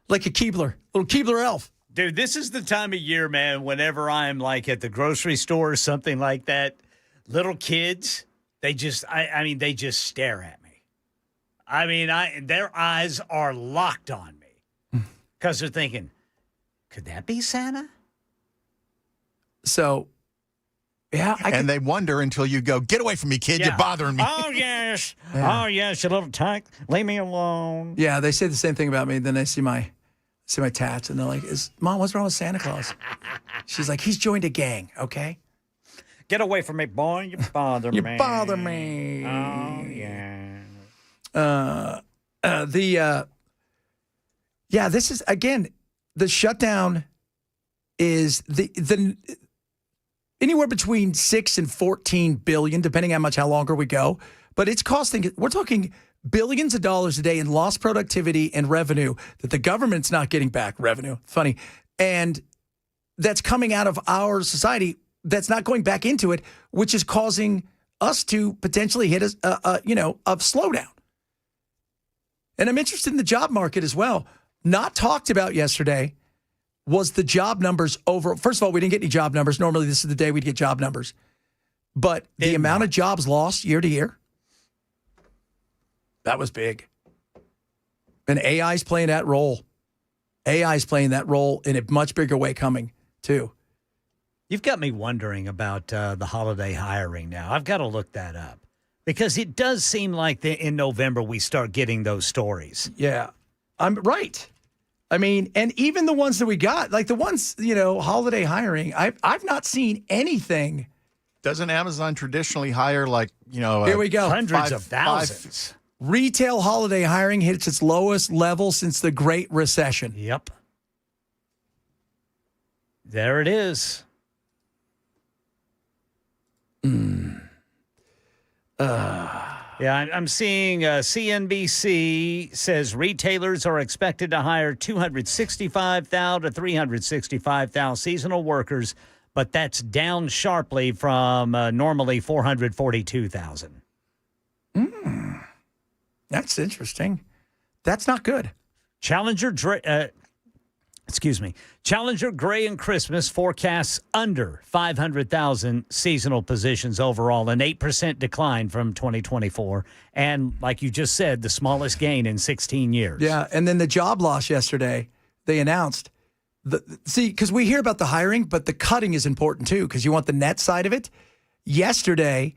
Like a Keebler, little Keebler elf. Dude, this is the time of year, man, whenever I'm like at the grocery store or something like that, little kids, they just, I mean, they just stare at me. I mean, their eyes are locked on me because they're thinking, could that be Santa? So, yeah. And they wonder until you go, get away from me, kid. Yeah. You're bothering me. Oh, yes. Yeah. Oh, yes, you little tyke. Leave me alone. Yeah, they say the same thing about me. Then they see my tats, and they're like, Mom, what's wrong with Santa Claus? She's like, he's joined a gang, okay? Get away from me, boy. You bother me. You bother me. Oh, yeah. This is, again, the shutdown is the anywhere between 6 and 14 billion, depending on how longer we go. But it's costing, we're talking billions of dollars a day in lost productivity and revenue that the government's not getting back. Revenue, funny. And that's coming out of our society that's not going back into it, which is causing us to potentially hit a slowdown. And I'm interested in the job market as well. Not talked about yesterday was the job numbers over. First of all, we didn't get any job numbers. Normally, this is the day we'd get job numbers. But the amount of jobs lost year to year, that was big. And AI's playing that role. AI's playing that role in a much bigger way coming, too. You've got me wondering about the holiday hiring now. I've got to look that up because it does seem like in November we start getting those stories. Yeah, I'm right. I mean, and even the ones that we got, like the ones, holiday hiring, I've not seen anything. Doesn't Amazon traditionally hire here we go. Hundreds of thousands. Retail holiday hiring hits its lowest level since the Great Recession. Yep. There it is. I'm seeing CNBC says retailers are expected to hire 265,000 to 365,000 seasonal workers, but that's down sharply from normally 442,000. That's interesting. That's not good. Challenger Gray and Christmas forecasts under 500,000 seasonal positions overall, an 8% decline from 2024. And like you just said, the smallest gain in 16 years. Yeah, and then the job loss yesterday, they announced. Because we hear about the hiring, but the cutting is important too, because you want the net side of it. Yesterday,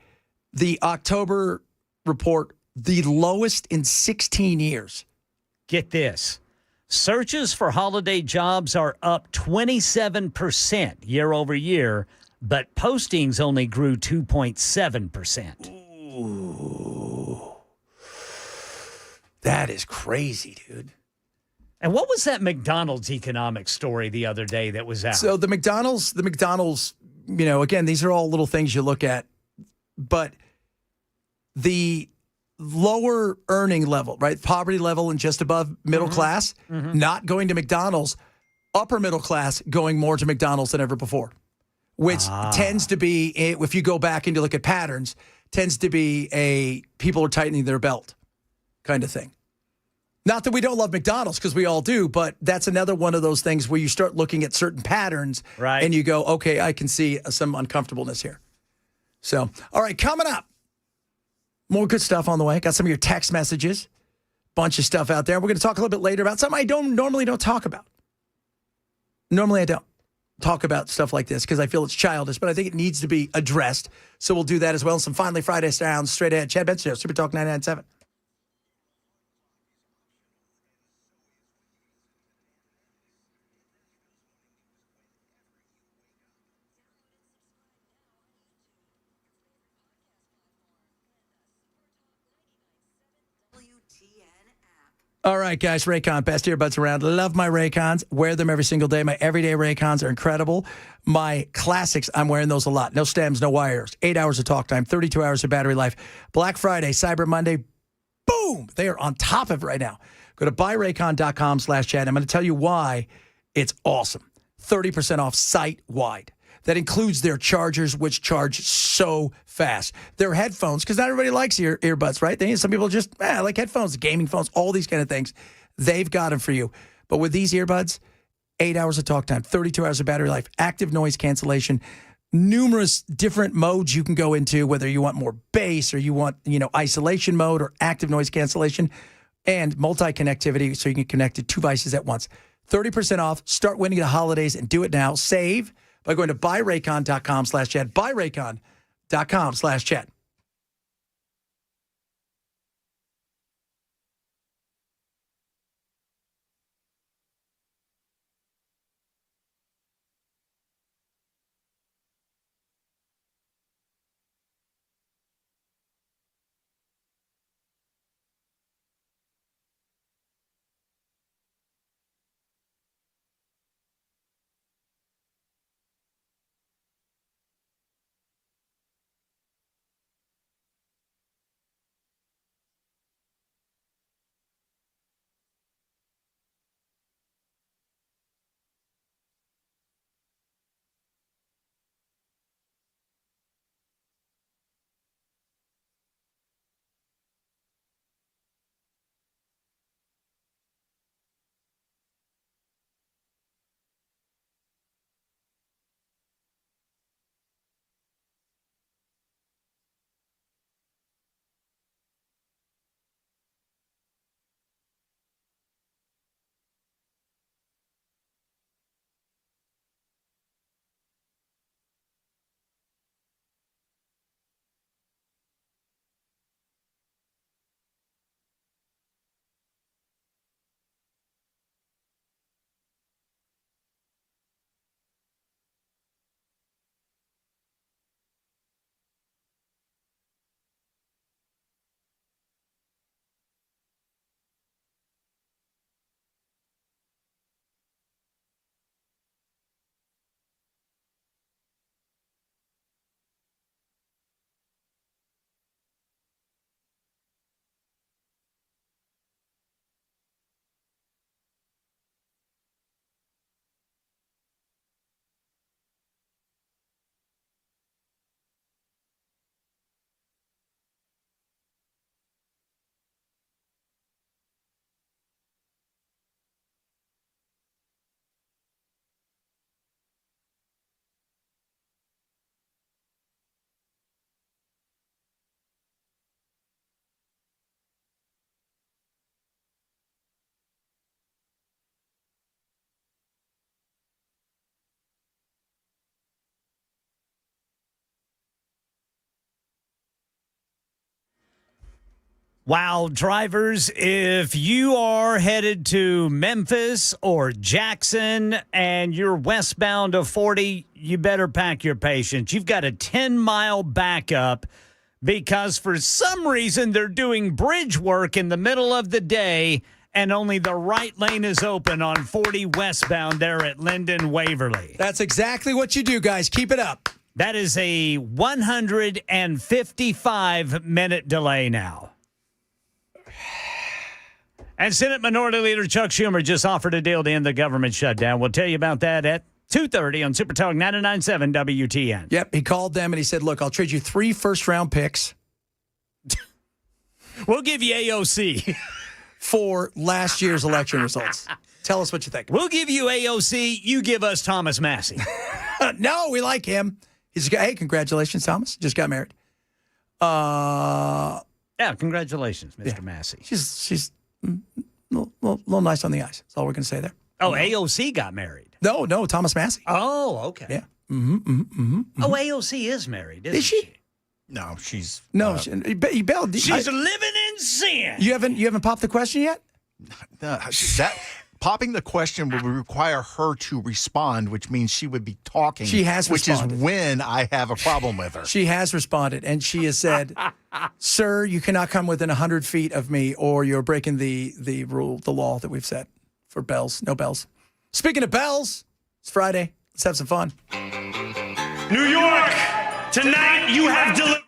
the October report, the lowest in 16 years. Get this. Searches for holiday jobs are up 27% year over year, but postings only grew 2.7%. Ooh. That is crazy, dude. And what was that McDonald's economic story the other day that was out? So the McDonald's, again, these are all little things you look at, but the lower earning level, right? Poverty level and just above middle class, not going to McDonald's, upper middle class going more to McDonald's than ever before, which tends to be, if you go back and you look at patterns, tends to be people are tightening their belt kind of thing. Not that we don't love McDonald's, because we all do, but that's another one of those things where you start looking at certain patterns and you go, okay, I can see some uncomfortableness here. So, all right, coming up. More good stuff on the way. Got some of your text messages. Bunch of stuff out there. We're going to talk a little bit later about something I normally don't talk about. Normally I don't talk about stuff like this because I feel it's childish, but I think it needs to be addressed. So we'll do that as well. Some Finally Friday sounds straight ahead. Chad Benson Show, Super Talk 99.7. All right, guys, Raycon, best earbuds around. Love my Raycons. Wear them every single day. My everyday Raycons are incredible. My classics, I'm wearing those a lot. No stems, no wires. 8 hours of talk time, 32 hours of battery life. Black Friday, Cyber Monday, boom! They are on top of it right now. Go to buyraycon.com/Chad. I'm going to tell you why it's awesome. 30% off site-wide. that includes their chargers, which charge so fast. Their headphones, because not everybody likes earbuds, right? Some people just like headphones, gaming phones, all these kind of things. They've got them for you. But with these earbuds, 8 hours of talk time, 32 hours of battery life, active noise cancellation, numerous different modes you can go into, whether you want more bass or you want, isolation mode or active noise cancellation, and multi-connectivity so you can connect to 2 devices at once. 30% off. Start winning the holidays and do it now. Save by going to buyraycon.com/chat. Buyraycon.com/chat. Wow, drivers, if you are headed to Memphis or Jackson and you're westbound of 40, you better pack your patience. You've got a 10-mile backup because for some reason they're doing bridge work in the middle of the day and only the right lane is open on 40 westbound there at Linden Waverly. That's exactly what you do, guys. Keep it up. That is a 155-minute delay now. And Senate Minority Leader Chuck Schumer just offered a deal to end the government shutdown. We'll tell you about that at 2:30 on Super Talk 99.7 WTN. Yep, he called them and he said, look, I'll trade you 3 first-round picks. We'll give you AOC. For last year's election results. Tell us what you think. We'll give you AOC. You give us Thomas Massey. No, we like him. Hey, congratulations, Thomas. Just got married. Yeah, congratulations, Mr. Massey. She's a little nice on the eyes. That's all we're going to say there. Oh, AOC got married. No, Thomas Massey. Oh, okay. Yeah. Oh, AOC is married, isn't she? No, she's no. She's living in sin. You haven't popped the question yet. That popping the question would require her to respond, which means she would be talking. She has responded. Which is when I have a problem with her. She has responded, and she has said, "Sir, you cannot come within 100 feet of me, or you're breaking the rule, the law that we've set for bells. No bells." Speaking of bells, it's Friday. Let's have some fun. New York, tonight you have delivered.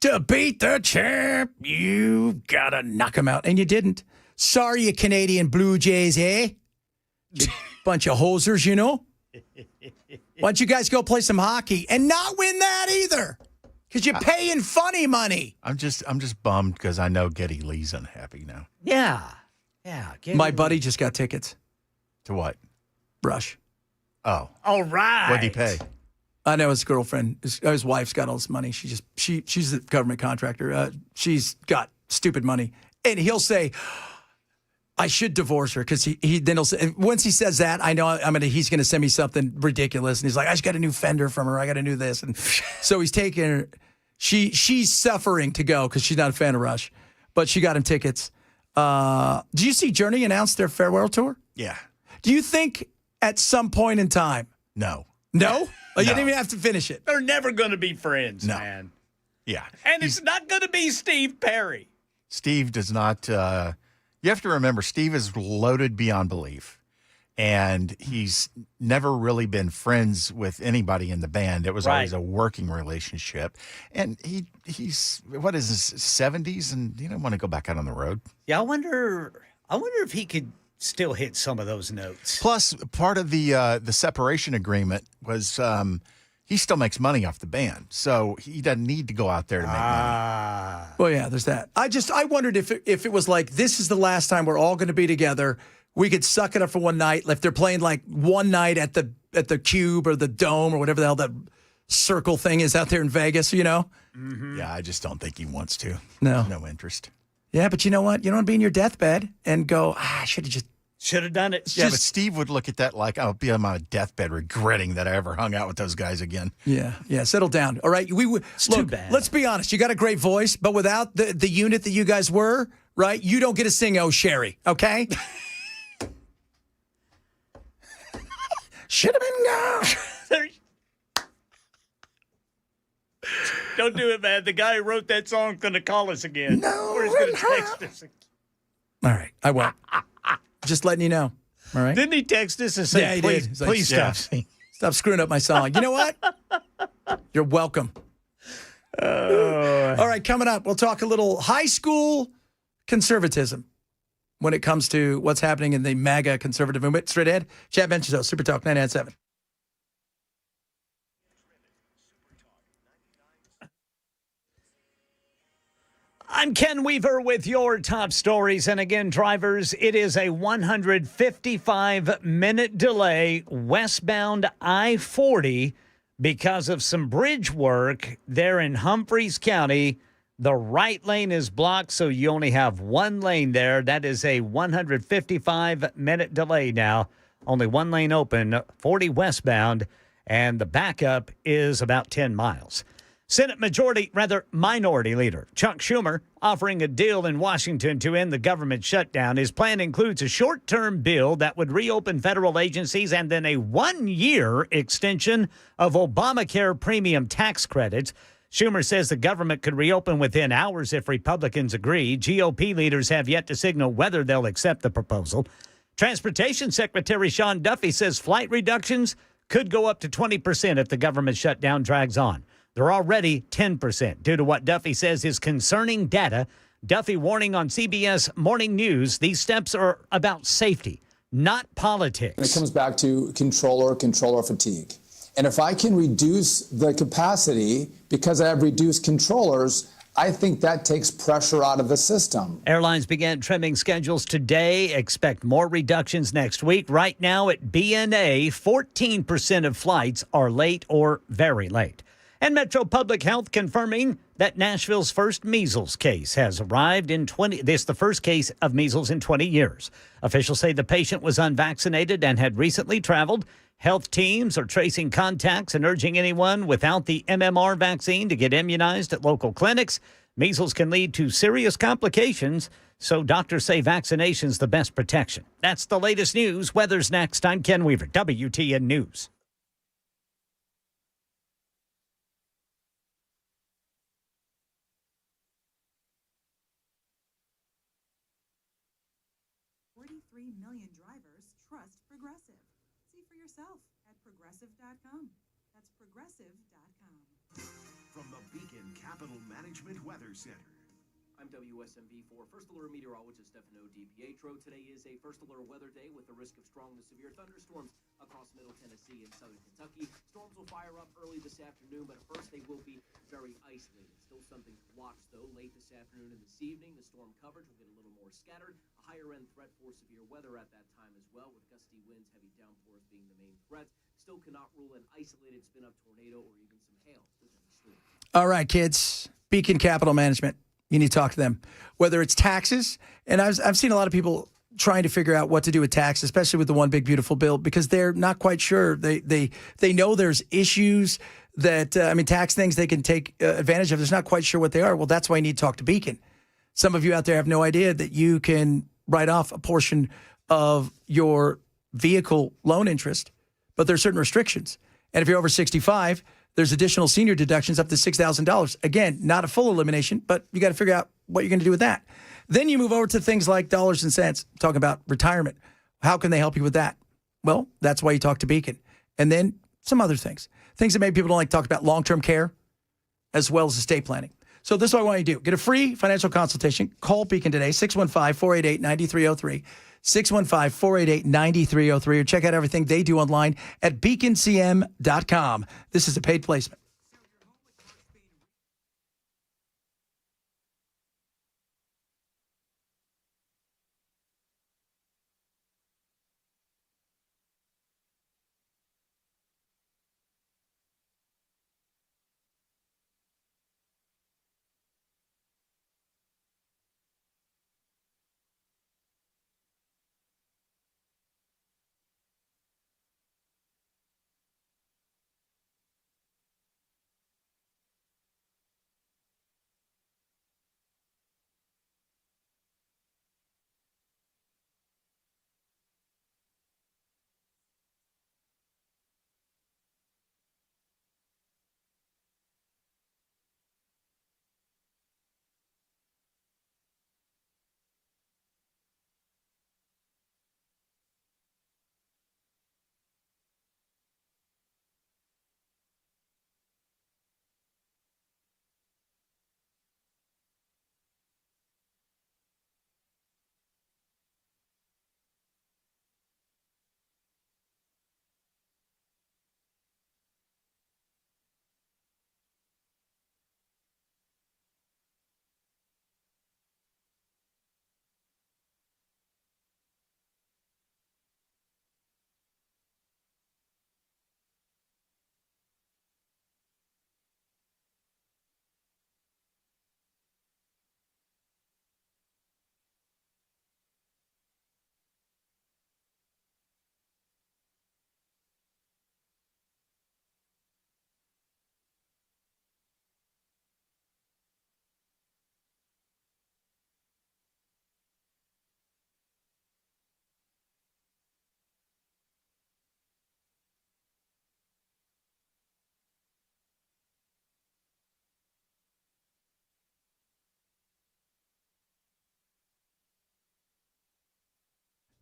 To beat the champ, you gotta knock him out. And you didn't. Sorry, you Canadian Blue Jays, eh? You bunch of hosers, you know? Why don't you guys go play some hockey and not win that either? Because you're paying funny money. I'm just bummed because I know Geddy Lee's unhappy now. Yeah. My buddy just got tickets. To what? Rush. Oh. All right. What'd he pay? I know his girlfriend, his wife's got all this money. She's a government contractor. She's got stupid money. And he'll say, I should divorce her because he'll say, once he says that, I know he's going to send me something ridiculous. And he's like, I just got a new fender from her. I got to do this. And so he's taking her. She's suffering to go because she's not a fan of Rush, but she got him tickets. Do you see Journey announce their farewell tour? Yeah. Do you think at some point in time? No. No? Oh, you didn't even have to finish it. They're never going to be friends, man. Yeah. And it's not going to be Steve Perry. Steve does not. You have to remember, Steve is loaded beyond belief. And he's never really been friends with anybody in the band. It was always a working relationship. And he's, what is his, 70s? And he don't want to go back out on the road. Yeah, I wonder if he could still hit some of those notes. Plus, part of the separation agreement was he still makes money off the band, so he doesn't need to go out there to make money. Well, yeah, there's that. I wondered if it was like, this is the last time we're all going to be together. We could suck it up for one night. If they're playing like one night at the Cube or the Dome or whatever the hell that circle thing is out there in Vegas, you know? Mm-hmm. Yeah, I just don't think he wants to. No. No interest. Yeah, but you know what? You don't want to be in your deathbed and go, I should have done it. Yeah, but Steve would look at that like, I'll be on my deathbed regretting that I ever hung out with those guys again. Yeah, settle down. All right, too bad. Let's be honest. You got a great voice, but without the unit that you guys were, right, you don't get to sing Oh Sherry, okay? Should have been gone. Don't do it, man. The guy who wrote that song's going to call us again. No, or he's going to text us again. All right, I won't. Just letting you know. All right. Didn't he text us and say, yeah, he please, did. please stop singing? Stop screwing up my song. You know what? You're welcome. All right, coming up, we'll talk a little high school conservatism when it comes to what's happening in the MAGA conservative movement. Straight ahead, Chad Benches, Super Talk 997. I'm Ken Weaver with your top stories. And again, drivers, it is a 155-minute delay westbound I-40 because of some bridge work there in Humphreys County. The right lane is blocked, so you only have one lane there. That is a 155-minute delay now. Only one lane open, 40 westbound, and the backup is about 10 miles. Senate Minority Leader Chuck Schumer offering a deal in Washington to end the government shutdown. His plan includes a short-term bill that would reopen federal agencies and then a one-year extension of Obamacare premium tax credits. Schumer says the government could reopen within hours if Republicans agree. GOP leaders have yet to signal whether they'll accept the proposal. Transportation Secretary Sean Duffy says flight reductions could go up to 20% if the government shutdown drags on. They're already 10% due to what Duffy says is concerning data. Duffy warning on CBS Morning News, these steps are about safety, not politics. And it comes back to controller fatigue. And if I can reduce the capacity because I have reduced controllers, I think that takes pressure out of the system. Airlines began trimming schedules today. Expect more reductions next week. Right now at BNA, 14% of flights are late or very late. And Metro Public Health confirming that Nashville's first measles case has arrived in this is the first case of measles in 20 years. Officials say the patient was unvaccinated and had recently traveled. Health teams are tracing contacts and urging anyone without the MMR vaccine to get immunized at local clinics. Measles can lead to serious complications, so doctors say vaccination's the best protection. That's the latest news. Weather's next. I'm Ken Weaver, WTN News. Million drivers trust Progressive. yourself at progressive.com. That's progressive.com. From the Beacon Capital Management Weather Center. I'm WSMV4 First Alert Meteorologist Stefano DiPietro. Today is a first alert weather day with the risk of strong to severe thunderstorms across Middle Tennessee and Southern Kentucky. Storms will fire up early this afternoon, but at first they will be very isolated. Still something to watch, though. Late this afternoon and this evening, the storm coverage will get a little more scattered. A higher-end threat for severe weather at that time as well, with gusty winds, heavy downpours being the main threat. Still cannot rule an isolated spin-up tornado or even some hail within the storm. All right, kids. Beacon Capital Management. You need to talk to them. Whether it's taxes, and I've seen a lot of people trying to figure out what to do with tax, especially with the one big beautiful bill, because they're not quite sure. They know there's issues that tax things they can take advantage of. They're not quite sure what they are. Well, that's why you need to talk to Beacon. Some of you out there have no idea that you can write off a portion of your vehicle loan interest, but there's certain restrictions. And if you're over 65, there's additional senior deductions up to $6,000. Again, not a full elimination, but you got to figure out what you're going to do with that. Then you move over to things like dollars and cents, talking about retirement. How can they help you with that? Well, that's why you talk to Beacon. And then some other things. Things that maybe people don't like to talk about, long-term care, as well as estate planning. So this is what I want you to do. Get a free financial consultation. Call Beacon today, 615-488-9303. 615-488-9303, or check out everything they do online at beaconcm.com. This is a paid placement.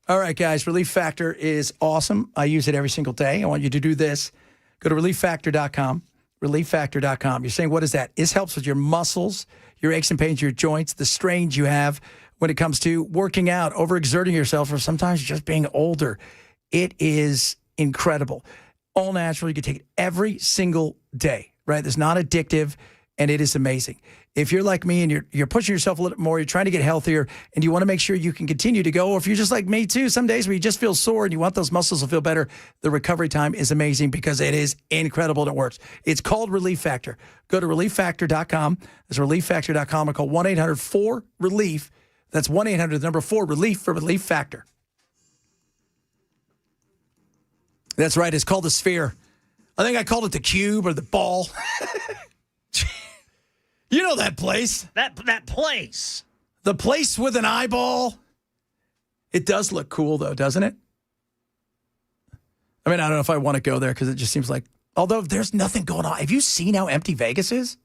All right, guys, Relief Factor is awesome. I use it every single day. I want you to do this. Go to relieffactor.com, relieffactor.com. You're saying, what is that? This helps with your muscles, your aches and pains, your joints, the strains you have when it comes to working out, overexerting yourself, or sometimes just being older. It is incredible. All natural. You can take it every single day, right? It's not addictive, and it is amazing. If you're like me and you're pushing yourself a little more, you're trying to get healthier, and you want to make sure you can continue to go, or if you're just like me too, some days where you just feel sore and you want those muscles to feel better, the recovery time is amazing because it is incredible and it works. It's called Relief Factor. Go to relieffactor.com. That's relieffactor.com, or call 1-800-4-RELIEF. That's 1-800-4-RELIEF for Relief Factor. That's right. It's called the Sphere. I think I called it the Cube or the Ball. You know that place. That place. The place with an eyeball. It does look cool, though, doesn't it? I mean, I don't know if I want to go there because it just seems like, although there's nothing going on. Have you seen how empty Vegas is?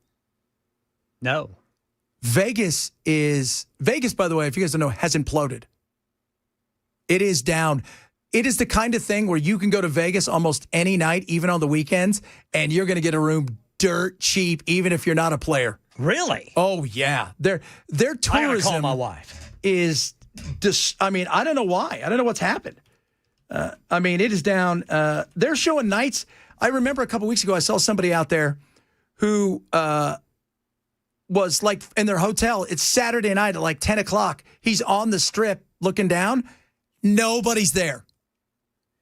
No. Vegas, by the way, if you guys don't know, has imploded. It is down. it is the kind of thing where you can go to Vegas almost any night, even on the weekends, and you're going to get a room dirt cheap, even if you're not a player. Really? Oh, yeah. Their I gotta tourism call my wife. is I mean, I don't know why. I don't know what's happened. I mean, it is down. They're showing nights. I remember a couple weeks ago, I saw somebody out there who was like in their hotel. It's Saturday night at like 10 o'clock. He's on the strip looking down. Nobody's there.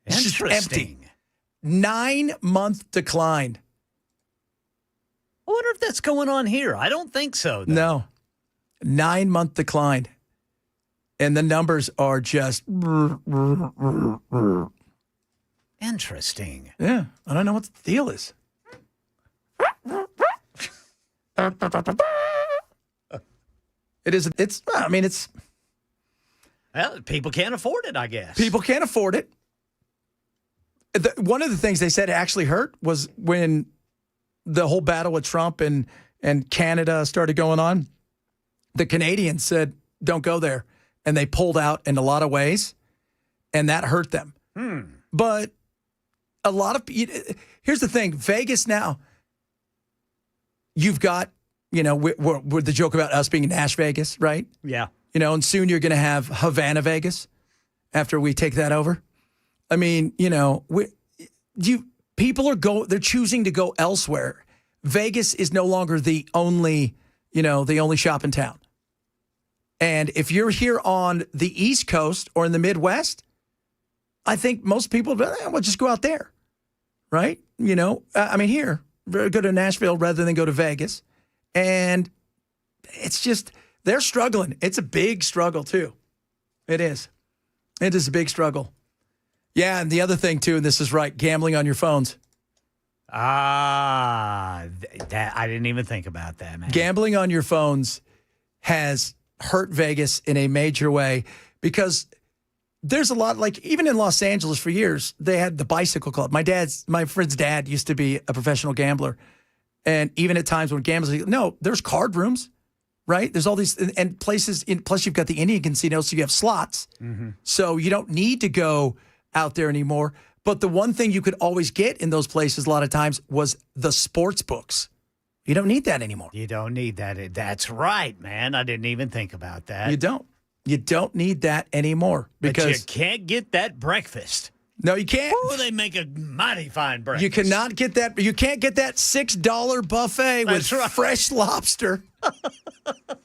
It's just empty. 9-month decline. I wonder if that's going on here. I don't think so, though. No. 9-month decline. And the numbers are just... Interesting. Yeah. I don't know what the deal is. It is... It's... I mean, it's... Well, people can't afford it, I guess. People can't afford it. One of the things they said actually hurt was when the whole battle with Trump and Canada started going on. The Canadians said, don't go there. And they pulled out in a lot of ways. And that hurt them. But a lot of... Here's the thing. Vegas now, you've got, you know, we're the joke about us being Nash Vegas, right? Yeah. You know, and soon you're going to have Havana Vegas after we take that over. I mean, you know, people are they're choosing to go elsewhere. Vegas is no longer the only shop in town. And if you're here on the East Coast or in the Midwest, I think most people will just go out there, right? You know, I mean, here, go to Nashville rather than go to Vegas. And it's just... They're struggling. It's a big struggle, too. It is. It is a big struggle. Yeah, and the other thing, too, and this is right, gambling on your phones. I didn't even think about that, man. Gambling on your phones has hurt Vegas in a major way because there's a lot, like, even in Los Angeles for years, they had the Bicycle Club. My friend's dad used to be a professional gambler. And even at times when gamblers, no, there's card rooms. Right? There's all these and places, plus you've got the Indian casino, so you have slots. Mm-hmm. So you don't need to go out there anymore. But the one thing you could always get in those places a lot of times was the sports books. You don't need that anymore. You don't need that. That's right, man. I didn't even think about that. You don't. You don't need that anymore. Because but you can't get that breakfast. No, you can't. Oh, they make a mighty fine breakfast. You cannot get that. You can't get that $6 buffet with fresh lobster.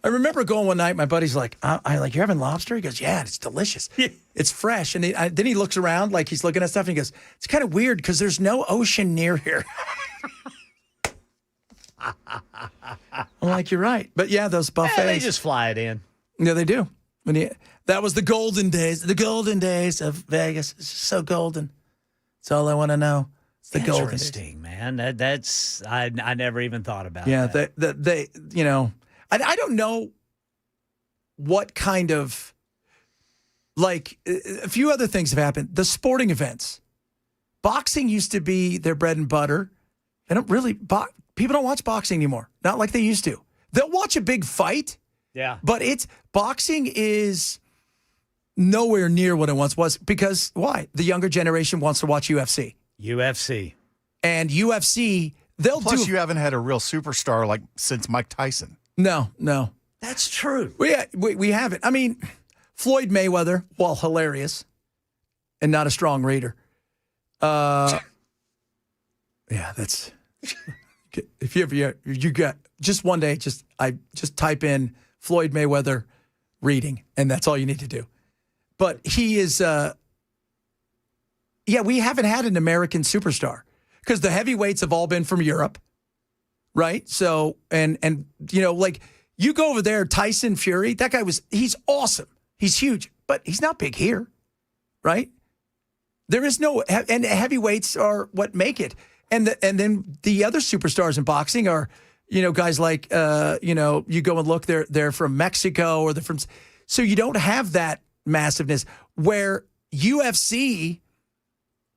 I remember going one night. My buddy's like, "I like, you're having lobster?" He goes, "Yeah, it's delicious. It's fresh." And then he looks around like he's looking at stuff, and he goes, "It's kind of weird because there's no ocean near here." I'm like, "You're right." But yeah, those buffets. Yeah, they just fly it in. Yeah, they do. That was the golden days. The golden days of Vegas. It's just so golden. That's all I want to know. It's the golden days. Interesting, man. That's I never even thought about. Yeah, that. they you know, I don't know what kind of, like, a few other things have happened. The sporting events, boxing used to be their bread and butter. They don't really people don't watch boxing anymore. Not like they used to. They'll watch a big fight. Yeah, but boxing is nowhere near what it once was because why? The younger generation wants to watch UFC. And UFC, Plus, you haven't had a real superstar like since Mike Tyson. No. That's true. We haven't. I mean, Floyd Mayweather, while hilarious and not a strong reader. Yeah, that's... If you got just one day, just type in Floyd Mayweather reading, and that's all you need to do. But he is, we haven't had an American superstar because the heavyweights have all been from Europe, right? So, and you know, like you go over there, Tyson Fury, that guy he's awesome. He's huge, but he's not big here, right? There is no, and heavyweights are what make it. And then the other superstars in boxing are, you know, guys like, you know, you go and look, they're from Mexico or they're from, so you don't have that massiveness where UFC,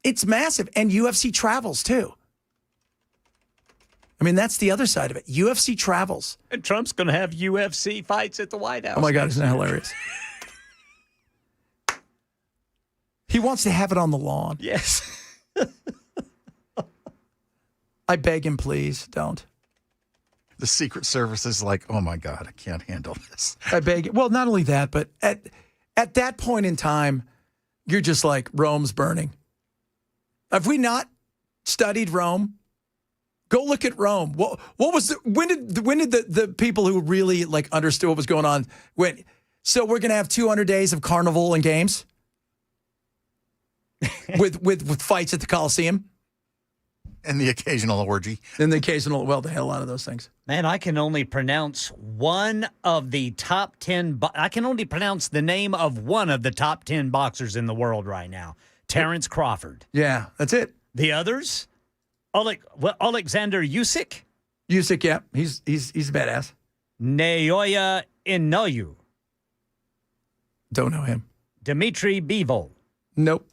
it's massive and UFC travels too. I mean, that's the other side of it. UFC travels. And Trump's going to have UFC fights at the White House. Oh my God, isn't that hilarious? He wants to have it on the lawn. Yes. I beg him, please, don't. The Secret Service is like, oh my God, I can't handle this. I beg you. Well, not only that, but at that point in time, you're just like, Rome's burning. Have we not studied Rome? Go look at Rome. What was when did the people who really like understood what was going on went? So we're gonna have 200 days of carnival and games with fights at the Coliseum. And the occasional orgy. And the occasional, well, they had a lot of those things. Man, I can only pronounce one of the top 10. I can only pronounce the name of one of the top 10 boxers in the world right now, Terrence Crawford. Yeah, that's it. The others, Alexander Usyk. Usyk, yeah, he's a badass. Naoya Inoue. Don't know him. Dmitry Bivol. Nope.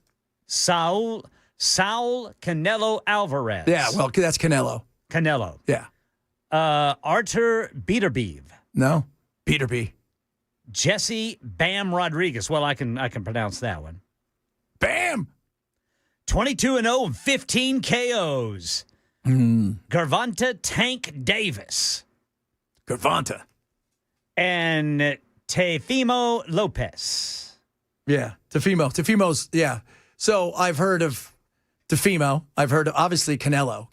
Saul Canelo Alvarez. Yeah, well, that's Canelo. Canelo. Yeah. Artur Beterbiev. No. Beterbiev. Jesse Bam Rodriguez. Well, I can pronounce that one. Bam. 22-0, 15 KOs. Gervonta Tank Davis. Gervonta. And Teofimo Lopez. Yeah, Teofimo's, yeah. So I've heard of Teofimo. I've heard of, obviously, Canelo.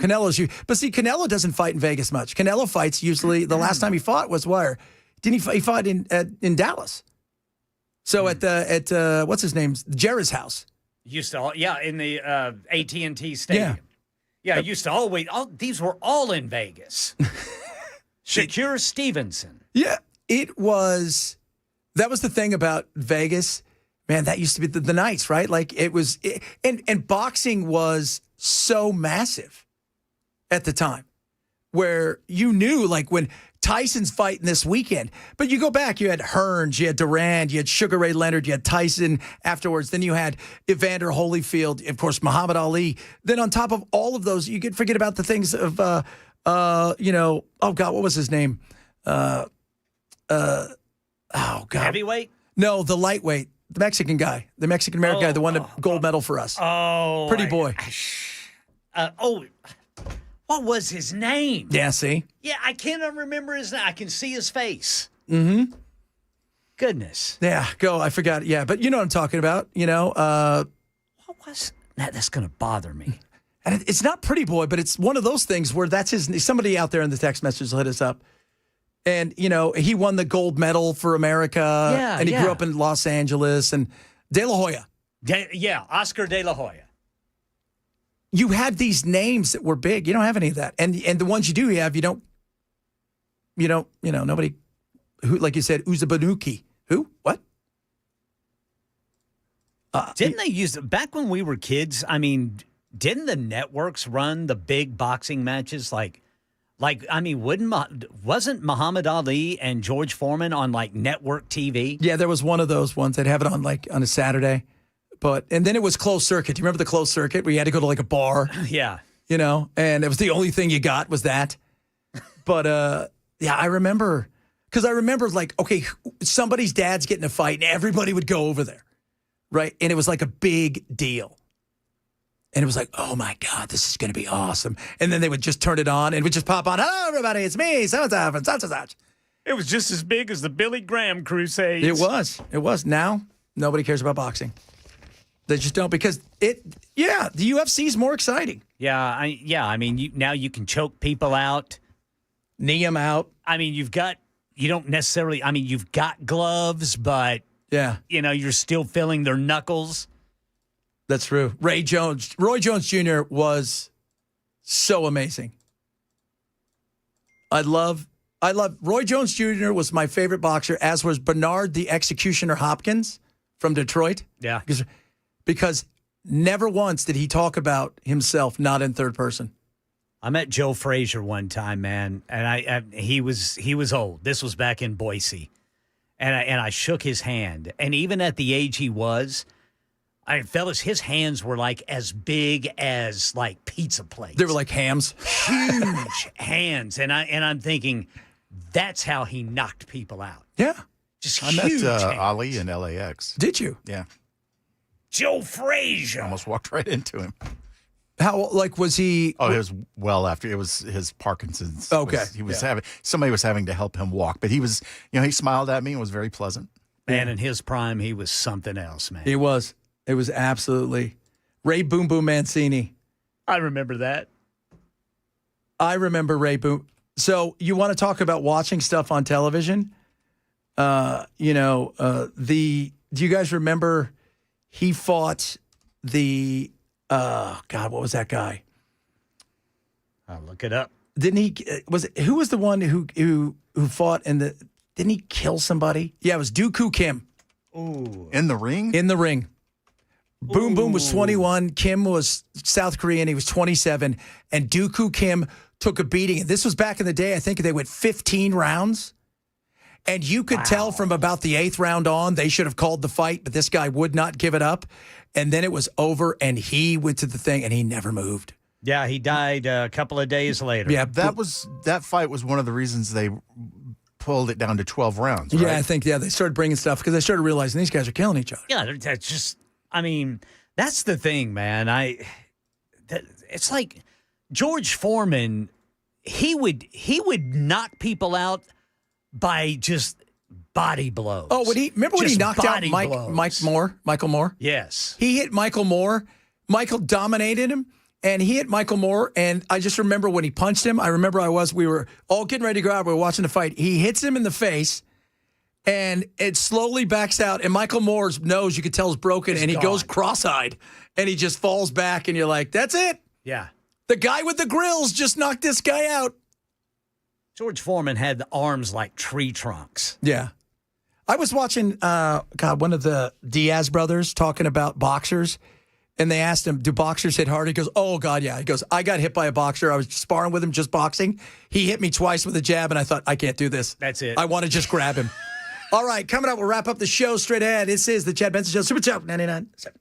But see, Canelo doesn't fight in Vegas much. Canelo fights usually, the last time he fought was where? Didn't he fought in Dallas? So at what's his name? Jerry's house. Used to, in the AT&T Stadium. Yeah, used to always, these were all in Vegas. Shakur Stevenson. Yeah, that was the thing about Vegas. Man, that used to be the nights, right? Like and boxing was so massive at the time where you knew like when Tyson's fighting this weekend, but you go back, you had Hearns, you had Durand, you had Sugar Ray Leonard, you had Tyson afterwards. Then you had Evander Holyfield, of course, Muhammad Ali. Then on top of all of those, you could forget about the things of, oh God, what was his name? Oh God. Heavyweight? No, the lightweight. The Mexican guy, the Mexican-American guy, the one that gold medal for us. Oh. Pretty boy. What was his name? Yeah, see? Yeah, I cannot remember his name. I can see his face. Mm-hmm. Goodness. Yeah, I forgot. Yeah, but you know what I'm talking about, What was that? That's going to bother me. And it's not Pretty Boy, but it's one of those things where that's somebody out there in the text message will hit us up. And, he won the gold medal for America. Yeah, and he grew up in Los Angeles. And De La Hoya. Oscar De La Hoya. You had these names that were big. You don't have any of that. And the ones you do have, nobody, who, like you said, Uzabanuki. Who? What? Didn't they use, back when we were kids, didn't the networks run the big boxing matches wasn't Muhammad Ali and George Foreman on network TV? Yeah, there was one of those ones that have it on on a Saturday. And then it was closed circuit. Do you remember the closed circuit where you had to go to a bar? Yeah. And it was the only thing you got was that. But I remember, because okay, somebody's dad's getting a fight and everybody would go over there. Right. And it was like a big deal. And it was like, oh, my God, this is going to be awesome. And then they would just turn it on and it would just pop on. Hello, everybody. It's me. Such and such. It was just as big as the Billy Graham Crusades. It was. Now, nobody cares about boxing. They just don't because the UFC is more exciting. Yeah. Now you can choke people out. Knee them out. You've got gloves, but, you're still feeling their knuckles. That's true. Roy Jones Jr. was so amazing. I love Roy Jones Jr. was my favorite boxer, as was Bernard the Executioner Hopkins from Detroit. Yeah. Because never once did he talk about himself not in third person. I met Joe Frazier one time, man, and he was old. This was back in Boise. And I shook his hand. And even at the age he was, fellas, his hands were as big as pizza plates. They were like hams. Huge hands. And I'm thinking, that's how he knocked people out. Yeah. I met Ali in LAX. Did you? Yeah. Joe Frazier. Almost walked right into him. How, like, was he? Oh, it was well after. It was his Parkinson's. Okay. He was somebody was having to help him walk, but he was, he smiled at me and was very pleasant. Man, in his prime, he was something else, man. He was. It was absolutely Ray Boom Boom Mancini. I remember that. I remember Ray Boom. So you want to talk about watching stuff on television? Do you guys remember he fought the God, what was that guy? I'll look it up. Didn't he who was the one who fought didn't he kill somebody? Yeah, it was Dooku Kim. Ooh. In the ring? In the ring. Boom Boom was 21. Kim was South Korean. He was 27. And Dooku Kim took a beating. And this was back in the day. I think they went 15 rounds. And you could tell from about the 8th round on, they should have called the fight, but this guy would not give it up. And then it was over, and he went to the thing, and he never moved. Yeah, he died a couple of days later. Yeah, that fight was one of the reasons they pulled it down to 12 rounds, right? Yeah, I think, they started bringing stuff because they started realizing these guys are killing each other. Yeah, that's just, that's the thing, man. It's like George Foreman, he would knock people out by just body blows. Oh, remember when he knocked out Michael Moore? Yes. He hit Michael Moore. Michael dominated him, and he hit Michael Moore, and I just remember when he punched him, we were all getting ready to go out, we were watching the fight. He hits him in the face, and it slowly backs out, and Michael Moore's nose, you could tell, is broken, and he goes cross-eyed, and he just falls back, and you're like, that's it. Yeah. The guy with the grills just knocked this guy out. George Foreman had the arms like tree trunks. Yeah. I was watching, one of the Diaz brothers talking about boxers, and they asked him, do boxers hit hard? He goes, oh, God, yeah. He goes, I got hit by a boxer. I was sparring with him, just boxing. He hit me twice with a jab, and I thought, I can't do this. That's it. I want to just grab him. All right, coming up, we'll wrap up the show straight ahead. This is the Chad Benson Show, Super Talk 99.7.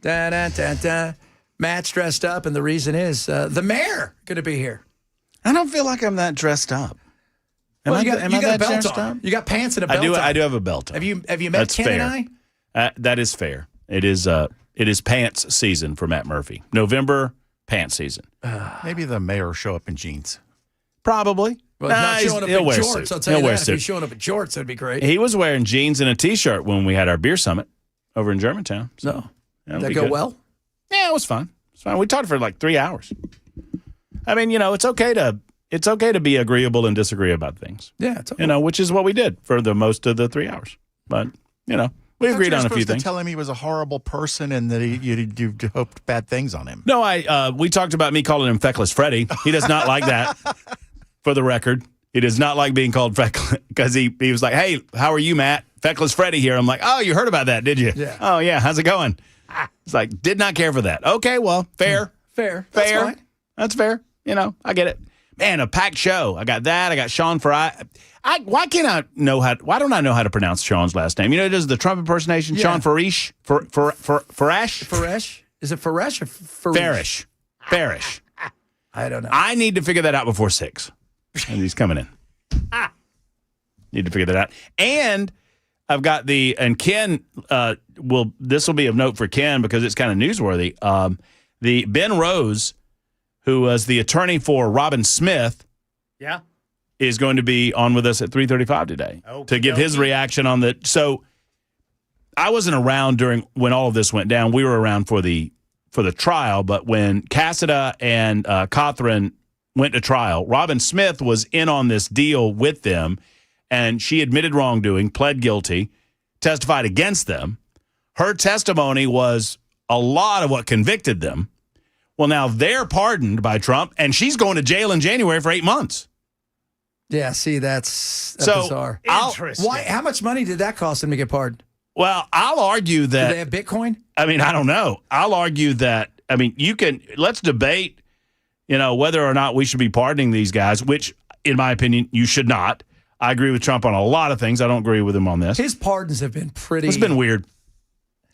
Da, da, da, da. Matt's dressed up, and the reason is the mayor going to be here. I don't feel like I'm that dressed up. Well, you got a that belt dressed on. up? You got pants and a belt on. I do have a belt on. Have you met That's Ken fair. and I? That is fair. It is pants season for Matt Murphy. November, pants season. Maybe the mayor show up in jeans. Probably. Well, not showing up in wear a jorts. suit. I'll tell you He'll wear a that. If he's suit. showing up in jorts, that'd be great. He was wearing jeans and a T-shirt when we had our beer summit over in Germantown. So, No. that'll Did that be go good. well? Yeah, it was fun. It's fine. We talked for like 3 hours. I mean, it's okay to be agreeable and disagree about things. Yeah, it's okay. Which is what we did for the most of the 3 hours. But we agreed on a few things. Tell him he was a horrible person and that you hoped bad things on him. No, we talked about me calling him Feckless Freddy. He does not like that. For the record, he does not like being called Feckless because he was like, "Hey, how are you, Matt? Feckless Freddy here." I'm like, "Oh, you heard about that, did you?" Yeah. "Oh, yeah. How's it going?" It's like, did not care for that. Okay, well, fair. Fair. Fair. That's fine. That's fair. I get it. Man, a packed show. I got that. I got Sean Fry. Why don't I know how to pronounce Sean's last name? It is the Trump impersonation. Yeah. Sean Farish. Farash? Faresh? Is it Faresh or Farish? Farish. I don't know. I need to figure that out before 6. And he's coming in. Need to figure that out. And I've got Ken, this will be of note for Ken because it's kind of newsworthy. The Ben Rose, who was the attorney for Robin Smith, is going to be on with us at 3:35 today to give his reaction on the. So I wasn't around when all of this went down. We were around for the trial, but when Cassida and Cothran went to trial, Robin Smith was in on this deal with them, and she admitted wrongdoing, pled guilty, testified against them. Her testimony was a lot of what convicted them. Well, now they're pardoned by Trump, and she's going to jail in January for 8 months. Yeah, see, that's So, bizarre. Interesting. Why? How much money did that cost him to get pardoned? Well, I'll argue Do that. they have Bitcoin? I mean, I don't know. I'll argue that. I mean, let's debate, whether or not we should be pardoning these guys, which, in my opinion, you should not. I agree with Trump on a lot of things. I don't agree with him on this. His pardons have been pretty. It's been weird.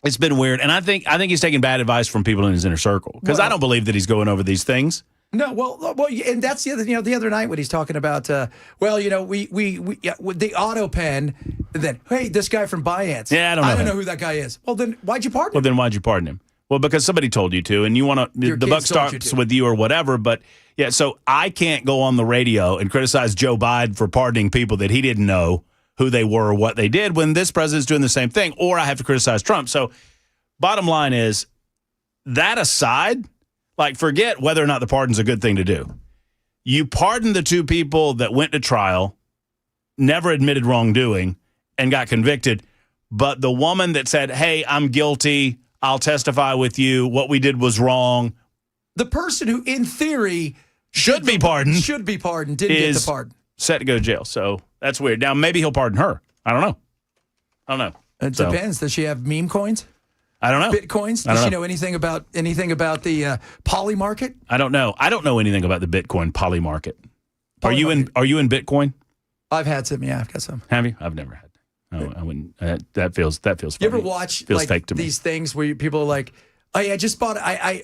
It's been weird. And I think he's taking bad advice from people in his inner circle because I don't believe that he's going over these things. No, well, and that's the other, the other night when he's talking about, we with the auto pen, and then, hey, this guy from Byance. Yeah, I don't know. I don't him. know who that guy is. Well, then why'd you pardon him? Well, then why'd you pardon him? Well, because somebody told you to, and you want to. Your The kids buck told you starts to. with you or whatever. But yeah, so I can't go on the radio and criticize Joe Biden for pardoning people that he didn't know who they were or what they did when this president's doing the same thing, or I have to criticize Trump. So, bottom line is, that aside, forget whether or not the pardon's a good thing to do. You pardon the two people that went to trial, never admitted wrongdoing, and got convicted. But the woman that said, hey, I'm guilty, I'll testify with you, what we did was wrong. The person who, in theory, should be pardoned, didn't get the pardon. Set to go to jail. So that's weird. Now, maybe he'll pardon her. I don't know. It depends. Does she have meme coins? I don't know. Bitcoins? I Does don't she know anything about the poly market? I don't know. I don't know anything about the Bitcoin poly market. Are you in Bitcoin? I've had some. Yeah, I've got some. Have you? I've never had. No, I wouldn't. That feels funny. You ever watch feels fake to me. these things where people are like, oh yeah, I just bought. I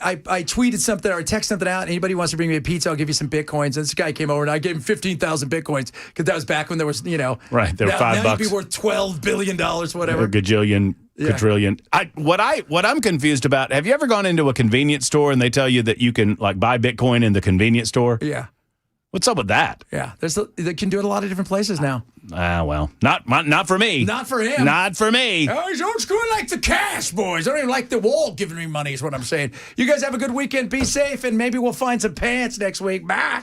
tweeted something or I texted something out. Anybody wants to bring me a pizza? I'll give you some bitcoins. And this guy came over and I gave him 15,000 bitcoins because that was back when there was right. They were $5. Now you'd be worth $12 billion, whatever. A gajillion. Yeah. Quadrillion. What I'm confused about, have you ever gone into a convenience store and they tell you that you can buy Bitcoin in the convenience store? Yeah. What's up with that? Yeah. They can do it a lot of different places now. Well, not for me. Not for him. Not for me. Oh, he's old school like the cash, boys. I don't even like the wall giving me money is what I'm saying. You guys have a good weekend. Be safe, and maybe we'll find some pants next week. Bye.